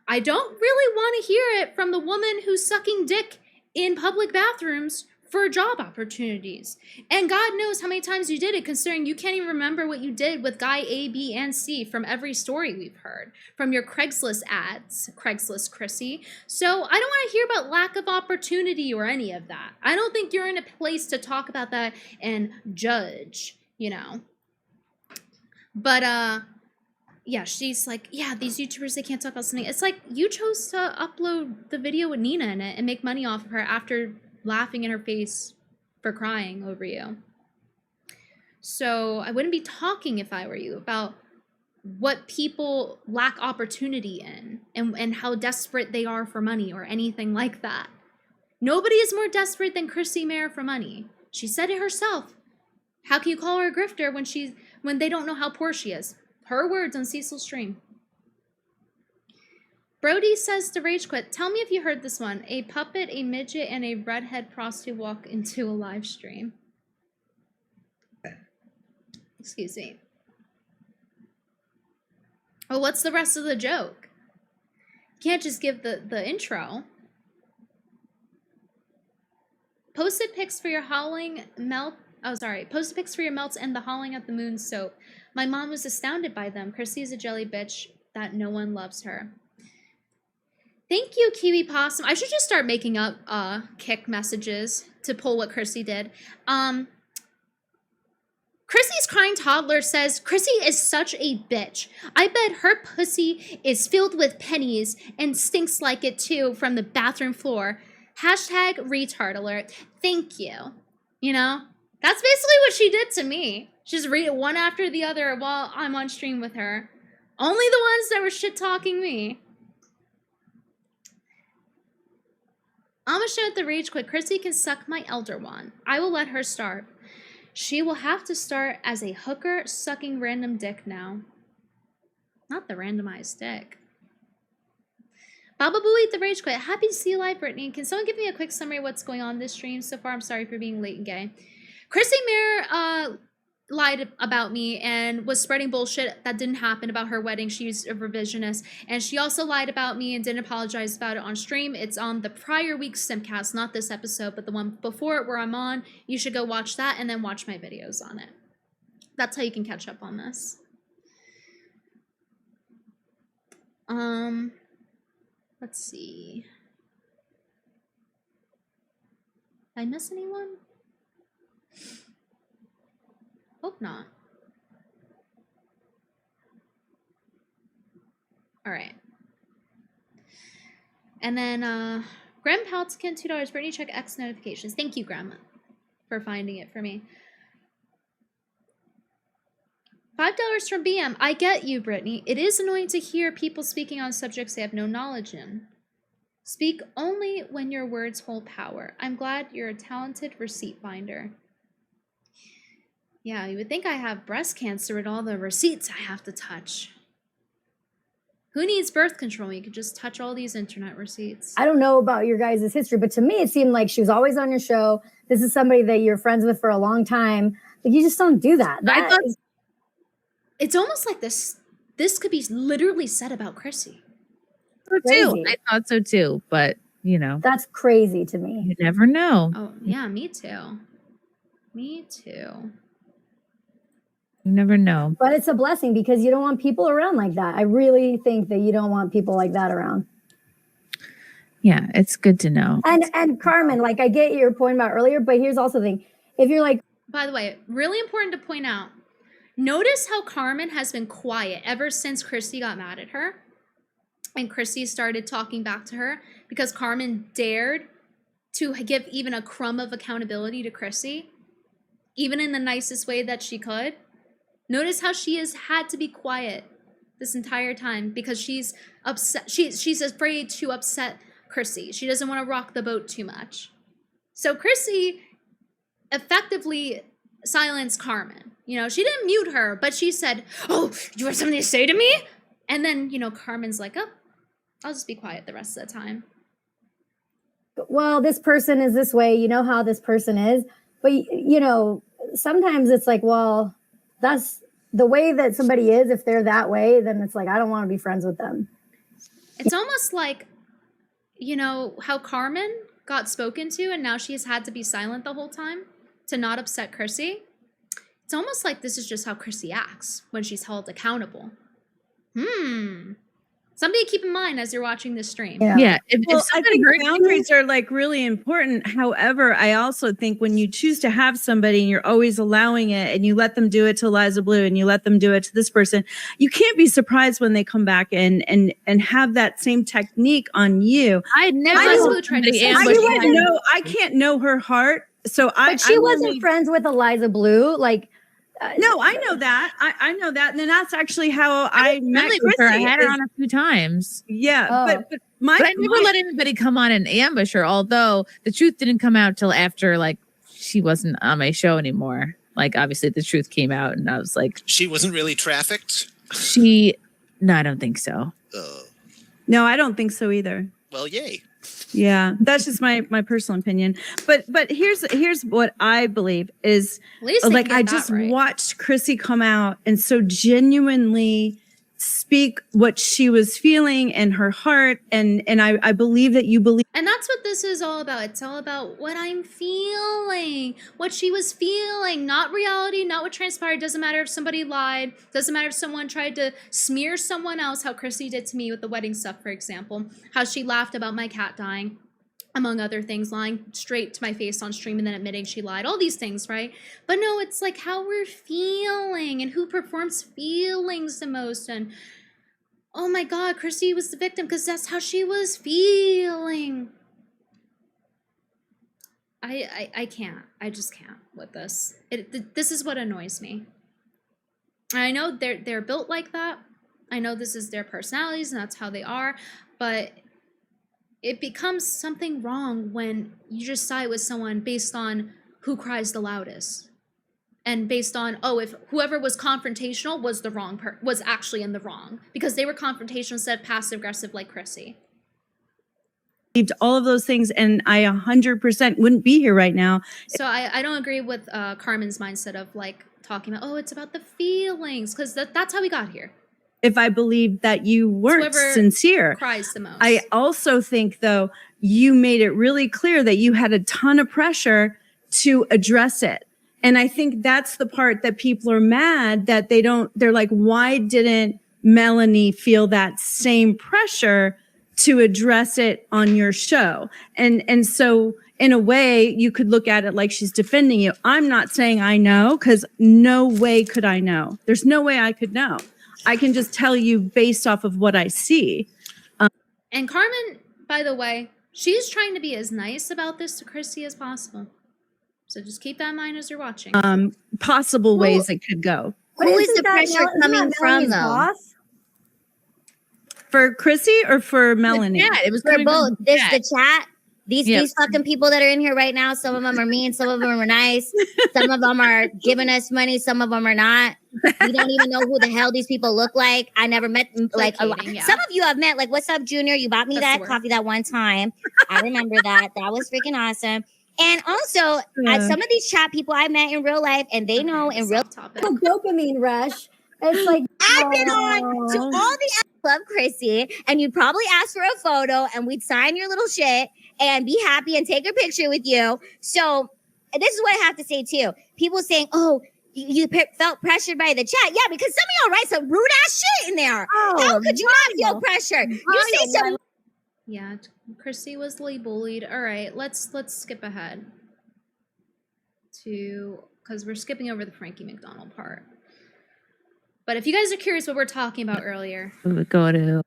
[SPEAKER 2] I don't really want to hear it from the woman who's sucking dick in public bathrooms for job opportunities. And God knows how many times you did it, considering you can't even remember what you did with guy A, B, and C from every story we've heard, from your Craigslist ads, Craigslist Chrissie. So I don't want to hear about lack of opportunity or any of that. I don't think you're in a place to talk about that and judge, But, yeah, she's like, yeah, these YouTubers, they can't talk about something. It's like, you chose to upload the video with Nina in it and make money off of her after laughing in her face for crying over you. So I wouldn't be talking, if I were you, about what people lack opportunity in and how desperate they are for money or anything like that. Nobody is more desperate than Chrissie Mayr for money. She said it herself. How can you call her a grifter when they don't know how poor she is? Her words on Cecil's stream. Brody says to Rage Quit, tell me if you heard this one. A puppet, a midget, and a redhead prostitute walk into a live stream. Excuse me. Oh, what's the rest of the joke? You can't just give the intro. Posted pics for your howling melt. Oh, sorry. Posted pics for your melts and the howling at the moon soap. My mom was astounded by them. Chrissie is a jelly bitch that no one loves her. Thank you, Kiwi Possum. I should just start making up kick messages to pull what Chrissie did. Chrissie's crying toddler says, Chrissie is such a bitch. I bet her pussy is filled with pennies and stinks like it too from the bathroom floor. Hashtag retard alert. Thank you. That's basically what she did to me. Just read it one after the other while I'm on stream with her. Only the ones that were shit-talking me. I'm gonna show at the rage quit. Chrissie can suck my elder one. I will let her start. She will have to start as a hooker sucking random dick now. Not the randomized dick. Baba Booey the Rage Quit. Happy to see you live, Brittany. Can someone give me a quick summary of what's going on this stream so far? I'm sorry for being late and gay. Chrissie Mayr lied about me and was spreading bullshit that didn't happen about her wedding. She used a revisionist. And she also lied about me and didn't apologize about it on stream. It's on the prior week's Simpcast, not this episode, but the one before it where I'm on. You should go watch that and then watch my videos on it. That's how you can catch up on this. Let's see. Did I miss anyone? Hope not. All right. And then, Graham Paltkin, $2. Brittany, check X notifications. Thank you, Grandma, for finding it for me. $5 from BM. I get you, Brittany. It is annoying to hear people speaking on subjects they have no knowledge in. Speak only when your words hold power. I'm glad you're a talented receipt binder. Yeah, you would think I have breast cancer with all the receipts I have to touch. Who needs birth control? You could just touch all these internet receipts.
[SPEAKER 4] I don't know about your guys' history, but to me, it seemed like she was always on your show. This is somebody that you're friends with for a long time. Like, you just don't do that.
[SPEAKER 2] I thought it's almost like this could be literally said about Chrissie.
[SPEAKER 3] Too. I thought so too, but you know.
[SPEAKER 4] That's crazy to me.
[SPEAKER 3] You never know.
[SPEAKER 2] Oh, yeah, me too. Me too.
[SPEAKER 3] You never know.
[SPEAKER 4] But it's a blessing because you don't want people around like that. I really think that you don't want people like that around.
[SPEAKER 3] Yeah, it's good to know.
[SPEAKER 4] And Carmen, like, I get your point about earlier, but here's also the thing. If you're like,
[SPEAKER 2] by the way, really important to point out, notice how Carmen has been quiet ever since Chrissie got mad at her. And Chrissie started talking back to her because Carmen dared to give even a crumb of accountability to Chrissie, even in the nicest way that she could. Notice how she has had to be quiet this entire time because she's upset. She's afraid to upset Chrissie. She doesn't want to rock the boat too much. So Chrissie effectively silenced Carmen. You know, she didn't mute her, but she said, "Oh, you have something to say to me?" And then, you know, Carmen's like, "Oh, I'll just be quiet the rest of the time."
[SPEAKER 4] well, this person is this way. You know how this person is. But, you know, sometimes it's like, well, that's the way that somebody is. If they're that way, then it's like, I don't want to be friends with them.
[SPEAKER 2] It's almost like, you know, how Carmen got spoken to and now she's had to be silent the whole time to not upset Chrissie. It's almost like this is just how Chrissie acts when she's held accountable. Something to keep in mind as you're watching this stream.
[SPEAKER 3] Yeah.
[SPEAKER 5] If I think boundaries are like really important. However, I also think when you choose to have somebody and you're always allowing it and you let them do it to Liza Blue and you let them do it to this person, you can't be surprised when they come back and have that same technique on you.
[SPEAKER 3] I never
[SPEAKER 2] tried to say
[SPEAKER 5] I can't know her heart. So
[SPEAKER 4] But she wasn't friends with Eliza Blue. Like,
[SPEAKER 5] no, I know that. I know that. And then that's actually how I met
[SPEAKER 3] with her. I
[SPEAKER 5] Chrissie.
[SPEAKER 3] had her on a few times.
[SPEAKER 5] Yeah. But
[SPEAKER 3] I never let anybody come on and ambush her, although the truth didn't come out till after, like, she wasn't on my show anymore. Like, obviously the truth came out and I was like,
[SPEAKER 1] she wasn't really trafficked?
[SPEAKER 3] No, I don't think so.
[SPEAKER 5] No, I don't think so either.
[SPEAKER 1] Well, yay.
[SPEAKER 5] Yeah, that's just my personal opinion. But here's what I believe is, like, I just watched Chrissie come out and so genuinely speak what she was feeling in her heart, and I believe that you believe.
[SPEAKER 2] And that's what this is all about. It's all about what I'm feeling, what she was feeling, not reality, not what transpired. Doesn't matter if somebody lied. Doesn't matter if someone tried to smear someone else, how Chrissie did to me with the wedding stuff, for example. How she laughed about my cat dying, among other things, lying straight to my face on stream and then admitting she lied. All these things, right? But no, it's like how we're feeling and who performs feelings the most. And oh my God, Chrissie was the victim because that's how she was feeling. I can't. I just can't with this. This is what annoys me. I know they're built like that. I know this is their personalities and that's how they are. But it becomes something wrong when you just side with someone based on who cries the loudest. And based on, if whoever was confrontational was actually in the wrong because they were confrontational instead of passive aggressive like Chrissie.
[SPEAKER 5] believed all of those things, and I 100% wouldn't be here right now.
[SPEAKER 2] So I don't agree with Carmen's mindset of like talking about, oh, it's about the feelings, because that's how we got here.
[SPEAKER 5] If I believed that you weren't sincere.
[SPEAKER 2] Cries the most.
[SPEAKER 5] I also think, though, you made it really clear that you had a ton of pressure to address it. And I think that's the part that people are mad that they're like, why didn't Melanie feel that same pressure to address it on your show? And so in a way you could look at it like she's defending you. I'm not saying I know, because no way could I know. There's no way I could know. I can just tell you based off of what I see.
[SPEAKER 2] And Carmen, by the way, she's trying to be as nice about this to Chrissie as possible. So just keep that in mind as you're watching.
[SPEAKER 5] Possible ways it could go.
[SPEAKER 6] Who is the pressure coming from, though?
[SPEAKER 5] For Chrissie or for Melanie?
[SPEAKER 3] Yeah, it was
[SPEAKER 6] for both.
[SPEAKER 3] The
[SPEAKER 6] chat. These fucking people that are in here right now, some of them are mean, some of them are nice, some of them are giving us money, some of them are not. We don't even know who the hell these people look like. I never met like some of you I've met. Like, what's up, Junior? You bought me that coffee that one time. I remember that. That was freaking awesome. And also, some of these chat people I met in real life, and they know in real
[SPEAKER 2] topic.
[SPEAKER 4] Dopamine rush. It's like
[SPEAKER 6] I've been on to all the Love Chrissie, and you'd probably ask for a photo, and we'd sign your little shit and be happy and take a picture with you. So this is what I have to say too. People saying, "Oh, you felt pressured by the chat." Yeah, because some of y'all write some rude ass shit in there. How could you not feel pressured? You say some.
[SPEAKER 2] Yeah, Chrissie was bullied. All right, let's skip ahead to, because we're skipping over the Frankie McDonald part. But if you guys are curious what we're talking about earlier,
[SPEAKER 3] we would go to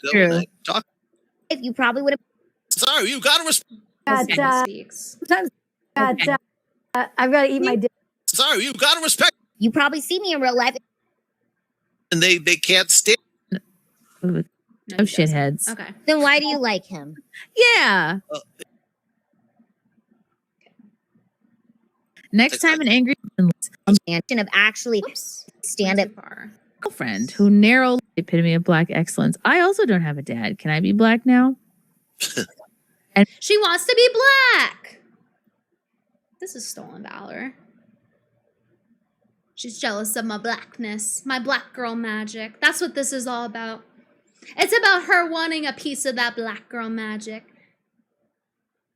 [SPEAKER 6] if you probably would have.
[SPEAKER 1] Sorry, you gotta respect.
[SPEAKER 4] Sometimes I've got to eat my dinner.
[SPEAKER 1] Sorry, you gotta respect.
[SPEAKER 6] You probably see me in real life,
[SPEAKER 1] and they can't stand.
[SPEAKER 3] No shitheads.
[SPEAKER 2] Okay.
[SPEAKER 6] Then why do you like him?
[SPEAKER 3] Yeah. Next time an angry
[SPEAKER 6] of actually stand up
[SPEAKER 3] girlfriend who narrowly epitome of black excellence. I also don't have a dad. Can I be black now?
[SPEAKER 2] And she wants to be black. This is stolen valor. She's jealous of my blackness, my black girl magic. That's what this is all about. It's about her wanting a piece of that black girl magic.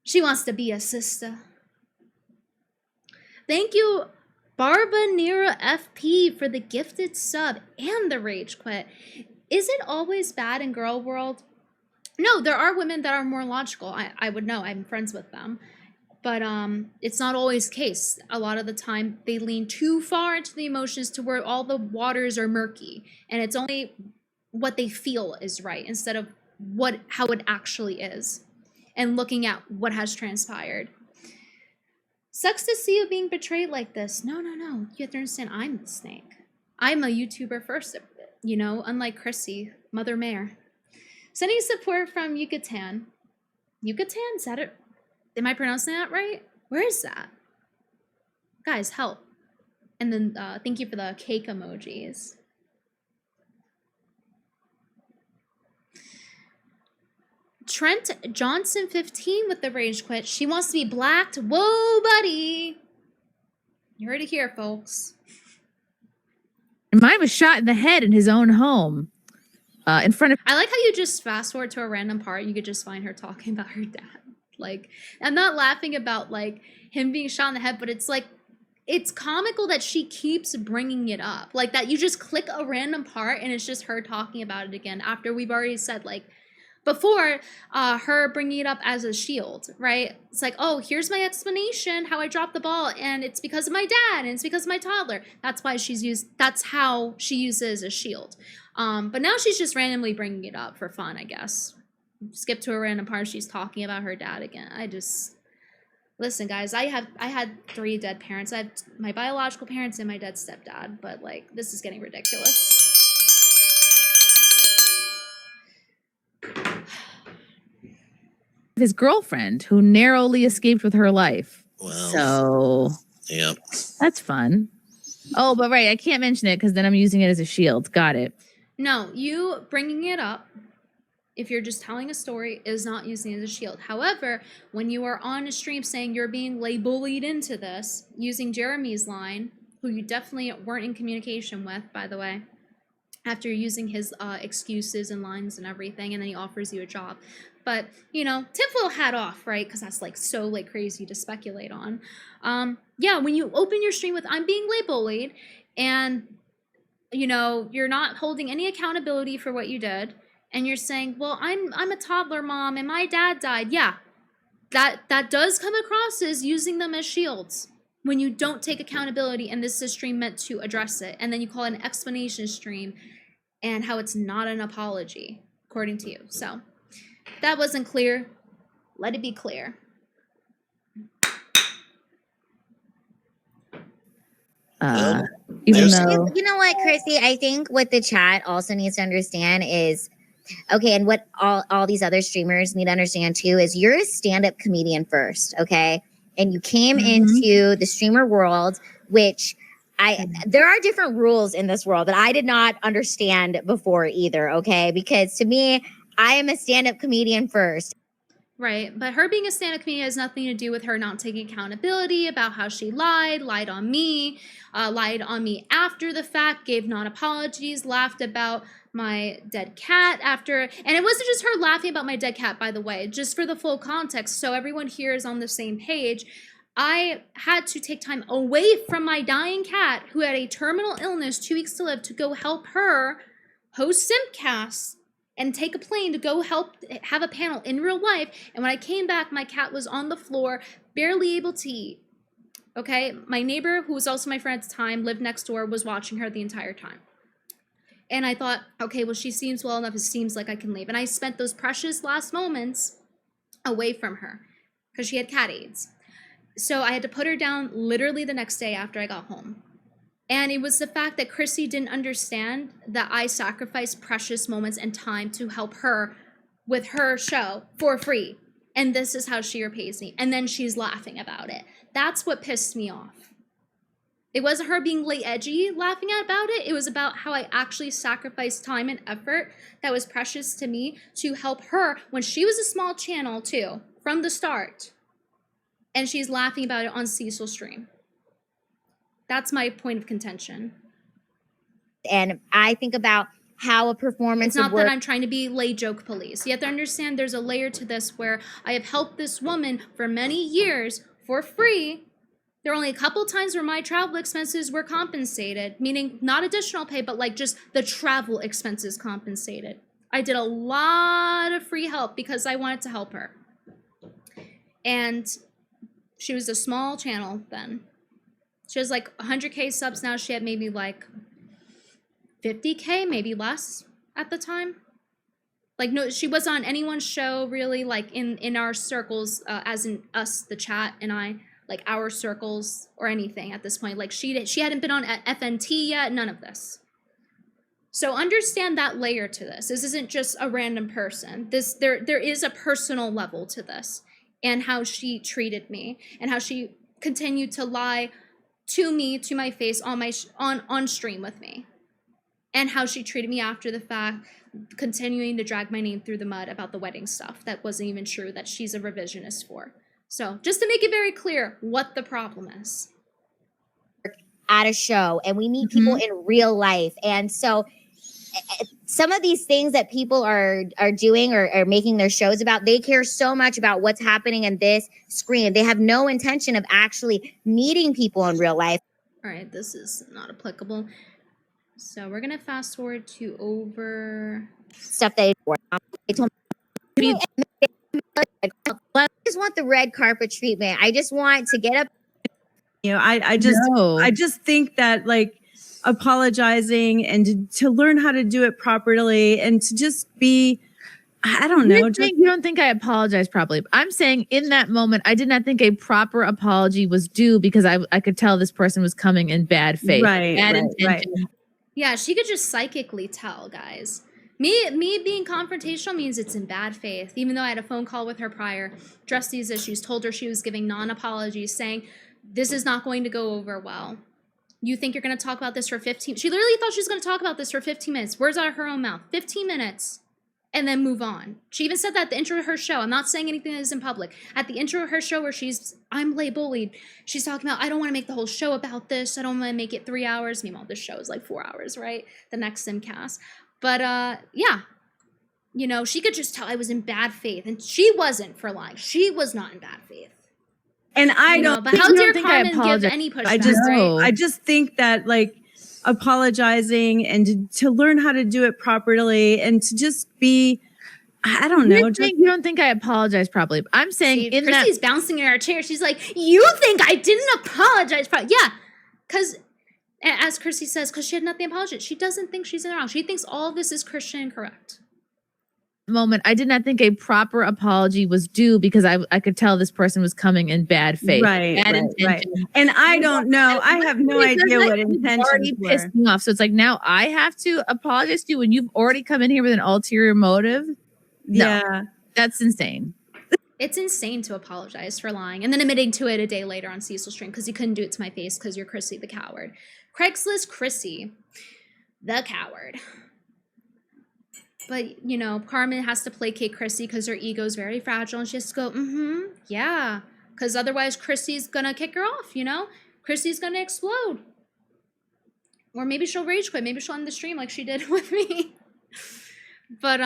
[SPEAKER 2] She wants to be a sister. Thank you, Barbanera FP, for the gifted sub and the rage quit. Is it always bad in girl world? No, there are women that are more logical. I would know. I'm friends with them. But it's not always the case. A lot of the time, they lean too far into the emotions to where all the waters are murky. And it's only what they feel is right instead of how it actually is. And looking at what has transpired. Sucks to see you being betrayed like this. No. You have to understand, I'm the snake. I'm a YouTuber first, unlike Chrissie, Mother Mayr. Sending support from Yucatan. Yucatan? Is that it? Am I pronouncing that right? Where is that? Guys, help. And then thank you for the cake emojis. Trent Johnson 15 with the rage quit. She wants to be blacked. Whoa, buddy. You heard it here, folks.
[SPEAKER 3] And mine was shot in the head in his own home. In front of.
[SPEAKER 2] I like how you just fast forward to a random part. You could just find her talking about her dad. Like, I'm not laughing about like him being shot in the head, but it's like, it's comical that she keeps bringing it up. Like that you just click a random part and it's just her talking about it again after we've already said like, before her bringing it up as a shield, right? It's like, oh, here's my explanation how I dropped the ball, and it's because of my dad, and it's because of my toddler. That's why that's how she uses a shield. But now she's just randomly bringing it up for fun, I guess. Skip to a random part, she's talking about her dad again. Listen, guys, I had 3 dead parents. I have my biological parents and my dead stepdad, but like, this is getting ridiculous.
[SPEAKER 3] His girlfriend who narrowly escaped with her life.
[SPEAKER 1] Well,
[SPEAKER 3] so
[SPEAKER 1] yeah,
[SPEAKER 3] that's fun. Oh, but right, I can't mention it because then I'm using it as a shield. Got it.
[SPEAKER 2] No, you bringing it up if you're just telling a story, is not using it as a shield. However, when you are on a stream saying you're being bullied into this, using Jeremy's line, who you definitely weren't in communication with, by the way, after using his excuses and lines and everything, and then he offers you a job. But, you know, tinfoil hat off, right? Because that's like so like crazy to speculate on. Yeah, when you open your stream with I'm being bullied, and, you know, you're not holding any accountability for what you did, and you're saying, well, I'm a toddler mom and my dad died. Yeah, that does come across as using them as shields when you don't take accountability, and this is a stream meant to address it. And then you call it an explanation stream, and how it's not an apology, according to you. So that wasn't clear. Let it be clear.
[SPEAKER 3] Even though,
[SPEAKER 6] You know what, Chrissy? I think what the chat also needs to understand is, okay, and what all these other streamers need to understand too is you're a stand-up comedian first, okay? And you came into the streamer world, which there are different rules in this world that I did not understand before either, okay? Because to me, I am a stand-up comedian first.
[SPEAKER 2] Right, but her being a stand-up comedian has nothing to do with her not taking accountability about how she lied on me after the fact, gave non-apologies, laughed about my dead cat after, and it wasn't just her laughing about my dead cat, by the way, just for the full context, so everyone here is on the same page. I had to take time away from my dying cat, who had a terminal illness, 2 weeks to live, to go help her host Simpcast and take a plane to go help have a panel in real life. And when I came back, my cat was on the floor, barely able to eat. Okay, my neighbor, who was also my friend at the time, lived next door, was watching her the entire time. And I thought, okay, well, she seems well enough, it seems like I can leave. And I spent those precious last moments away from her because she had cat AIDS. So I had to put her down literally the next day after I got home. And it was the fact that Chrissie didn't understand that I sacrificed precious moments and time to help her with her show for free. And this is how she repays me. And then she's laughing about it. That's what pissed me off. It wasn't her being edgy laughing about it. It was about how I actually sacrificed time and effort that was precious to me to help her when she was a small channel too, from the start. And she's laughing about it on Cecil's stream. That's my point of contention.
[SPEAKER 6] And I think about how a performance
[SPEAKER 2] It's not that I'm trying to be joke police. You have to understand there's a layer to this where I have helped this woman for many years for free. There are only a couple times where my travel expenses were compensated, meaning not additional pay, but just the travel expenses compensated. I did a lot of free help because I wanted to help her. And she was a small channel then. She has 100K subs now. She had maybe 50K, maybe less at the time. No, she wasn't on anyone's show really, in our circles, as in us, the chat, and I, our circles or anything at this point. She hadn't been on FNT yet, none of this. So understand that layer to this. This isn't just a random person. There is a personal level to this, and how she treated me, and how she continued to lie to me, to my face, on stream with me, and how she treated me after the fact, continuing to drag my name through the mud about the wedding stuff that wasn't even true, that she's a revisionist for. So just to make it very clear what the problem is.
[SPEAKER 6] At a show, and we meet people in real life, and so some of these things that people are doing or making their shows about, they care so much about what's happening in this screen. They have no intention of actually meeting people in real life.
[SPEAKER 2] All right, this is not applicable. So we're gonna fast forward to over
[SPEAKER 6] stuff that they told me. I just want the red carpet treatment. I just want to get up.
[SPEAKER 5] I just think that apologizing and to learn how to do it properly and to just be, I don't know.
[SPEAKER 3] You don't think I apologized properly. I'm saying in that moment, I did not think a proper apology was due because I could tell this person was coming in bad faith. Bad intention.
[SPEAKER 2] Yeah, she could just psychically tell, guys. Me being confrontational means it's in bad faith, even though I had a phone call with her prior, addressed these issues, told her she was giving non-apologies, saying, this is not going to go over well. You think you're going to talk about this for 15? She literally thought she was going to talk about this for 15 minutes. Words out of her own mouth. 15 minutes. and then move on. She even said that at the intro of her show. I'm not saying anything that is in public. At the intro of her show where I'm lay bullied, she's talking about, I don't want to make the whole show about this. I don't want to make it 3 hours. Meanwhile, this show is like 4 hours, right? The next Simpcast. But yeah, you know, she could just tell I was in bad faith. And she wasn't, for lying. She was not in bad faith.
[SPEAKER 5] And I don't,
[SPEAKER 2] but how dare Carmen give any pushback?
[SPEAKER 5] I just think that like apologizing and to learn how to do it properly and to just be, I don't know.
[SPEAKER 3] You don't think I apologize properly? I'm saying
[SPEAKER 2] Chrissie's bouncing in her chair. She's like, you think I didn't apologize? Yeah, because as Chrissie says, because she had nothing to apologize. She doesn't think she's in the wrong. She thinks all of this is Christian and correct.
[SPEAKER 3] Moment, I did not think a proper apology was due because I could tell this person was coming in bad faith.
[SPEAKER 5] Right. And I don't know. I have no idea what intentions were.
[SPEAKER 3] Pissed me off. So it's like now I have to apologize to you when you've already come in here with an ulterior motive. No,
[SPEAKER 5] yeah.
[SPEAKER 3] That's insane.
[SPEAKER 2] It's insane to apologize for lying and then admitting to it a day later on Cecil's stream because you couldn't do it to my face because you're Chrissie the coward. Craigslist Chrissie the coward. But, you know, Carmen has to placate Chrissie because her ego is very fragile. And she has to go, yeah. Because otherwise Chrissie's going to kick her off, you know? Chrissie's going to explode. Or maybe she'll rage quit. Maybe she'll end the stream like she did with me. But,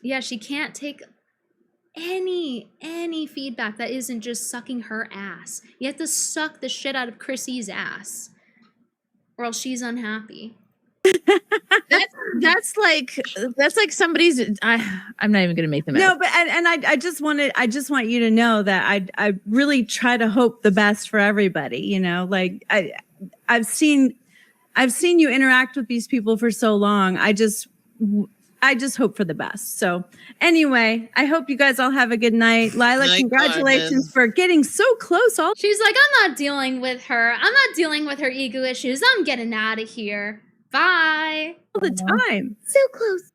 [SPEAKER 2] yeah, she can't take any feedback that isn't just sucking her ass. You have to suck the shit out of Chrissie's ass. Or else she's unhappy.
[SPEAKER 3] That's like somebody's. I'm not even gonna make them.
[SPEAKER 5] No, but and I just want you to know that I really try to hope the best for everybody. You know, like I've seen you interact with these people for so long. I just hope for the best. So anyway, I hope you guys all have a good night. Lila, congratulations for getting so close.
[SPEAKER 2] She's like, I'm not dealing with her. I'm not dealing with her ego issues. I'm getting out of here. Bye.
[SPEAKER 5] All the time.
[SPEAKER 6] So close.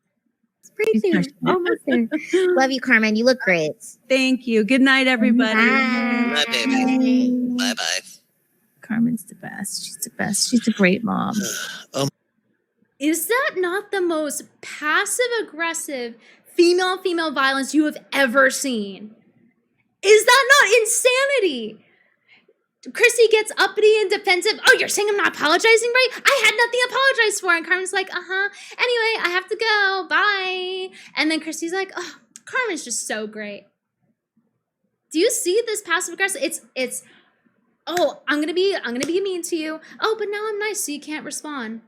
[SPEAKER 6] Right there. Almost there. Love you, Carmen. You look great.
[SPEAKER 5] Thank you. Good night, everybody.
[SPEAKER 1] Bye, baby. Bye-bye.
[SPEAKER 3] Carmen's the best. She's the best. She's a great mom.
[SPEAKER 2] Is that not the most passive-aggressive female violence you have ever seen? Is that not insanity? Chrissie gets uppity and defensive. Oh, you're saying I'm not apologizing, right? I had nothing to apologize for. And Carmen's like, Anyway, I have to go. Bye. And then Chrissie's like, oh, Carmen's just so great. Do you see this passive aggressive? It's oh, I'm gonna be mean to you. Oh, but now I'm nice, so you can't respond.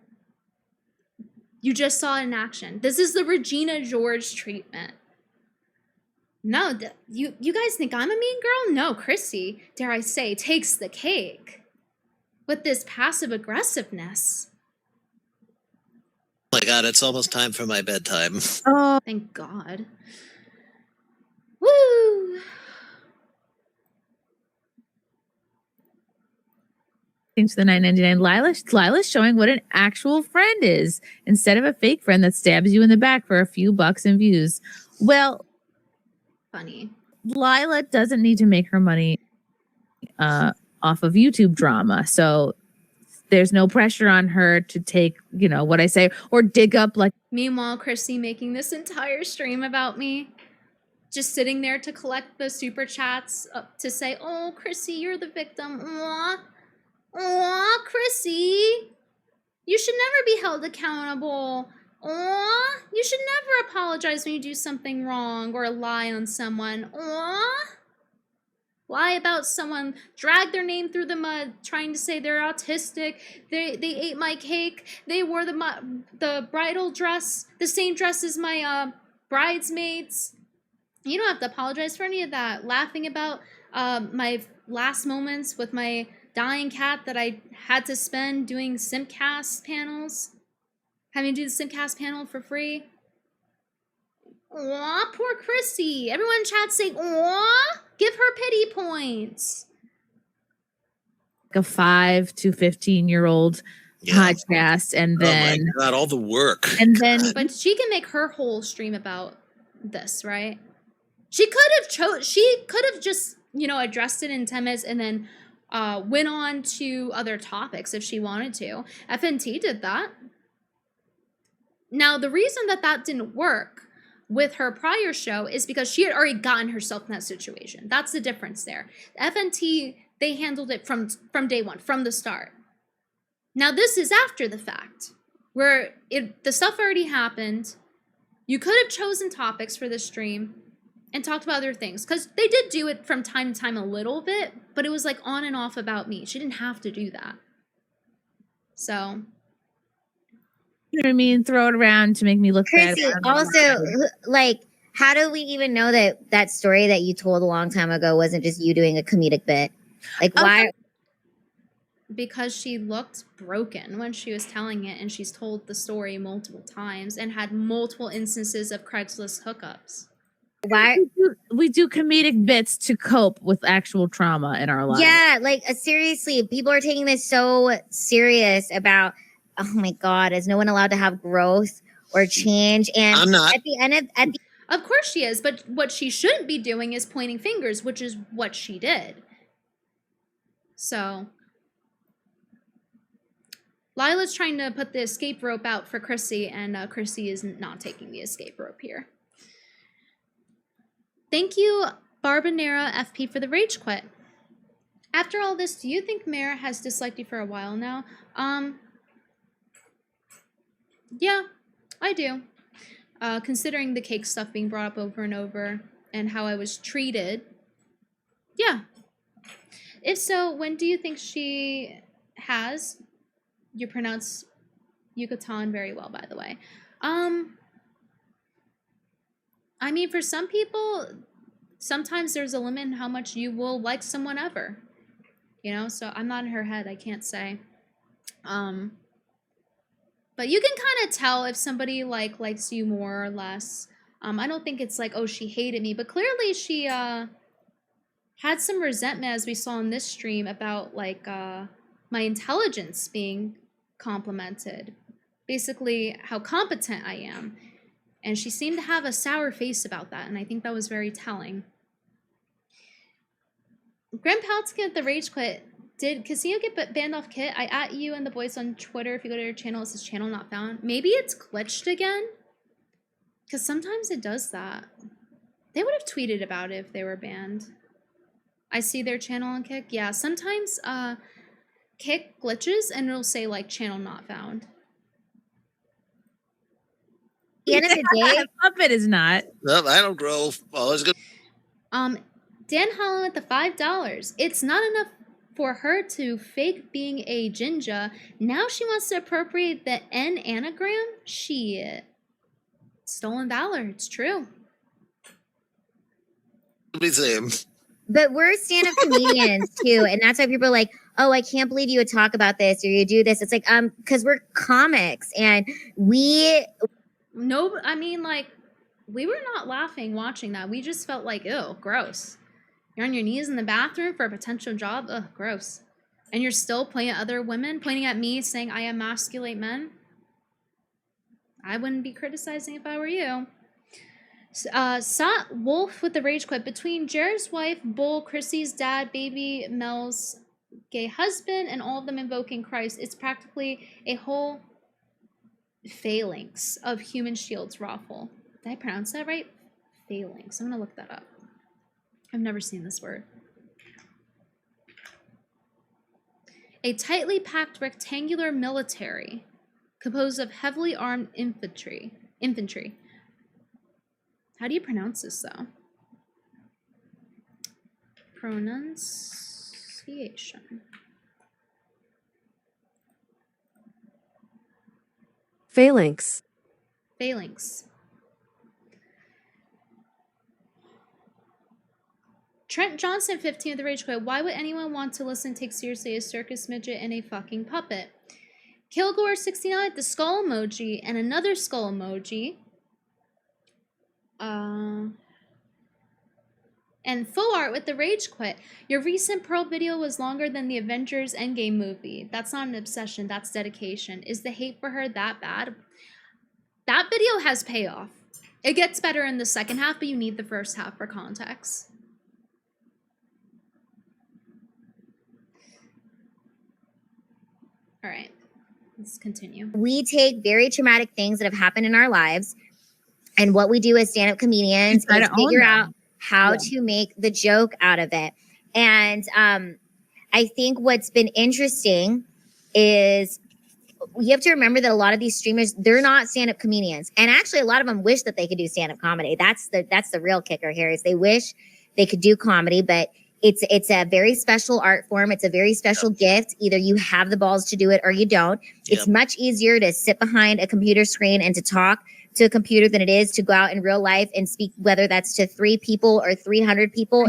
[SPEAKER 2] You just saw it in action. This is the Regina George treatment. No, you guys think I'm a mean girl? No, Chrissie, dare I say, takes the cake with this passive aggressiveness.
[SPEAKER 1] Oh my God, it's almost time for my bedtime.
[SPEAKER 2] Oh, thank God. Woo!
[SPEAKER 3] To the $9.99. Lila's showing what an actual friend is instead of a fake friend that stabs you in the back for a few bucks and views. Well,
[SPEAKER 2] funny.
[SPEAKER 3] Lila doesn't need to make her money off of YouTube drama, so there's no pressure on her to take, you know, what I say or dig up like.
[SPEAKER 2] Meanwhile, Chrissie making this entire stream about me, just sitting there to collect the super chats to say, "Oh, Chrissie, you're the victim." Aww. Aw, Chrissie, you should never be held accountable. Aw, you should never apologize when you do something wrong or lie on someone. Aw, lie about someone, drag their name through the mud, trying to say they're autistic. They ate my cake. They wore the bridal dress, the same dress as my bridesmaids. You don't have to apologize for any of that. Laughing about my last moments with my dying cat that I had to spend doing Simpcast panels. Having to do the Simpcast panel for free. Aw, poor Chrissie. Everyone in chat saying, aw, give her pity points.
[SPEAKER 3] A 5 to 15-year-old podcast, and then
[SPEAKER 1] oh my God, all the work.
[SPEAKER 3] And then,
[SPEAKER 2] but she can make her whole stream about this, right? She could have just, you know, addressed it in 10 minutes and then went on to other topics if she wanted to. FNT did that. Now, the reason that didn't work with her prior show is because she had already gotten herself in that situation. That's the difference there. FNT, they handled it from day one, from the start. Now, this is after the fact, where the stuff already happened. You could have chosen topics for this stream and talked about other things, because they did do it from time to time a little bit, but it was like on and off about me. She didn't have to do that. So...
[SPEAKER 3] You know what I mean? Throw it around to make me look
[SPEAKER 6] Chrissie,
[SPEAKER 3] bad.
[SPEAKER 6] also, like, how do we even know that story that you told a long time ago wasn't just you doing a comedic bit? Like, why?
[SPEAKER 2] Because she looked broken when she was telling it, and she's told the story multiple times and had multiple instances of Craigslist hookups.
[SPEAKER 6] Why?
[SPEAKER 3] We do comedic bits to cope with actual trauma in our lives.
[SPEAKER 6] Yeah, like, seriously, people are taking this so serious about, oh my God, is no one allowed to have growth or change? And
[SPEAKER 1] I'm not.
[SPEAKER 6] At the end
[SPEAKER 2] Of course she is, but what she shouldn't be doing is pointing fingers, which is what she did. So, Lila's trying to put the escape rope out for Chrissie, and Chrissie is not taking the escape rope here. Thank you, Barbanera FP, for the rage quit. After all this, do you think Mayr has disliked you for a while now? Yeah, I do. Considering the cake stuff being brought up over and over and how I was treated. Yeah. If so, when do you think she has? You pronounce Yucatan very well, by the way. I mean, for some people, sometimes there's a limit in how much you will like someone ever. You know, so I'm not in her head, I can't say. But you can kind of tell if somebody likes you more or less. I don't think it's like, oh, she hated me, but clearly she had some resentment, as we saw in this stream, about like my intelligence being complimented, basically how competent I am, and she seemed to have a sour face about that, and I think that was very telling. Grandpalskin at the rage quit. Did Casino get banned off Kit? I at you and the boys on Twitter. If you go to your channel, it says channel not found. Maybe it's glitched again? Because sometimes it does that. They would have tweeted about it if they were banned. I see their channel on Kick. Yeah, sometimes Kick glitches and it'll say like channel not found.
[SPEAKER 6] at the end of the day,
[SPEAKER 3] Puppet is not.
[SPEAKER 1] No, I don't grow. Oh, it's good.
[SPEAKER 2] Dan Holland with the $5. It's not enough for her to fake being a Jinja. Now she wants to appropriate the N anagram? Shit. Stolen valor, it's true.
[SPEAKER 1] Be same.
[SPEAKER 6] but we're stand-up comedians too, and that's why people are like, oh, I can't believe you would talk about this or you do this. It's like, because we're comics and
[SPEAKER 2] No, I mean, like, we were not laughing watching that. We just felt like, ew, gross. You're on your knees in the bathroom for a potential job? Ugh, gross. And you're still pointing at other women, pointing at me, saying I emasculate men? I wouldn't be criticizing if I were you. Sat Wolf with the rage quit. Between Jared's wife, Bull, Chrissie's dad, baby Mel's gay husband, and all of them invoking Christ, it's practically a whole phalanx of human shields raffle. Did I pronounce that right? Phalanx. I'm gonna look that up. I've never seen this word. A tightly packed rectangular military composed of heavily armed infantry. How do you pronounce this, though? Pronunciation.
[SPEAKER 8] Phalanx.
[SPEAKER 2] Phalanx. Trent Johnson, 15 of the Rage Quit. Why would anyone want to listen and take seriously a circus midget and a fucking puppet? Kilgore, 69, the skull emoji, and another skull emoji. And full art with the Rage Quit. Your recent Pearl video was longer than the Avengers Endgame movie. That's not an obsession, that's dedication. Is the hate for her that bad? That video has payoff. It gets better in the second half, but you need the first half for context. All right. let's continue.
[SPEAKER 6] We take very traumatic things that have happened in our lives, and what we do as stand-up comedians is figure out how to make the joke out of it. And I think what's been interesting is you have to remember that a lot of these streamers, they're not stand-up comedians. And actually, a lot of them wish that they could do stand-up comedy. That's the real kicker here, is they wish they could do comedy, but it's a very special art form. It's a very special gift. Either you have the balls to do it or you don't. It's much easier to sit behind a computer screen and to talk to a computer than it is to go out in real life and speak, whether that's to 3 people or 300 people.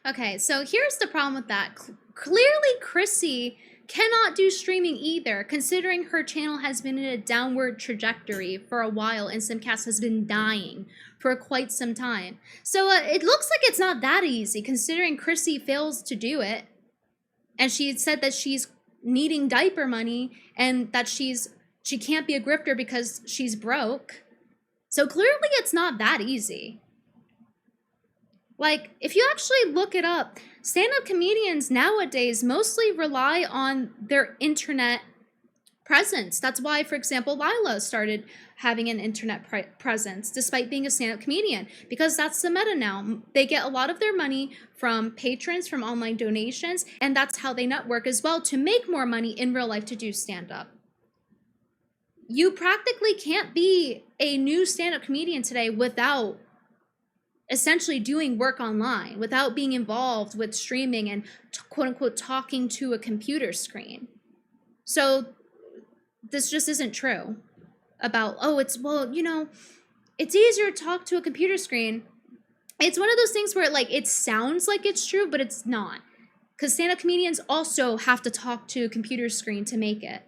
[SPEAKER 2] Okay, so here's the problem with that. Clearly, Chrissie cannot do streaming either, considering her channel has been in a downward trajectory for a while and Simpcast has been dying for quite some time. So it looks like it's not that easy, considering Chrissie fails to do it. And she said that she's needing diaper money and that she can't be a grifter because she's broke. So clearly it's not that easy. Like, if you actually look it up, stand-up comedians nowadays mostly rely on their internet presence. That's why, for example, Lila started having an internet presence despite being a stand-up comedian, because that's the meta now. They get a lot of their money from patrons, from online donations, and that's how they network as well to make more money in real life to do stand-up. You practically can't be a new stand-up comedian today without essentially doing work online, without being involved with streaming and quote unquote talking to a computer screen. So this just isn't true about, it's easier to talk to a computer screen. It's one of those things where it sounds like it's true, but it's not. Because stand-up comedians also have to talk to a computer screen to make it.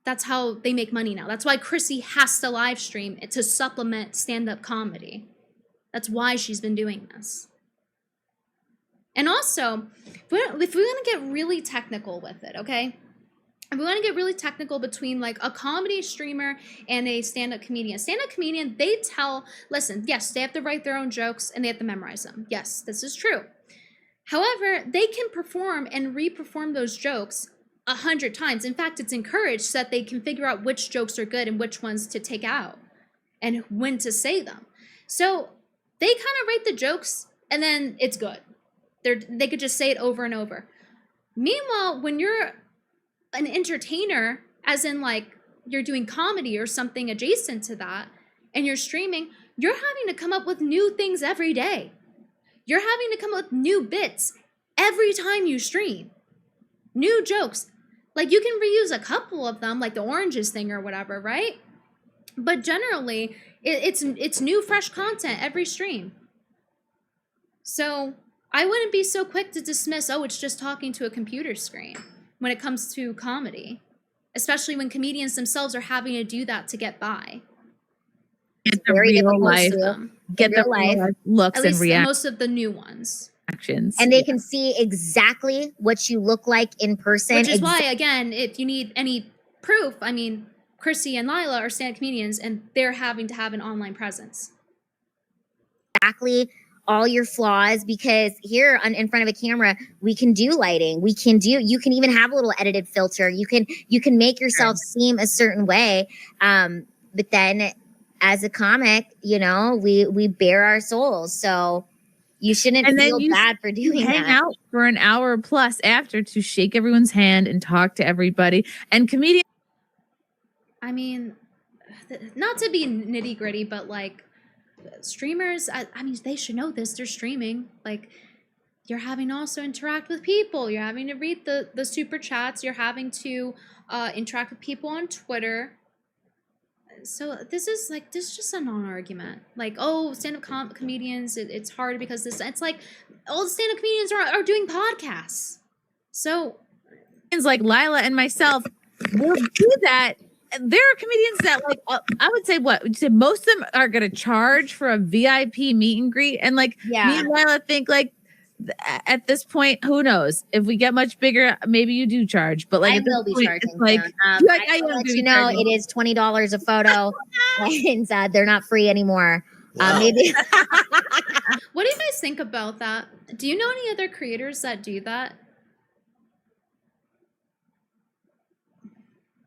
[SPEAKER 2] That's how they make money now. That's why Chrissie has to live stream to supplement stand-up comedy. That's why she's been doing this. And also, if we want to get really technical with it, okay? If we want to get really technical between a comedy streamer and a stand-up comedian. Stand-up comedian, listen, yes, they have to write their own jokes and they have to memorize them. Yes, this is true. However, they can perform and re-perform those jokes 100 times. In fact, it's encouraged so that they can figure out which jokes are good and which ones to take out and when to say them. So they kind of write the jokes and then it's good. They could just say it over and over. Meanwhile, when you're an entertainer, as in you're doing comedy or something adjacent to that, and you're streaming, you're having to come up with new things every day. You're having to come up with new bits every time you stream. New jokes. You can reuse a couple of them, like the oranges thing or whatever, right? But generally, it's new, fresh content every stream. So I wouldn't be so quick to dismiss, it's just talking to a computer screen when it comes to comedy, especially when comedians themselves are having to do that to get by.
[SPEAKER 3] Get the real life, get the real life looks and reactions.
[SPEAKER 2] Most of the new ones.
[SPEAKER 3] Actions.
[SPEAKER 6] And they can see exactly what you look like in person.
[SPEAKER 2] Which is why, again, if you need any proof, Chrissie and Lila are stand-up comedians and they're having to have an online presence.
[SPEAKER 6] Exactly all your flaws, because here in front of a camera, we can do lighting. You can even have a little edited filter. You can make yourself seem a certain way. But then as a comic, we bare our souls. So you shouldn't feel bad for doing that.
[SPEAKER 3] Hang out for an hour plus after to shake everyone's hand and talk to everybody. And comedians.
[SPEAKER 2] Not to be nitty gritty, but streamers, they should know this. They're streaming. You're having to also interact with people. You're having to read the super chats. You're having to interact with people on Twitter. So this is just a non-argument. Stand-up comedians, it's hard because it's all the stand-up comedians are doing podcasts. So
[SPEAKER 3] like Lila and myself will do that. There are comedians that I would say most of them are going to charge for a VIP meet and greet. And me and Lila think at this point, who knows? If we get much bigger, maybe you do charge. But
[SPEAKER 6] I will be charging. I will let you know it is $20 a photo, and they're not free anymore. Maybe.
[SPEAKER 2] What do you guys think about that? Do you know any other creators that do that?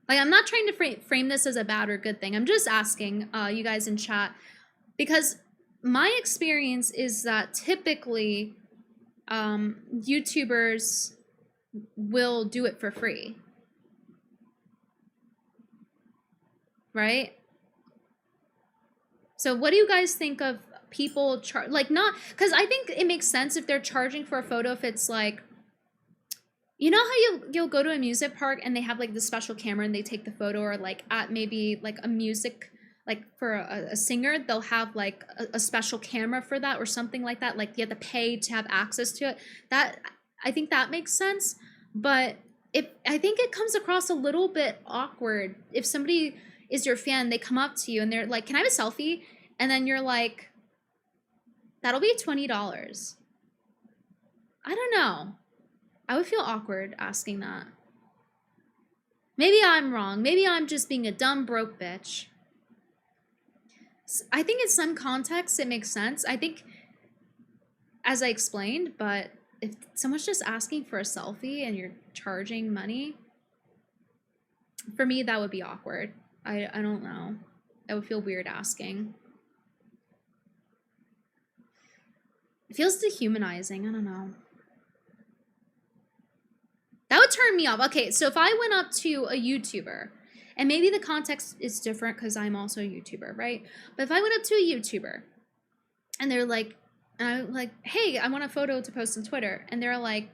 [SPEAKER 2] Like, I'm not trying to frame this as a bad or good thing. I'm just asking you guys in chat, because my experience is that typically YouTubers will do it for free. Right? So what do you guys think of people like, not, because I think it makes sense if they're charging for a photo, if it's like, you know how you'll go to a music park and they have like the special camera and they take the photo, or like at maybe like a music, like for a singer, they'll have like a special camera for that or something like that. Like you have to pay to have access to it. That, I think that makes sense. But I think it comes across a little bit awkward if somebody is your fan, they come up to you and they're like, "Can I have a selfie?" And then you're like, "That'll be $20." I don't know. I would feel awkward asking that. Maybe I'm wrong. Maybe I'm just being a dumb broke bitch. I think in some contexts it makes sense. I think, as I explained, but if someone's just asking for a selfie and you're charging money, for me that would be awkward. I don't know. I would feel weird asking. It feels dehumanizing. I don't know. That would turn me off. Okay, so if I went up to a YouTuber, and maybe the context is different because I'm also a YouTuber, right? But if I went up to a YouTuber and they're like, "Hey, I want a photo to post on Twitter," and they're like,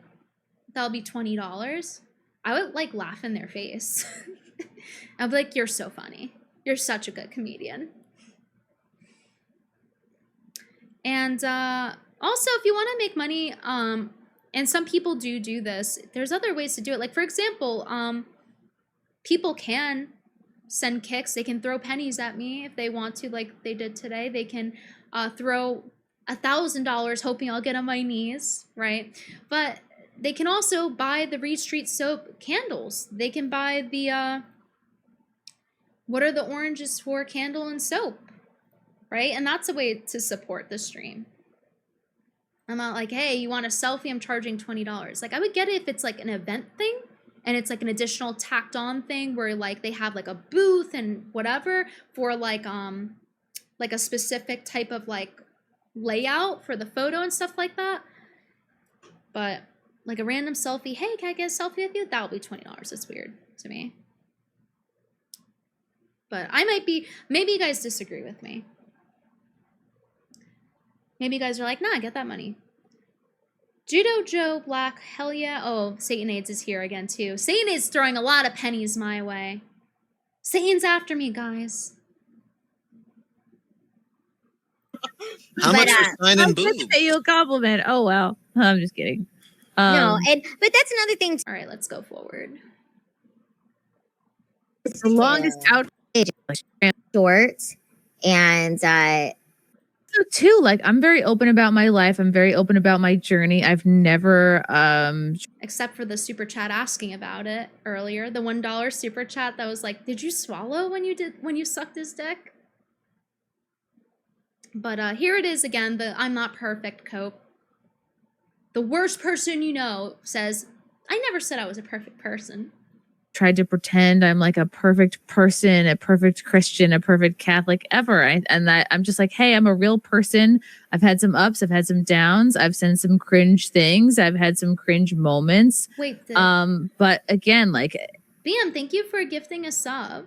[SPEAKER 2] "That'll be $20. I would like laugh in their face. I'd be like, "You're so funny. You're such a good comedian." And also, if you want to make money, and some people do this, there's other ways to do it. Like, for example, people can send kicks. They can throw pennies at me if they want to, like they did today. They can throw $1,000 hoping I'll get on my knees, right? But they can also buy the Reed Street soap candles. They can buy the what are the oranges for candle and soap, right? And that's a way to support the stream. I'm not like, "Hey, you want a selfie? I'm charging $20. Like, I would get it if it's like an event thing and it's like an additional tacked on thing where like they have like a booth and whatever for like a specific type of like layout for the photo and stuff like that. But like a random selfie, "Hey, can I get a selfie with you?" That would be $20. It's weird to me. But I might be, maybe you guys disagree with me. Maybe you guys are like, "Nah, get that money." Judo Joe Black, hell yeah. Oh, Satan AIDS is here again too. Satan is throwing a lot of pennies my way. Satan's after me, guys.
[SPEAKER 1] How much for sign and boob?
[SPEAKER 3] Let's pay you a compliment. Oh, well. I'm just kidding.
[SPEAKER 6] No, but that's another thing.
[SPEAKER 2] All right, let's go forward.
[SPEAKER 3] It's the longest out
[SPEAKER 6] Shorts and
[SPEAKER 3] so too, like, I'm very open about my life. I'm very open about my journey. I've never
[SPEAKER 2] except for the super chat asking about it earlier, the $1 super chat that was like, "Did you swallow when you sucked his dick?" But here it is again, the "I'm not perfect" cope. The worst person you know says, "I never said I was a perfect person."
[SPEAKER 3] Tried to pretend I'm like a perfect person, a perfect Christian, a perfect Catholic ever. And that I'm just like, "Hey, I'm a real person. I've had some ups, I've had some downs, I've said some cringe things, I've had some cringe moments."
[SPEAKER 2] Wait,
[SPEAKER 3] but again, like,
[SPEAKER 2] BM, thank you for gifting a sub.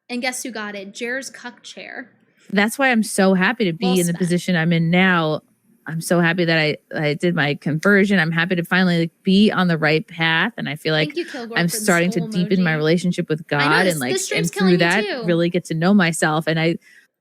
[SPEAKER 2] And guess who got it? Jer's cuck chair.
[SPEAKER 3] that's why I'm so happy to be
[SPEAKER 2] Well
[SPEAKER 3] in the
[SPEAKER 2] spent.
[SPEAKER 3] position I'm in now. I'm so happy that I did my conversion. I'm happy to finally like be on the right path, and I feel like
[SPEAKER 2] Thank you, Kilgore,
[SPEAKER 3] I'm
[SPEAKER 2] for the
[SPEAKER 3] starting to
[SPEAKER 2] soul
[SPEAKER 3] deepen my
[SPEAKER 2] emoji.
[SPEAKER 3] relationship with God,
[SPEAKER 2] I know,
[SPEAKER 3] and like,
[SPEAKER 2] this stream's
[SPEAKER 3] and through
[SPEAKER 2] killing me
[SPEAKER 3] that,
[SPEAKER 2] too.
[SPEAKER 3] really get to know myself. And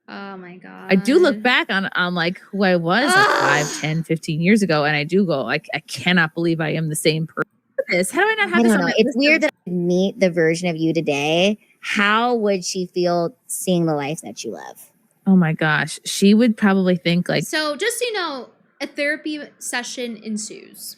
[SPEAKER 2] Oh my god.
[SPEAKER 3] I do look back on like who I was like
[SPEAKER 2] Ah!
[SPEAKER 3] 5, 10, 15 years ago, and I do go, I cannot believe I am the same person. How do I not have
[SPEAKER 6] I
[SPEAKER 3] this
[SPEAKER 6] don't
[SPEAKER 3] on
[SPEAKER 6] know.
[SPEAKER 3] my
[SPEAKER 6] It's
[SPEAKER 3] list
[SPEAKER 6] weird
[SPEAKER 3] of-
[SPEAKER 6] that I meet the version of you today. How would she feel seeing the life that you live?
[SPEAKER 3] Oh my gosh, she would probably think like,
[SPEAKER 2] So just so you know, a therapy session ensues.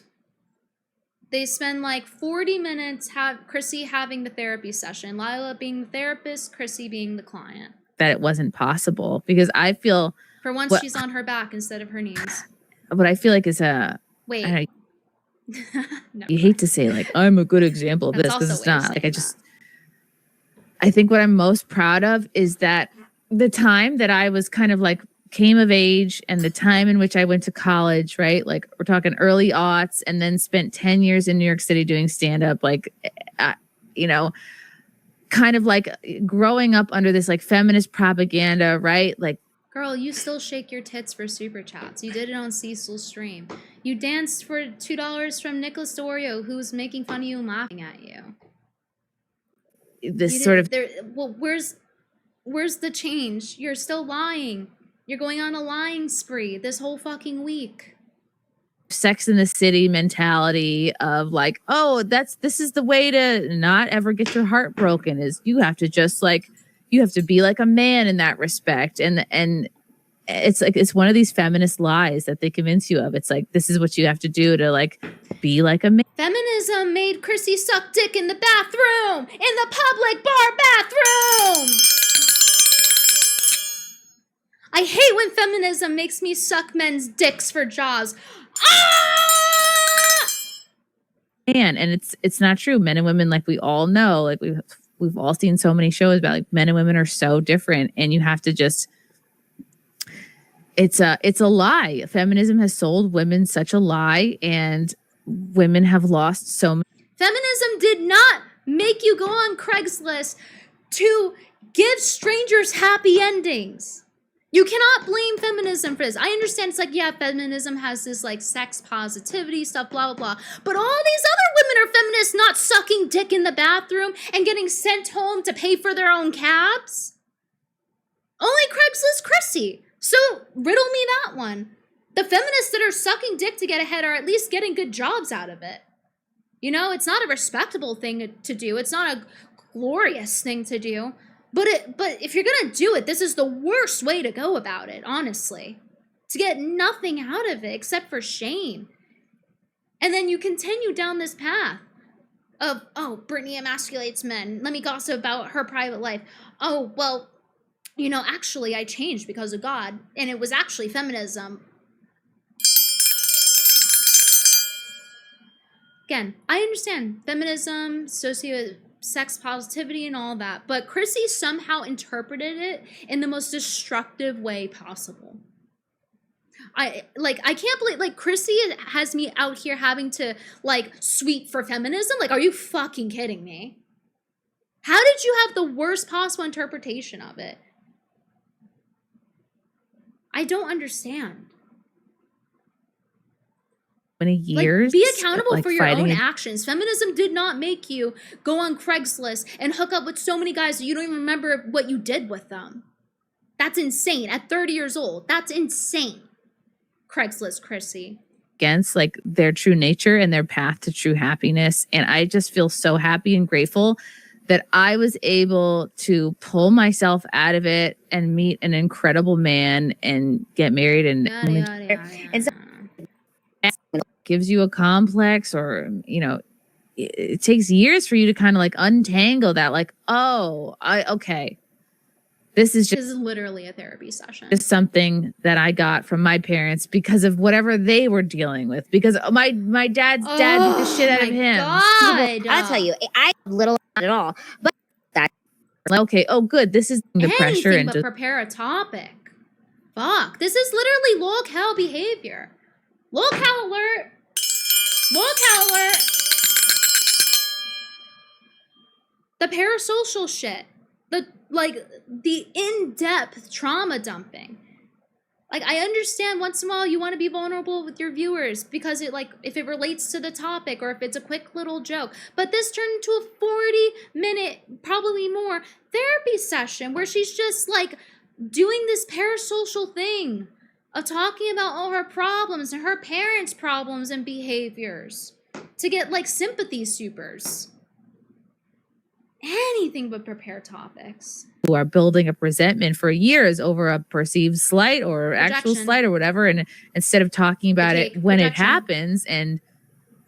[SPEAKER 2] They spend like 40 minutes Chrissie having the therapy session, Lila being the therapist, Chrissie being the client.
[SPEAKER 3] that it wasn't possible, because I feel
[SPEAKER 2] For once,
[SPEAKER 3] What-
[SPEAKER 2] she's on her back instead of her knees.
[SPEAKER 3] what I feel like is a
[SPEAKER 2] Wait,
[SPEAKER 3] I don't know, You hate to say like I'm a good example of this because it's not. Like I think what I'm most proud of is that the time that I was kind of like came of age and the time in which I went to college, right? Like we're talking early aughts, and then spent 10 years in New York City doing stand-up, like, kind of like growing up under this like feminist propaganda, right? Like,
[SPEAKER 2] girl, you still shake your tits for super chats. You did it on Cecil's stream. You danced for $2 from Nicholas Dorio, who was making fun of you and laughing at you.
[SPEAKER 3] This sort of
[SPEAKER 2] well, where's the change? You're still lying. You're going on a lying spree this whole fucking week.
[SPEAKER 3] Sex in the City mentality of like, oh, this is the way to not ever get your heart broken, is you have to just like, you have to be like a man in that respect. And it's like, it's one of these feminist lies that they convince you of. It's like, this is what you have to do to like be like a man.
[SPEAKER 2] Feminism made Chrissie suck dick in the bathroom, in the public bar bathroom. I hate when feminism makes me suck men's dicks for jobs.
[SPEAKER 3] And it's not true. Men and women, like we all know, like we've all seen so many shows about like men and women are so different, and you have to just, it's a lie. Feminism has sold women such a lie, and women have lost so much.
[SPEAKER 2] Feminism did not make you go on Craigslist to give strangers happy endings. You cannot blame feminism for this. I understand it's like, yeah, feminism has this like sex positivity stuff, blah, blah, blah. But all these other women are feminists not sucking dick in the bathroom and getting sent home to pay for their own cabs. Only Craigslist Chrissie. So riddle me that one. The feminists that are sucking dick to get ahead are at least getting good jobs out of it. You know, it's not a respectable thing to do. It's not a glorious thing to do. But if you're going to do it, this is the worst way to go about it, honestly. To get nothing out of it except for shame. And then you continue down this path of, oh, Brittany emasculates men. Let me gossip about her private life. Oh, well, you know, actually I changed because of God. And it was actually feminism. Again, I understand feminism, sex positivity and all that, but Chrissie somehow interpreted it in the most destructive way possible. I can't believe, like, Chrissie has me out here having to like sweep for feminism. Like, are you fucking kidding me? How did you have the worst possible interpretation of it? I don't understand.
[SPEAKER 3] Many years,
[SPEAKER 2] like, be accountable
[SPEAKER 3] like
[SPEAKER 2] for your own actions. Feminism did not make you go on Craigslist and hook up with so many guys that you don't even remember what you did with them. That's insane. At 30 years old, that's insane. Craigslist Chrissie.
[SPEAKER 3] Against like their true nature and their path to true happiness. And I just feel so happy and grateful that I was able to pull myself out of it and meet an incredible man and get married and so gives you a complex, or you know, it takes years for you to kind of like untangle that, like, oh, okay, this is
[SPEAKER 2] literally a therapy session.
[SPEAKER 3] Just something that I got from my parents because of whatever they were dealing with, because my dad's dad beat the shit out of him.
[SPEAKER 6] God. I'll tell you, I little at all, but that
[SPEAKER 3] okay, oh good, this is the pressure and
[SPEAKER 2] but prepare a topic. Fuck, this is literally lol-cal behavior. Lol-cal alert. Lol-cal alert. The parasocial shit. The in-depth trauma dumping. Like, I understand once in a while you want to be vulnerable with your viewers because it, like, if it relates to the topic or if it's a quick little joke. But this turned into a 40-minute, probably more, therapy session where she's just, like, doing this parasocial thing of talking about all her problems and her parents' problems and behaviors to get, like, sympathy supers. Anything but prepare topics.
[SPEAKER 3] Who are building up resentment for years over a perceived slight or actual slight or whatever, and instead of talking about it when it happens and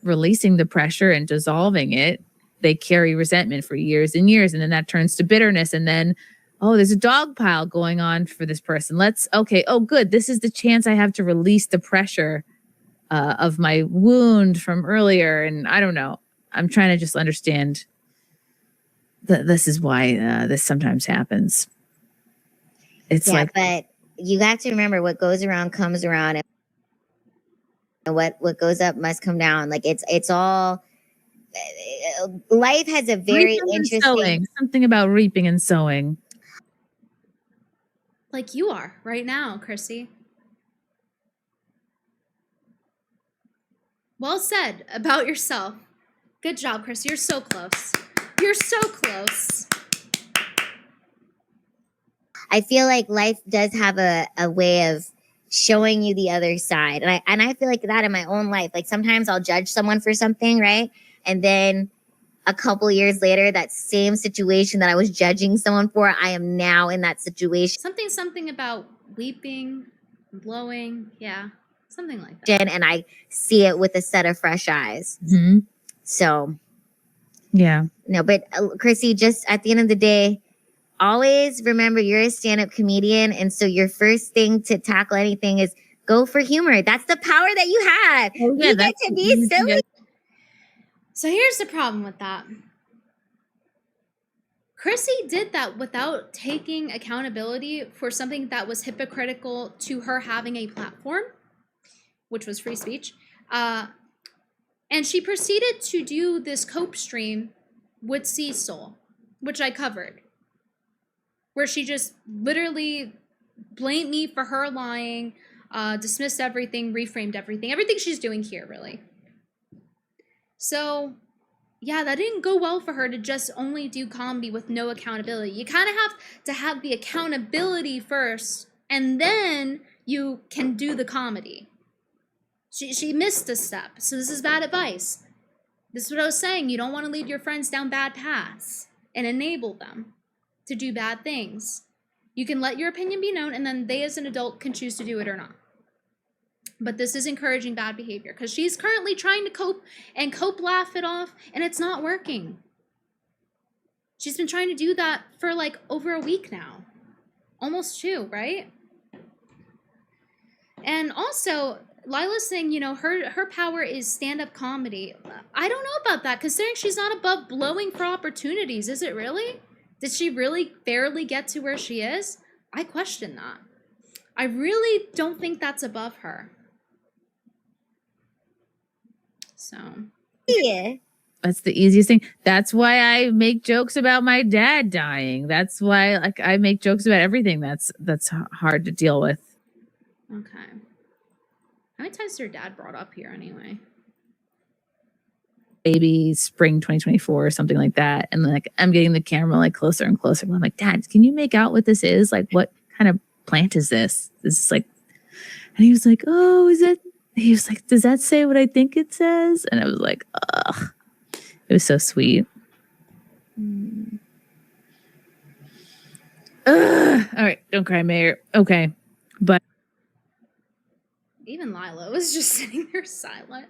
[SPEAKER 3] releasing the pressure and dissolving it, they carry resentment for years and years, and then that turns to bitterness, and then oh, there's a dog pile going on for this person. Oh good, this is the chance I have to release the pressure of my wound from earlier. And I don't know. I'm trying to just understand that this is why this sometimes happens. It's like,
[SPEAKER 6] but you have to remember what goes around comes around, and what goes up must come down. Like it's all life has a very interesting
[SPEAKER 3] something about reaping and sowing.
[SPEAKER 2] Like you are right now, Chrissie. Well said about yourself. Good job, Chris. You're so close. You're so close.
[SPEAKER 6] I feel like life does have a way of showing you the other side. And I feel like that in my own life. Like sometimes I'll judge someone for something, right? And then a couple years later, that same situation that I was judging someone for, I am now in that situation.
[SPEAKER 2] Something about weeping, blowing. Yeah, something like that.
[SPEAKER 6] And I see it with a set of fresh eyes.
[SPEAKER 3] Mm-hmm.
[SPEAKER 6] So,
[SPEAKER 3] yeah.
[SPEAKER 6] No, but Chrissie, just at the end of the day, always remember you're a stand-up comedian. And so your first thing to tackle anything is go for humor. That's the power that you have.
[SPEAKER 3] Oh, yeah,
[SPEAKER 6] you get to be silly.
[SPEAKER 2] So here's the problem with that. Chrissie did that without taking accountability for something that was hypocritical to her having a platform, which was free speech. And she proceeded to do this cope stream with Cecil, which I covered, where she just literally blamed me for her lying, dismissed everything, reframed everything she's doing here, really. So, yeah, that didn't go well for her to just only do comedy with no accountability. You kind of have to have the accountability first, and then you can do the comedy. She missed a step, so this is bad advice. This is what I was saying. You don't want to lead your friends down bad paths and enable them to do bad things. You can let your opinion be known, and then they as an adult can choose to do it or not. But this is encouraging bad behavior because she's currently trying to cope, laugh it off, and it's not working. She's been trying to do that for like over a week now. Almost 2, right? And also, Lila's saying, you know, her power is stand-up comedy. I don't know about that, considering she's not above blowing for opportunities. Is it really? Did she really fairly get to where she is? I question that. I really don't think that's above her. So.
[SPEAKER 6] Yeah.
[SPEAKER 3] That's the easiest thing. That's why I make jokes about my dad dying. That's why, like, I make jokes about everything that's hard to deal with.
[SPEAKER 2] Okay. How many times is your dad brought up here anyway?
[SPEAKER 3] Maybe spring 2024 or something like that. And like I'm getting the camera like closer and closer. I'm like, Dad, can you make out what this is? Like, what kind of plant is this? This is like, and he was like, oh, is that? He was like, does that say what I think it says? And I was like, ugh. It was so sweet. Ugh. All right, don't cry, Mayr. Okay, but
[SPEAKER 2] even Lila was just sitting there silent.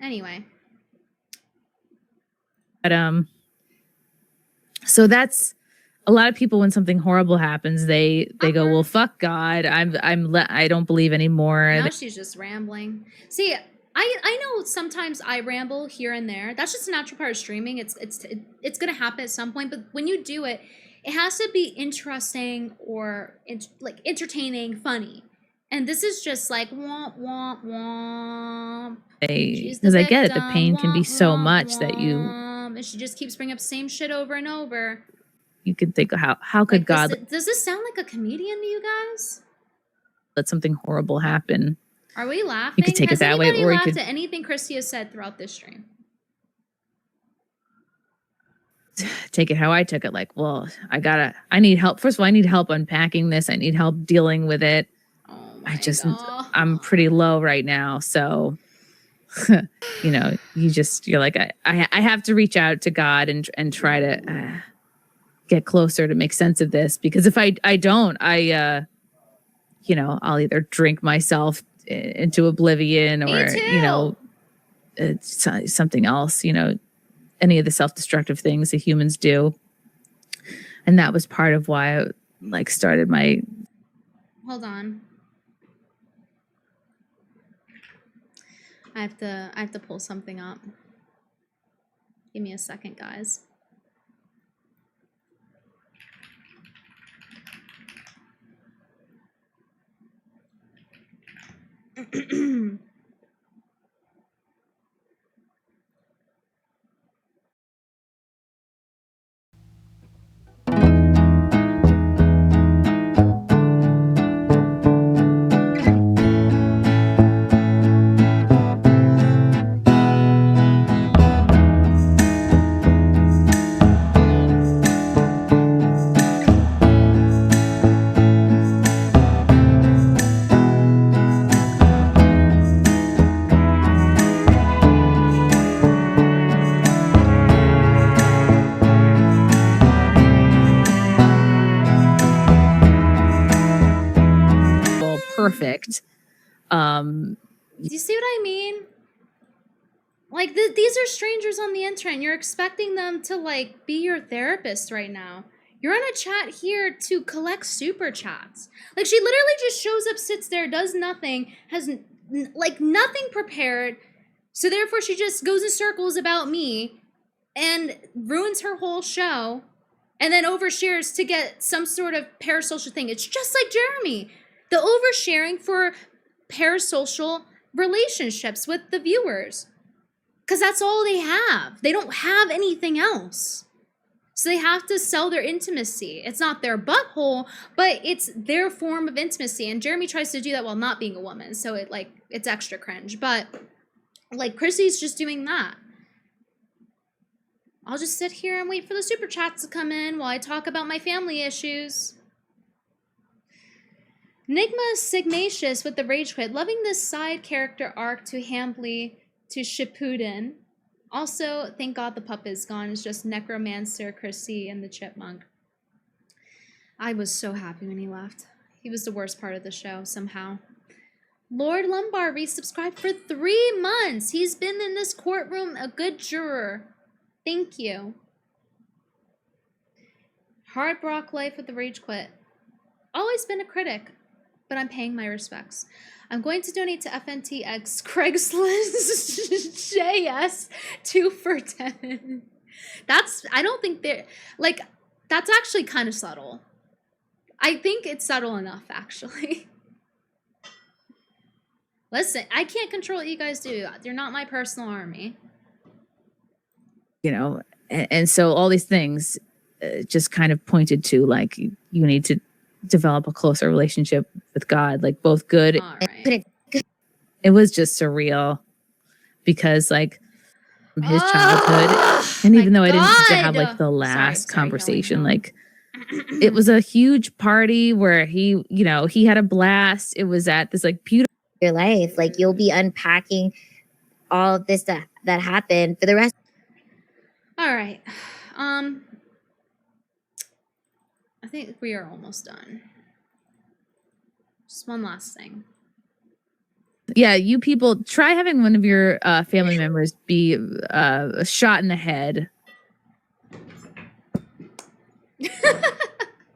[SPEAKER 2] Anyway.
[SPEAKER 3] But so that's a lot of people when something horrible happens, they go, well, fuck God. I don't believe anymore.
[SPEAKER 2] Now she's just rambling. See, I know sometimes I ramble here and there. That's just a natural part of streaming. It's gonna happen at some point. But when you do it, it has to be interesting or like entertaining, funny. And this is just like womp womp womp.
[SPEAKER 3] Because I get it, the pain can be so much that you.
[SPEAKER 2] And she just keeps bringing up the same shit over and over.
[SPEAKER 3] You could think of how could God.
[SPEAKER 2] Does this sound like a comedian to you guys?
[SPEAKER 3] Let something horrible happen.
[SPEAKER 2] Are we laughing?
[SPEAKER 3] You could take it that way, or you could
[SPEAKER 2] at anything Christie has said throughout this stream.
[SPEAKER 3] Take it how I took it. Like, well, I need help. First of all, I need help unpacking this. I need help dealing with it.
[SPEAKER 2] Oh
[SPEAKER 3] I'm pretty low right now. So, you know, you're like, I have to reach out to God and try to get closer to make sense of this. Because if I don't, you know, I'll either drink myself into oblivion or, you know, something else, you know, any of the self-destructive things that humans do. And that was part of why I like started my.
[SPEAKER 2] Hold on. I have to pull something up. Give me a second, guys.
[SPEAKER 3] Perfect.
[SPEAKER 2] Do you see what I mean? Like, these are strangers on the internet, and you're expecting them to, like, be your therapist right now. You're on a chat here to collect super chats. Like, she literally just shows up, sits there, does nothing, has, like, nothing prepared, so therefore she just goes in circles about me and ruins her whole show, and then overshares to get some sort of parasocial thing. It's just like Jeremy. The oversharing for parasocial relationships with the viewers. Because that's all they have. They don't have anything else. So they have to sell their intimacy. It's not their butthole, but it's their form of intimacy. And Jeremy tries to do that while not being a woman. So it's extra cringe. But like Chrissie's just doing that. I'll just sit here and wait for the super chats to come in while I talk about my family issues. Nigma Sigmatius with the rage quit. Loving this side character arc to Hambley to Shippuden. Also, thank God the pup is gone. It's just Necromancer, Chrissie, and the Chipmunk. I was so happy when he left. He was the worst part of the show, somehow. Lord Lumbar resubscribed for 3 months. He's been in this courtroom, a good juror. Thank you. Hard Brock Life with the rage quit. Always been a critic, but I'm paying my respects. I'm going to donate to FNTX Craigslist JS 2 for 10. I don't think they're, like, that's actually kind of subtle. I think it's subtle enough, actually. Listen, I can't control what you guys do. You're not my personal army.
[SPEAKER 3] You know, and so all these things just kind of pointed to, like, you need to develop a closer relationship with God, like both good.
[SPEAKER 2] Right.
[SPEAKER 3] It was just surreal because, like, from his childhood, and even though I didn't get to have like the last conversation, like it was a huge party where he, you know, he had a blast. It was at this like beautiful
[SPEAKER 6] your life, like you'll be unpacking all of this that happened for the rest.
[SPEAKER 2] All right. I think we are almost done. Just one last thing.
[SPEAKER 3] Yeah, you people try having one of your family members be shot in the head.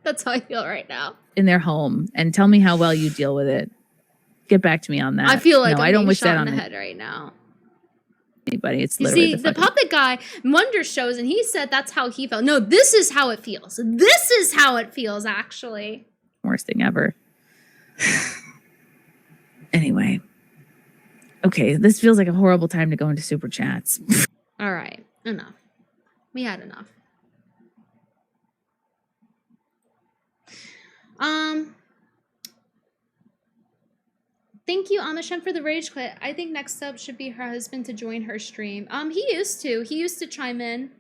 [SPEAKER 2] That's how I feel right now.
[SPEAKER 3] In their home, and tell me how well you deal with it. Get back to me on that.
[SPEAKER 2] I feel like
[SPEAKER 3] I don't wish
[SPEAKER 2] shot
[SPEAKER 3] that on
[SPEAKER 2] in the head right now.
[SPEAKER 3] Anybody. It's
[SPEAKER 2] you
[SPEAKER 3] literally
[SPEAKER 2] see the puppet guy Wonder shows, and he said that's how he felt. No, this is how it feels. This is how it feels, actually.
[SPEAKER 3] Worst thing ever. Anyway. Okay, this feels like a horrible time to go into super chats.
[SPEAKER 2] All right, enough. We had enough. Thank you, Amishem, for the rage quit. I think next up should be her husband to join her stream. He used to chime in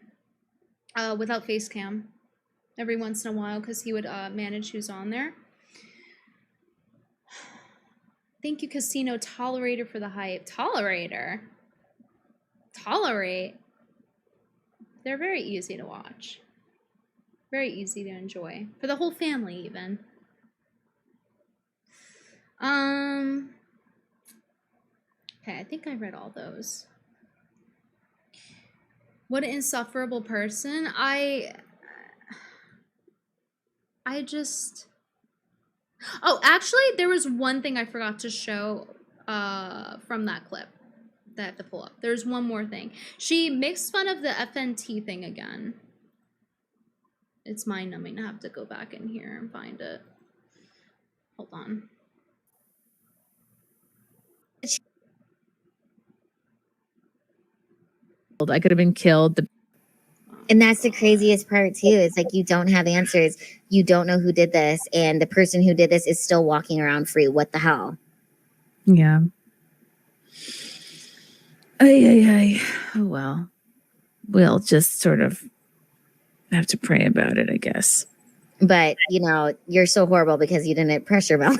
[SPEAKER 2] without face cam every once in a while because he would manage who's on there. Thank you, Casino Tolerator, for the hype. Tolerator? Tolerate? They're very easy to watch. Very easy to enjoy. For the whole family, even. Okay, I think I read all those. What an insufferable person. I just... Oh, actually, there was one thing I forgot to show from that clip that I have to pull up. There's one more thing. She makes fun of the FNT thing again. It's mind-numbing to have to go back in here and find it. Hold on.
[SPEAKER 3] I could have been killed.
[SPEAKER 6] And that's the craziest part too. It's like you don't have answers. You don't know who did this, and the person who did this is still walking around free. What the hell?
[SPEAKER 3] Yeah. Ay. Oh well. We'll just sort of have to pray about it, I guess.
[SPEAKER 6] But you know, you're so horrible because you didn't pressure melt.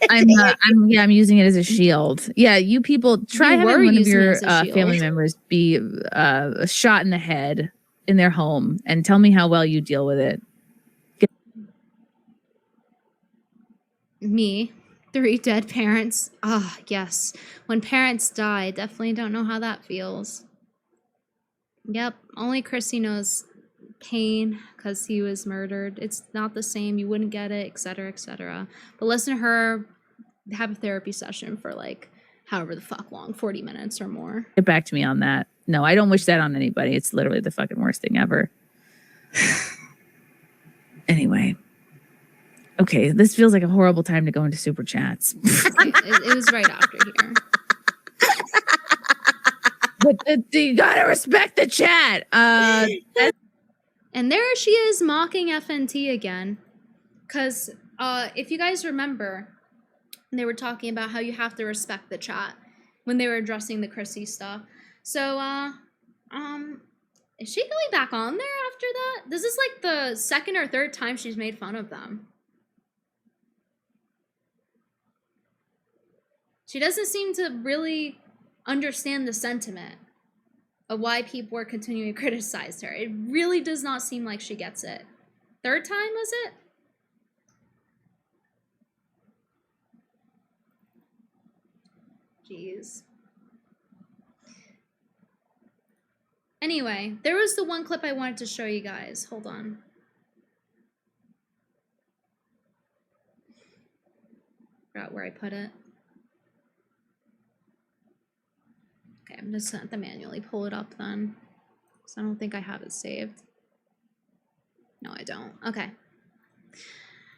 [SPEAKER 3] I'm using it as a shield. Yeah, you people try
[SPEAKER 2] You
[SPEAKER 3] having
[SPEAKER 2] were
[SPEAKER 3] one of
[SPEAKER 2] using it
[SPEAKER 3] your
[SPEAKER 2] as a shield.
[SPEAKER 3] family members be shot in the head in their home and tell me how well you deal with it.
[SPEAKER 2] Me. 3 dead parents. Ah, yes. When parents die, definitely don't know how that feels. Yep, only Chrissie knows pain because he was murdered. It's not the same. You wouldn't get it, etc., etc. But listen to her have a therapy session for like however the fuck long, 40 minutes or more.
[SPEAKER 3] Get back to me on that. No, I don't wish that on anybody. It's literally the fucking worst thing ever. Anyway. Okay, this feels like a horrible time to go into super chats.
[SPEAKER 2] It was right after here.
[SPEAKER 3] But you gotta respect the chat.
[SPEAKER 2] And there she is mocking FNT again. Because if you guys remember, they were talking about how you have to respect the chat when they were addressing the Chrissie stuff. So, is she going back on there after that? This is like the second or third time she's made fun of them. She doesn't seem to really understand the sentiment of why people are continuing to criticize her. It really does not seem like she gets it. Third time, was it? Jeez. Anyway, there was the one clip I wanted to show you guys. Hold on. Forgot where I put it. Okay, I'm just gonna have to manually pull it up then. Because I don't think I have it saved. No, I don't. Okay.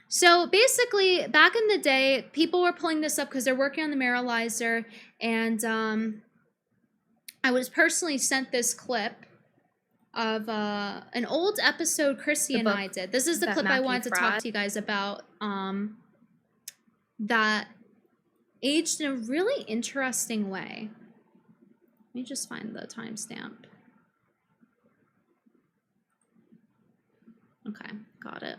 [SPEAKER 2] So basically, back in the day, people were pulling this up because they're working on the Mayralyzer, and I was personally sent this clip of an old episode Chrissie and I did. This is the clip I wanted to talk to you guys about that aged in a really interesting way. Let me just find the timestamp. Okay, got it.